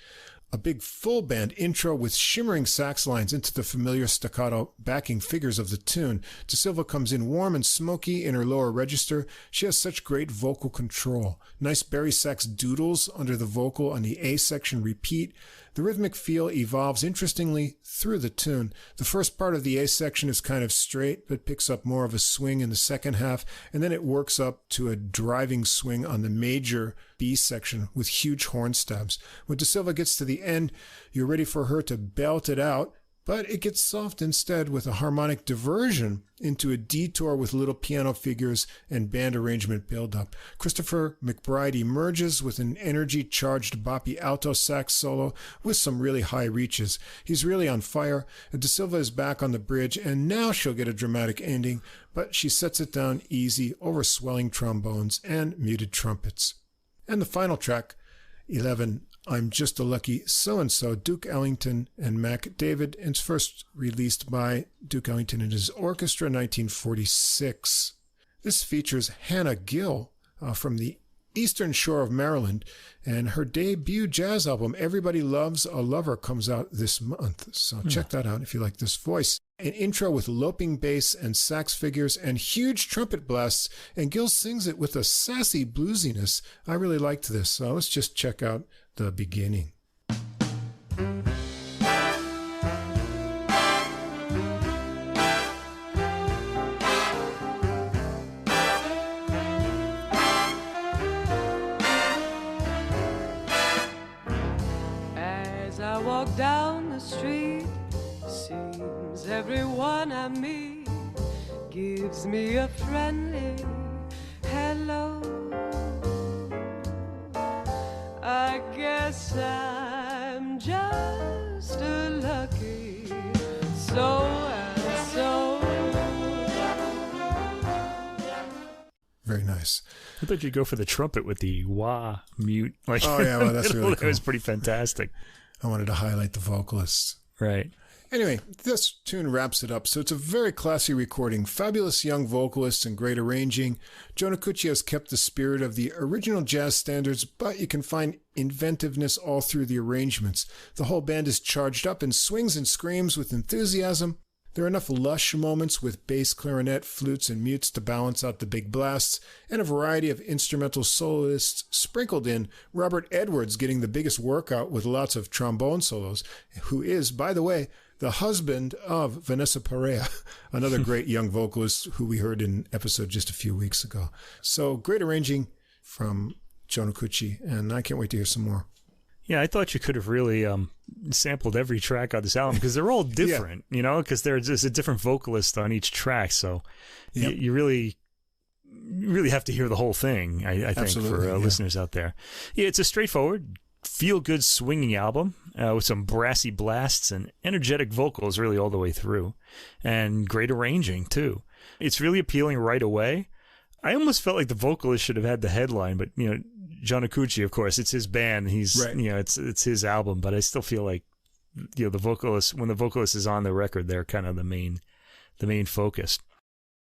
S2: A big full band intro with shimmering sax lines into the familiar staccato backing figures of the tune. Da Silva comes in warm and smoky in her lower register. She has such great vocal control. Nice Barry sax doodles under the vocal on the A section repeat. The rhythmic feel evolves interestingly through the tune. The first part of the A section is kind of straight, but picks up more of a swing in the second half, and then it works up to a driving swing on the major B section with huge horn stabs. When Da Silva gets to the end, you're ready for her to belt it out, but it gets soft instead with a harmonic diversion into a detour with little piano figures and band arrangement build-up. Christopher McBride emerges with an energy-charged boppy alto sax solo with some really high reaches. He's really on fire, and Da Silva is back on the bridge, and now she'll get a dramatic ending, but she sets it down easy over swelling trombones and muted trumpets. And the final track, 11, I'm Just a Lucky So-and-So, Duke Ellington and Mac David. It's first released by Duke Ellington and his orchestra, 1946. This features Hannah Gill from the Eastern Shore of Maryland, and her debut jazz album, Everybody Loves a Lover, comes out this month. So check that out if you like this voice. An intro with loping bass and sax figures and huge trumpet blasts, and Gill sings it with a sassy bluesiness. I really liked this, so let's just check out the beginning.
S5: As I walk down the street, seems everyone I meet gives me a friendly hello. I guess I'm just a lucky so-and-so.
S2: Very nice.
S1: I thought you'd go for the trumpet with the wah mute. Like,
S2: oh, yeah, well, that's really cool.
S1: That was pretty fantastic.
S2: I wanted to highlight the vocalists.
S1: Right.
S2: Anyway, this tune wraps it up. So it's a very classy recording, fabulous young vocalists and great arranging. Joe Noguchi has kept the spirit of the original jazz standards, but you can find inventiveness all through the arrangements. The whole band is charged up and swings and screams with enthusiasm. There are enough lush moments with bass, clarinet, flutes, and mutes to balance out the big blasts, and a variety of instrumental soloists sprinkled in, Robert Edwards getting the biggest workout with lots of trombone solos, who is, by the way, the husband of Vanessa Perea, another great young vocalist who we heard in an episode just a few weeks ago. So great arranging from Joe Noguchi, and I can't wait to hear some more.
S1: Yeah, I thought you could have really sampled every track on this album because they're all different, because there's a different vocalist on each track. So you really have to hear the whole thing, I think, for listeners out there. Yeah, it's a straightforward, feel-good swinging album with some brassy blasts and energetic vocals really all the way through, and great arranging, too. It's really appealing right away. I almost felt like the vocalist should have had the headline, but, John Akuchi, of course, it's his band. He's, it's his album, but I still feel like, the vocalist, when the vocalist is on the record, they're kind of the main focus.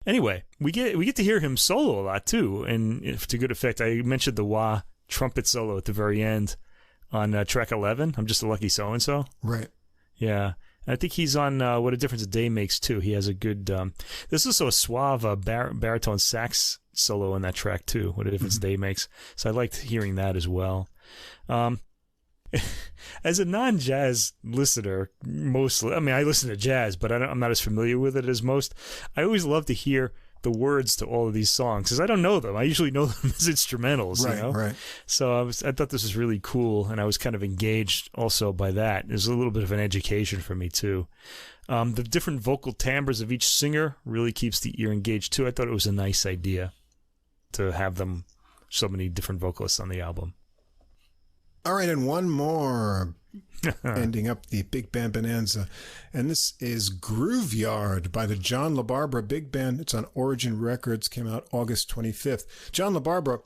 S1: Anyway, we get to hear him solo a lot too, and to good effect. I mentioned the wah trumpet solo at the very end on track 11. I'm just a lucky so and so.
S2: Right.
S1: Yeah. I think he's on What a Difference a Day Makes too. He has a good. There's also a suave baritone sax solo on that track too. What a Difference a Day Makes. So I liked hearing that as well. As a non-jazz listener, mostly, I listen to jazz, but I'm not as familiar with it as most. I always love to hear the words to all of these songs because I don't know them. I usually know them as instrumentals,
S2: Right.
S1: So I thought this was really cool, and I was kind of engaged also by that. It was a little bit of an education for me too. The different vocal timbres of each singer really keeps the ear engaged too. I thought it was a nice idea to have them so many different vocalists on the album.
S2: All right, and one more ending up the Big Band Bonanza. And this is Groove Yard by the John LaBarbera Big Band. It's on Origin Records, came out August 25th. John LaBarbera,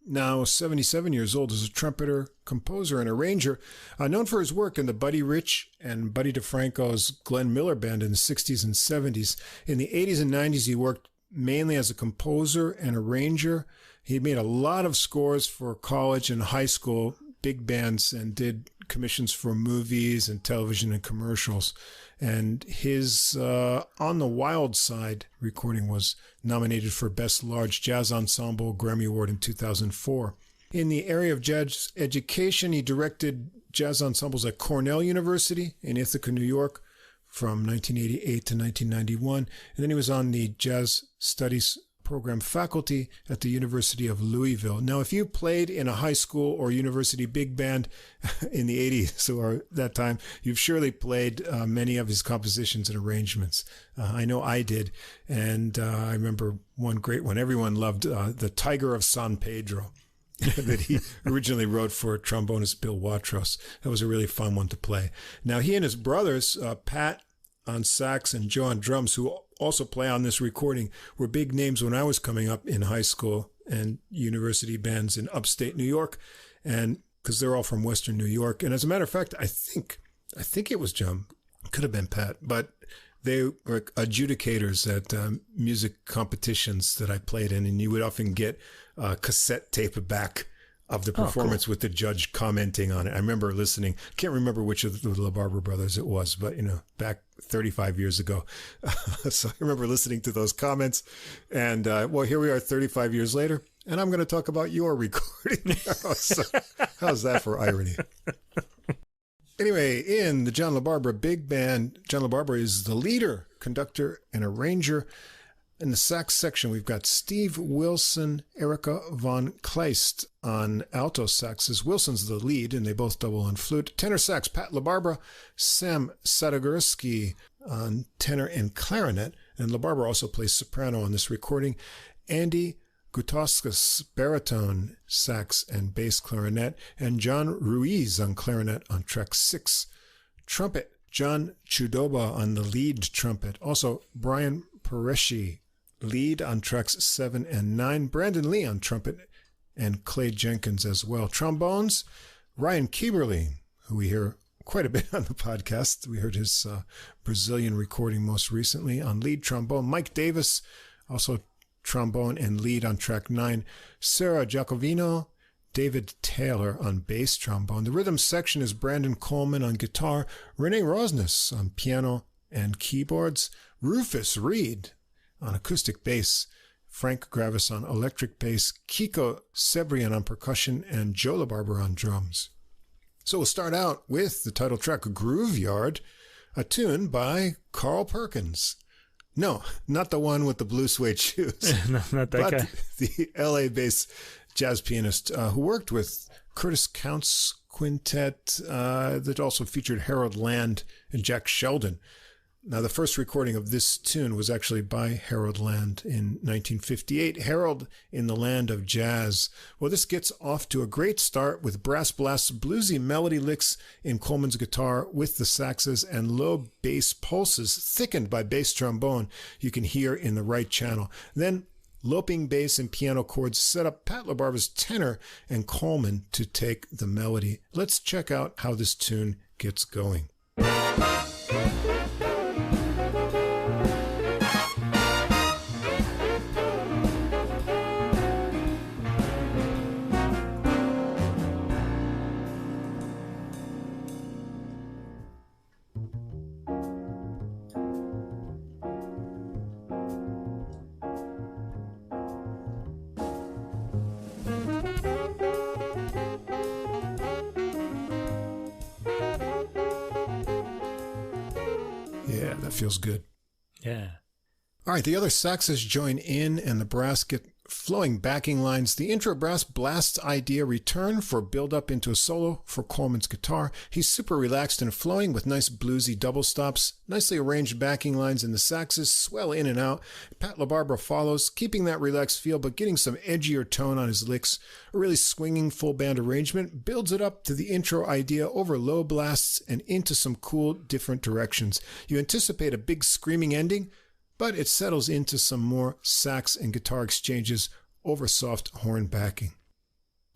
S2: now 77 years old, is a trumpeter, composer, and arranger, known for his work in the Buddy Rich and Buddy DeFranco's Glenn Miller Band in the 60s and 70s. In the 80s and 90s, he worked mainly as a composer and arranger. He made a lot of scores for college and high school big bands and did commissions for movies and television and commercials. And his On the Wild Side recording was nominated for Best Large Jazz Ensemble Grammy Award in 2004. In the area of jazz education, he directed jazz ensembles at Cornell University in Ithaca, New York from 1988 to 1991. And then he was on the Jazz Studies program faculty at the University of Louisville. Now, if you played in a high school or university big band in the 80s or that time, you've surely played many of his compositions and arrangements. I know I did. And I remember one great one. Everyone loved The Tiger of San Pedro that he originally wrote for trombonist Bill Watros. That was a really fun one to play. Now, he and his brothers, Pat on sax and Joe on drums, who also play on this recording, were big names when I was coming up in high school and university bands in upstate New York, and because they're all from Western New York. And as a matter of fact, I think it was John, could have been Pat, but they were adjudicators at music competitions that I played in, and you would often get a cassette tape back of the performance with the judge commenting on it. I remember listening. I can't remember which of the LaBarbera brothers it was, but back 35 years ago. So I remember listening to those comments. And here we are 35 years later, and I'm going to talk about your recording. So, how's that for irony? Anyway, in the John LaBarbera Big Band, John LaBarbera is the leader, conductor, and arranger. In the sax section, we've got Steve Wilson, Erika von Kleist on alto saxes. Wilson's the lead, and they both double on flute. Tenor sax, Pat LaBarbera, Sam Sadogorski on tenor and clarinet. And LaBarbera also plays soprano on this recording. Andy Gutauskas, baritone, sax, and bass clarinet. And John Ruiz on clarinet on track 6. Trumpet, John Chudoba on the lead trumpet. Also, Brian Paresci, lead on tracks 7 and 9. Brandon Lee on trumpet, and Clay Jenkins as well. Trombones, Ryan Kieberly, who we hear quite a bit on the podcast. We heard his Brazilian recording most recently on lead trombone. Mike Davis, also trombone and lead on track 9. Sarah Giacovino, David Taylor on bass trombone. The rhythm section is Brandon Coleman on guitar, Renee Rosnes on piano and keyboards, Rufus Reed on acoustic bass, Frank Gravis on electric bass, Kiko Sebrian on percussion, and Joe LaBarbera on drums. So we'll start out with the title track, Groove Yard, a tune by Carl Perkins. No, not the one with the blue suede shoes.
S1: No, not that
S2: but
S1: guy.
S2: The LA-based jazz pianist who worked with Curtis Counts quintet that also featured Harold Land and Jack Sheldon. Now, the first recording of this tune was actually by Harold Land in 1958, Harold in the Land of Jazz. Well, this gets off to a great start with brass blasts, bluesy melody licks in Coleman's guitar with the saxes and low bass pulses thickened by bass trombone you can hear in the right channel. Then loping bass and piano chords set up Pat LaBarba's tenor and Coleman to take the melody. Let's check out how this tune gets going. Feels good.
S1: Yeah.
S2: All right, the other saxes join in and the brass get flowing backing lines. The intro brass blasts idea return for build up into a solo for Coleman's guitar. He's super relaxed and flowing with nice bluesy double stops, nicely arranged backing lines, and the saxes swell in and out. Pat LaBarbera follows, keeping that relaxed feel but getting some edgier tone on his licks. A really swinging full band arrangement builds it up to the intro idea over low blasts and into some cool different directions. You anticipate a big screaming ending, but it settles into some more sax and guitar exchanges over soft horn backing.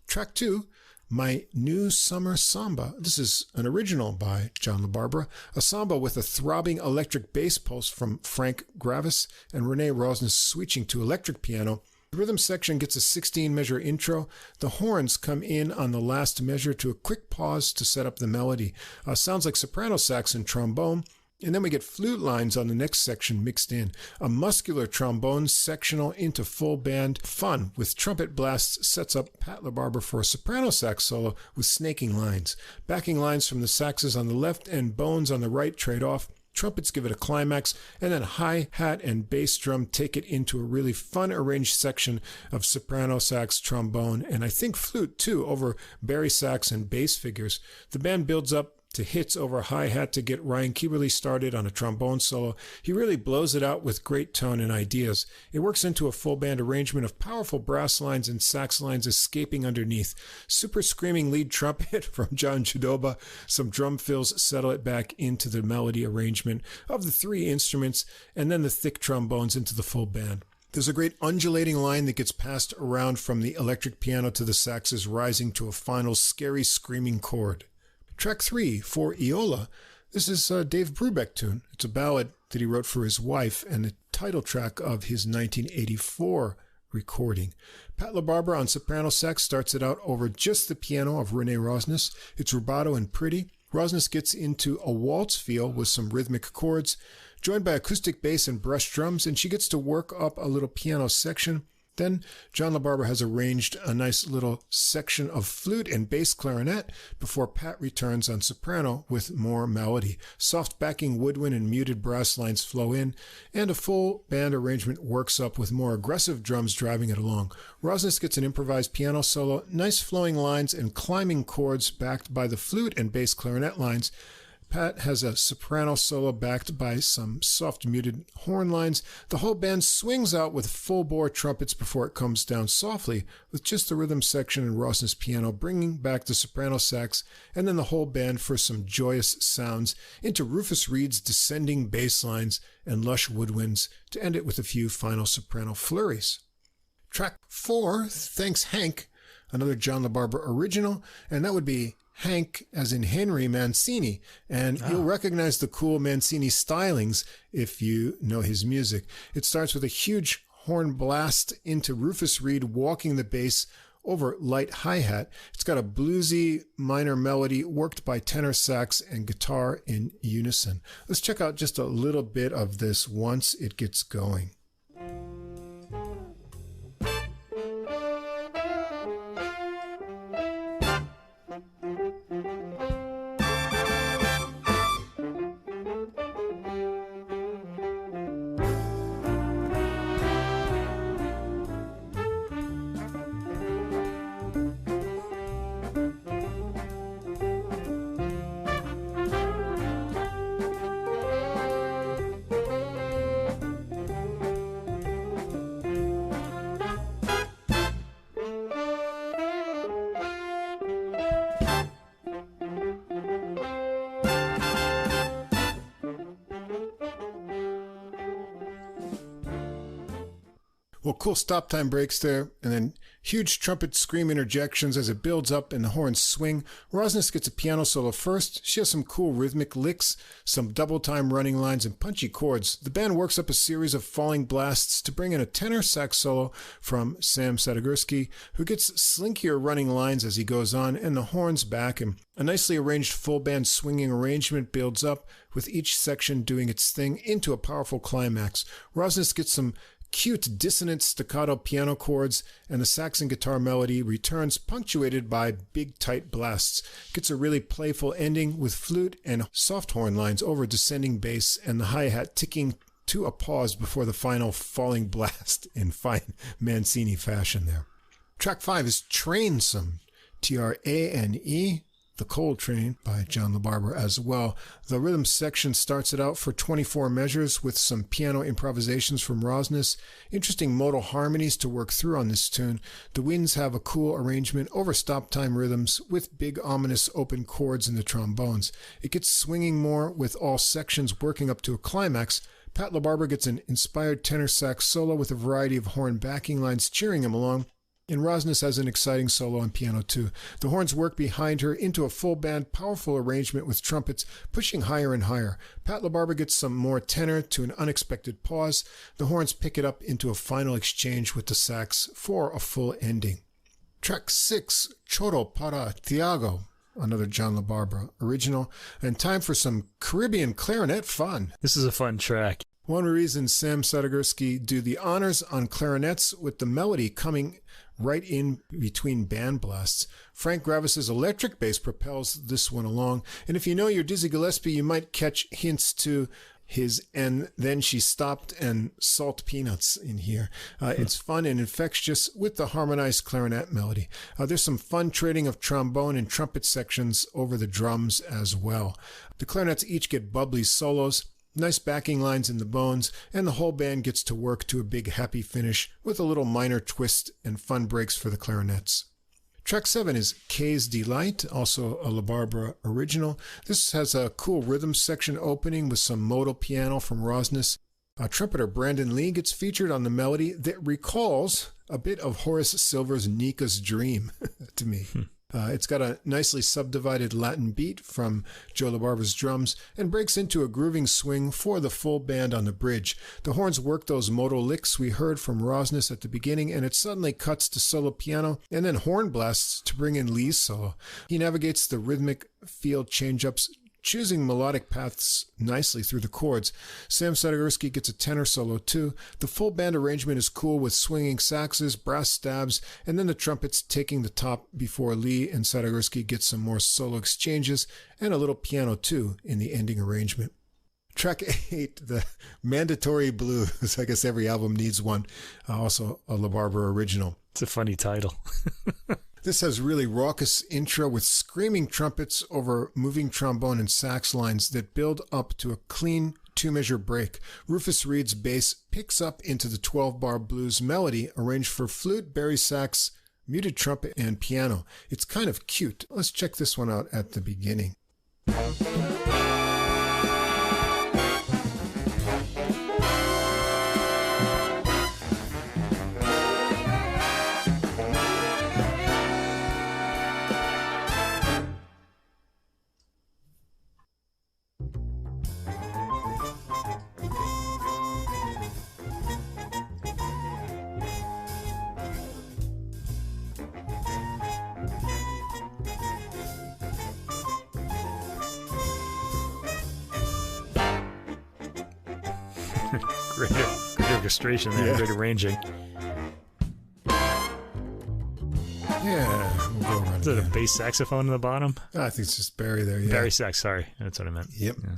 S2: Track 2, My New Summer Samba. This is an original by John LaBarbera, a samba with a throbbing electric bass pulse from Frank Gravis and Renee Rosnes switching to electric piano. The rhythm section gets a 16-measure intro. The horns come in on the last measure to a quick pause to set up the melody. Sounds like soprano sax and trombone. And then we get flute lines on the next section mixed in. A muscular trombone sectional into full band fun with trumpet blasts sets up Pat LaBarbera for a soprano sax solo with snaking lines. Backing lines from the saxes on the left and bones on the right trade off. Trumpets give it a climax, and then hi-hat and bass drum take it into a really fun arranged section of soprano sax, trombone, and I think flute too over bari sax and bass figures. The band builds up to hits over hi-hat to get Ryan Keeberly started on a trombone solo. He really blows it out with great tone and ideas. It works into a full band arrangement of powerful brass lines and sax lines escaping underneath. Super screaming lead trumpet from John Chidoba. Some drum fills settle it back into the melody arrangement of the three instruments, and then the thick trombones into the full band. There's a great undulating line that gets passed around from the electric piano to the saxes, rising to a final scary screaming chord. Track 3 for Eola. This is a Dave Brubeck tune. It's a ballad that he wrote for his wife and the title track of his 1984 recording. Pat LaBarbera on soprano sax starts it out over just the piano of Renee Rosnes. It's rubato and pretty. Rosnes gets into a waltz feel with some rhythmic chords, joined by acoustic bass and brush drums, and she gets to work up a little piano section. Then John LaBarbera has arranged a nice little section of flute and bass clarinet before Pat returns on soprano with more melody. Soft backing woodwind and muted brass lines flow in, and a full band arrangement works up with more aggressive drums driving it along. Rosnes gets an improvised piano solo, nice flowing lines and climbing chords backed by the flute and bass clarinet lines. Pat has a soprano solo backed by some soft muted horn lines. The whole band swings out with full-bore trumpets before it comes down softly with just the rhythm section and Rosnes' piano, bringing back the soprano sax, and then the whole band for some joyous sounds into Rufus Reed's descending bass lines and lush woodwinds to end it with a few final soprano flurries. Track 4, Thanks Hank, another John LaBarbera original, and that would be Hank, as in Henry Mancini, and you'll recognize the cool Mancini stylings if you know his music. It starts with a huge horn blast into Rufus Reed walking the bass over light hi-hat. It's got a bluesy minor melody worked by tenor sax and guitar in unison. Let's check out just a little bit of this once it gets going. Well, cool stop time breaks there, and then huge trumpet scream interjections as it builds up and the horns swing. Rosnes gets a piano solo first. She has some cool rhythmic licks, some double time running lines, and punchy chords. The band works up a series of falling blasts to bring in a tenor sax solo from Sam Sadegorski, who gets slinkier running lines as he goes on, and the horns back him. A nicely arranged full band swinging arrangement builds up, with each section doing its thing into a powerful climax. Rosnes gets some cute dissonant staccato piano chords, and the sax and guitar melody returns punctuated by big tight blasts. Gets a really playful ending with flute and soft horn lines over descending bass and the hi-hat ticking to a pause before the final falling blast in fine Mancini fashion there. Track 5 is Train Some, Trane, The Coal Train by John LaBarbera as well. The rhythm section starts it out for 24 measures with some piano improvisations from Rosnes. Interesting modal harmonies to work through on this tune. The winds have a cool arrangement over stop time rhythms with big ominous open chords in the trombones. It gets swinging more with all sections working up to a climax. Pat LaBarbera gets an inspired tenor sax solo with a variety of horn backing lines cheering him along. And Rosnes has an exciting solo on piano too. The horns work behind her into a full band, powerful arrangement with trumpets pushing higher and higher. Pat LaBarbera gets some more tenor to an unexpected pause. The horns pick it up into a final exchange with the sax for a full ending. Track 6, Choro para Tiago, another John LaBarbera original, and time for some Caribbean clarinet fun.
S1: This is a fun track.
S2: One reason Sam Sadegorski do the honors on clarinets with the melody coming right in between band blasts. Frank Gravis's electric bass propels this one along, and if you know your Dizzy Gillespie, you might catch hints to his "and then she stopped" and "salt peanuts" in here. It's fun and infectious with the harmonized clarinet melody. There's some fun trading of trombone and trumpet sections over the drums as well. The clarinets each get bubbly solos, nice backing lines in the bones, and the whole band gets to work to a big happy finish with a little minor twist and fun breaks for the clarinets. Track 7 is Kay's Delight, also a LaBarbera original. This has a cool rhythm section opening with some modal piano from Rosnes. Trumpeter Brandon Lee gets featured on the melody that recalls a bit of Horace Silver's Nika's Dream to me. It's got a nicely subdivided Latin beat from Joe LaBarbera's drums and breaks into a grooving swing for the full band on the bridge. The horns work those modal licks we heard from Rosnes at the beginning, and it suddenly cuts to solo piano and then horn blasts to bring in Lee's solo. He navigates the rhythmic field change-ups, choosing melodic paths nicely through the chords. Sam Sadegorski gets a tenor solo too. The full band arrangement is cool with swinging saxes, brass stabs, and then the trumpets taking the top before Lee and Sadegorski get some more solo exchanges and a little piano too in the ending arrangement. Track 8, the Mandatory Blues. I guess every album needs one. Also a LaBarbera original.
S1: It's a funny title.
S2: This has really raucous intro with screaming trumpets over moving trombone and sax lines that build up to a clean 2-measure break. Rufus Reed's bass picks up into the 12-bar blues melody arranged for flute, bari sax, muted trumpet, and piano. It's kind of cute. Let's check this one out at the beginning.
S1: Great orchestration there, great arranging.
S2: Yeah, we'll go around.
S1: Is it a bass saxophone in the bottom?
S2: I think it's just Barry there, yeah.
S1: Barry sax, sorry. That's what I meant.
S2: Yep.
S1: Yeah.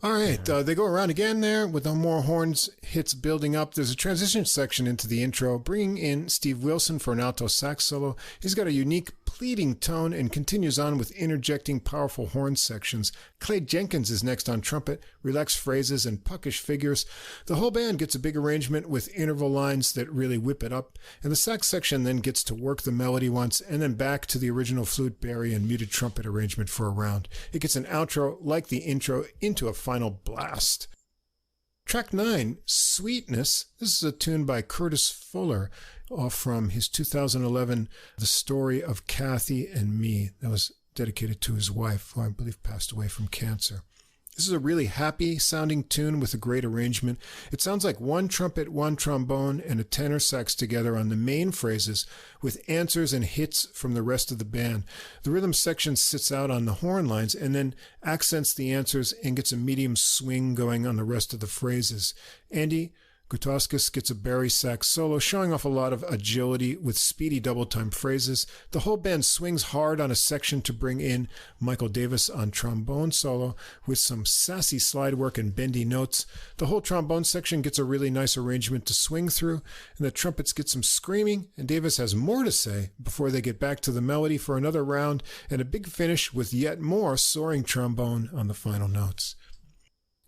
S2: All right, they go around again there with no more horns hits building up. There's a transition section into the intro, bringing in Steve Wilson for an alto sax solo. He's got a unique pleading tone and continues on with interjecting powerful horn sections. Clay Jenkins is next on trumpet, relaxed phrases and puckish figures. The whole band gets a big arrangement with interval lines that really whip it up, and the sax section then gets to work the melody once and then back to the original flute, bari, and muted trumpet arrangement for a round. It gets an outro like the intro into a final blast. Track 9, Sweetness. This is a tune by Curtis Fuller from his 2011 The Story of Kathy and Me. That was dedicated to his wife, who I believe passed away from cancer. This is a really happy sounding tune with a great arrangement. It sounds like one trumpet, one trombone, and a tenor sax together on the main phrases with answers and hits from the rest of the band. The rhythm section sits out on the horn lines and then accents the answers and gets a medium swing going on the rest of the phrases. Andy Gutauskis gets a bari sax solo, showing off a lot of agility with speedy double-time phrases. The whole band swings hard on a section to bring in Michael Davis on trombone solo with some sassy slide work and bendy notes. The whole trombone section gets a really nice arrangement to swing through, and the trumpets get some screaming, and Davis has more to say before they get back to the melody for another round and a big finish with yet more soaring trombone on the final notes.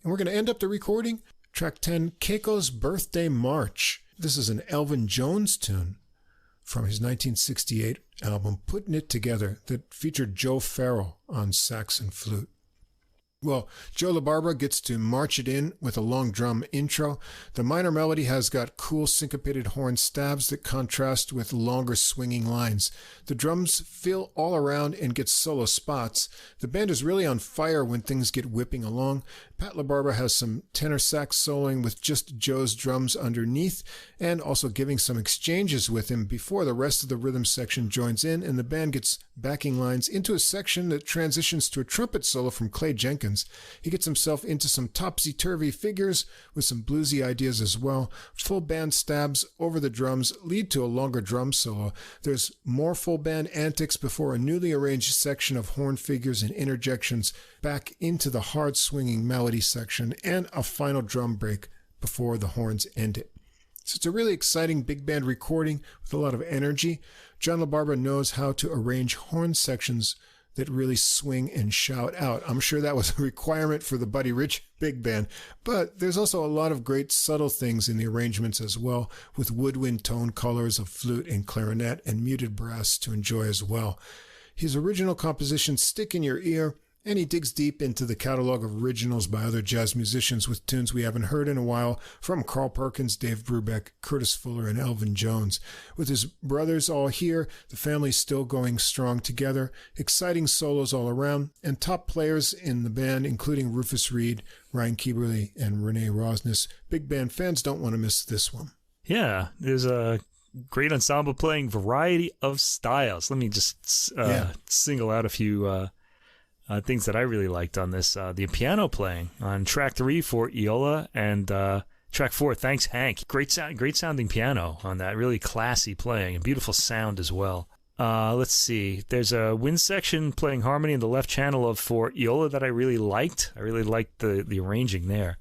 S2: And we're going to end up the recording Track 10, Keiko's Birthday March. This is an Elvin Jones tune from his 1968 album Puttin' It Together that featured Joe Farrell on sax and flute. Well, Joe LaBarbera gets to march it in with a long drum intro. The minor melody has got cool syncopated horn stabs that contrast with longer swinging lines. The drums fill all around and get solo spots. The band is really on fire when things get whipping along. Pat LaBarbera has some tenor sax soloing with just Joe's drums underneath and also giving some exchanges with him before the rest of the rhythm section joins in, and the band gets backing lines into a section that transitions to a trumpet solo from Clay Jenkins. He gets himself into some topsy-turvy figures with some bluesy ideas as well. Full band stabs over the drums lead to a longer drum solo. There's more full band antics before a newly arranged section of horn figures and interjections back into the hard swinging melody section, and a final drum break before the horns end it. So it's a really exciting big band recording with a lot of energy. John LaBarbera knows how to arrange horn sections that really swing and shout out. I'm sure that was a requirement for the Buddy Rich big band, but there's also a lot of great subtle things in the arrangements as well, with woodwind tone colors of flute and clarinet and muted brass to enjoy as well. His original compositions stick in your ear, and he digs deep into the catalog of originals by other jazz musicians with tunes we haven't heard in a while from Carl Perkins, Dave Brubeck, Curtis Fuller, and Elvin Jones. With his brothers all here, the family's still going strong together, exciting solos all around, and top players in the band, including Rufus Reid, Ryan Keeberly, and Renee Rosnes. Big band fans don't want to miss this one.
S1: Yeah, there's a great ensemble playing variety of styles. Let me just single out a few things that I really liked on this. The piano playing on track 3 for Ulla, and track 4, Thanks Hank. Great sounding piano on that. Really classy playing and beautiful sound as well. Let's see. There's a wind section playing harmony in the left channel for Ulla that I really liked. I really liked the arranging there.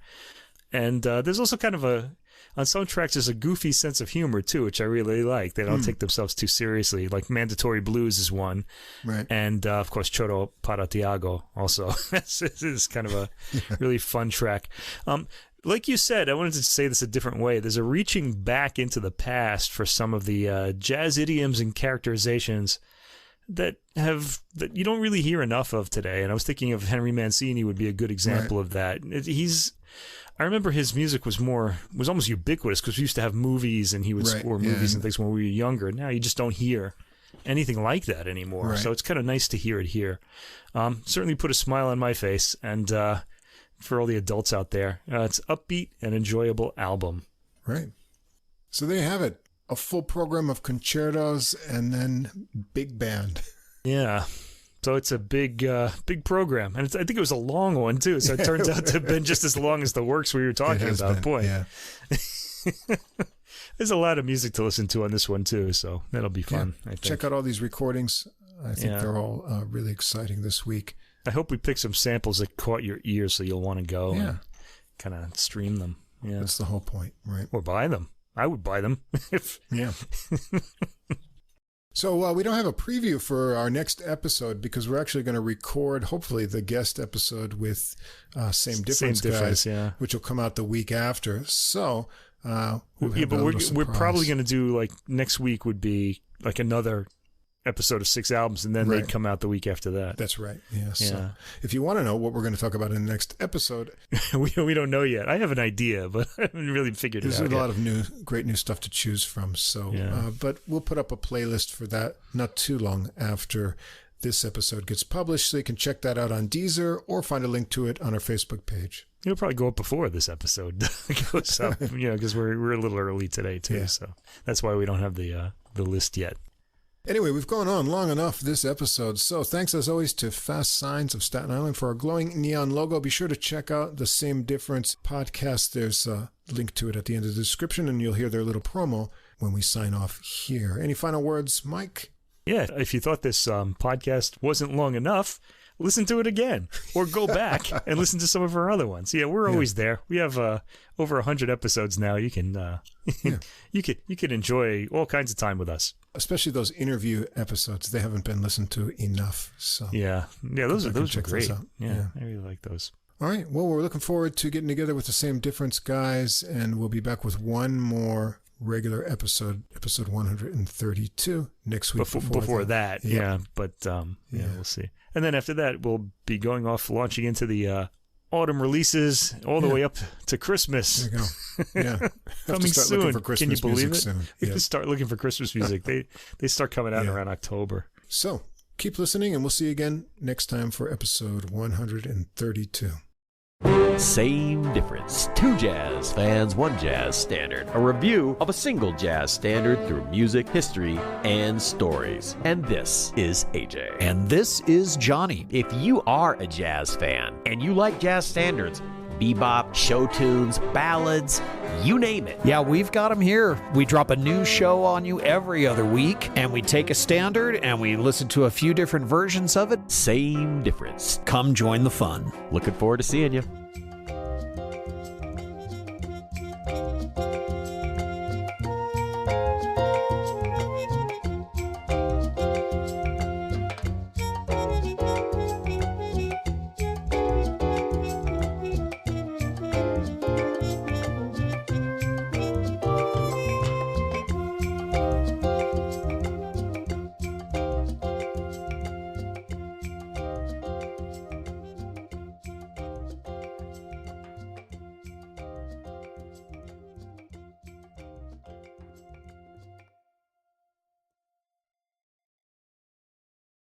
S1: And there's also kind of on some tracks, there's a goofy sense of humor, too, which I really like. They don't take themselves too seriously. Like Mandatory Blues is one. Right. And, of course, Choro para Tiago also. This is kind of a really fun track. Like you said, I wanted to say this a different way. There's a reaching back into the past for some of the jazz idioms and characterizations that you don't really hear enough of today. And I was thinking of Henry Mancini would be a good example of that. I remember his music was almost ubiquitous because we used to have movies and he would score movies and things when we were younger. Now you just don't hear anything like that anymore. Right. So it's kind of nice to hear it here. Certainly put a smile on my face, and for all the adults out there, it's upbeat and enjoyable album.
S2: Right. So there you have it. A full program of concertos and then big band.
S1: Yeah. So it's a big program, and I think it was a long one too. So it turns out to have been just as long as the works we were talking about.
S2: Been,
S1: boy,
S2: yeah.
S1: There's a lot of music to listen to on this one too, so that'll be fun.
S2: Yeah. I think. Check out all these recordings. I think they're all really exciting this week.
S1: I hope we picked some samples that caught your ear, so you'll want to go and kind of stream them. Yeah,
S2: that's the whole point, right?
S1: Or buy them. I would buy them.
S2: Yeah. So we don't have a preview for our next episode because we're actually going to record, hopefully, the guest episode with Same Difference guys, which will come out the week after. So
S1: but we're probably going to do, like, next week would be like another episode of 6 albums, and then they'd come out the week after that.
S2: That's right. Yeah. So if you want to know what we're going to talk about in the next episode,
S1: we don't know yet. I have an idea, but I haven't really figured it out.
S2: There's a lot of great new stuff to choose from. So, but we'll put up a playlist for that not too long after this episode gets published, so you can check that out on Deezer or find a link to it on our Facebook page.
S1: It'll probably go up before this episode goes up, because we're a little early today too. Yeah. So that's why we don't have the list yet.
S2: Anyway, we've gone on long enough this episode, so thanks as always to Fast Signs of Staten Island for our glowing neon logo. Be sure to check out the Same Difference podcast. There's a link to it at the end of the description, and you'll hear their little promo when we sign off here. Any final words, Mike?
S1: Yeah, if you thought this podcast wasn't long enough, listen to it again, or go back and listen to some of our other ones. Yeah, we're always there. We have over 100 episodes now. You can you can enjoy all kinds of time with us. Especially those interview episodes. They haven't been listened to enough. So those are great. Yeah, I really like those. All right. Well, we're looking forward to getting together with the Same Difference guys, and we'll be back with one more regular episode 132 next week. Before that. But we'll see. And then after that, we'll be launching into the autumn releases all the way up to Christmas. There you go. Yeah. Coming soon. Can you believe it? You can start looking for Christmas music. They start coming out around October. So keep listening, and we'll see you again next time for episode 132.
S6: Same Difference. 2 jazz fans, 1 jazz standard. A review of a single jazz standard through music, history, and stories. And this is AJ.
S7: And this is Johnny.
S6: If you are a jazz fan and you like jazz standards, bebop, show tunes, ballads, you name it.
S7: Yeah, we've got them here. We drop a new show on you every other week, and we take a standard and we listen to a few different versions of it.
S6: Same Difference.
S7: Come join the fun.
S6: Looking forward to seeing you.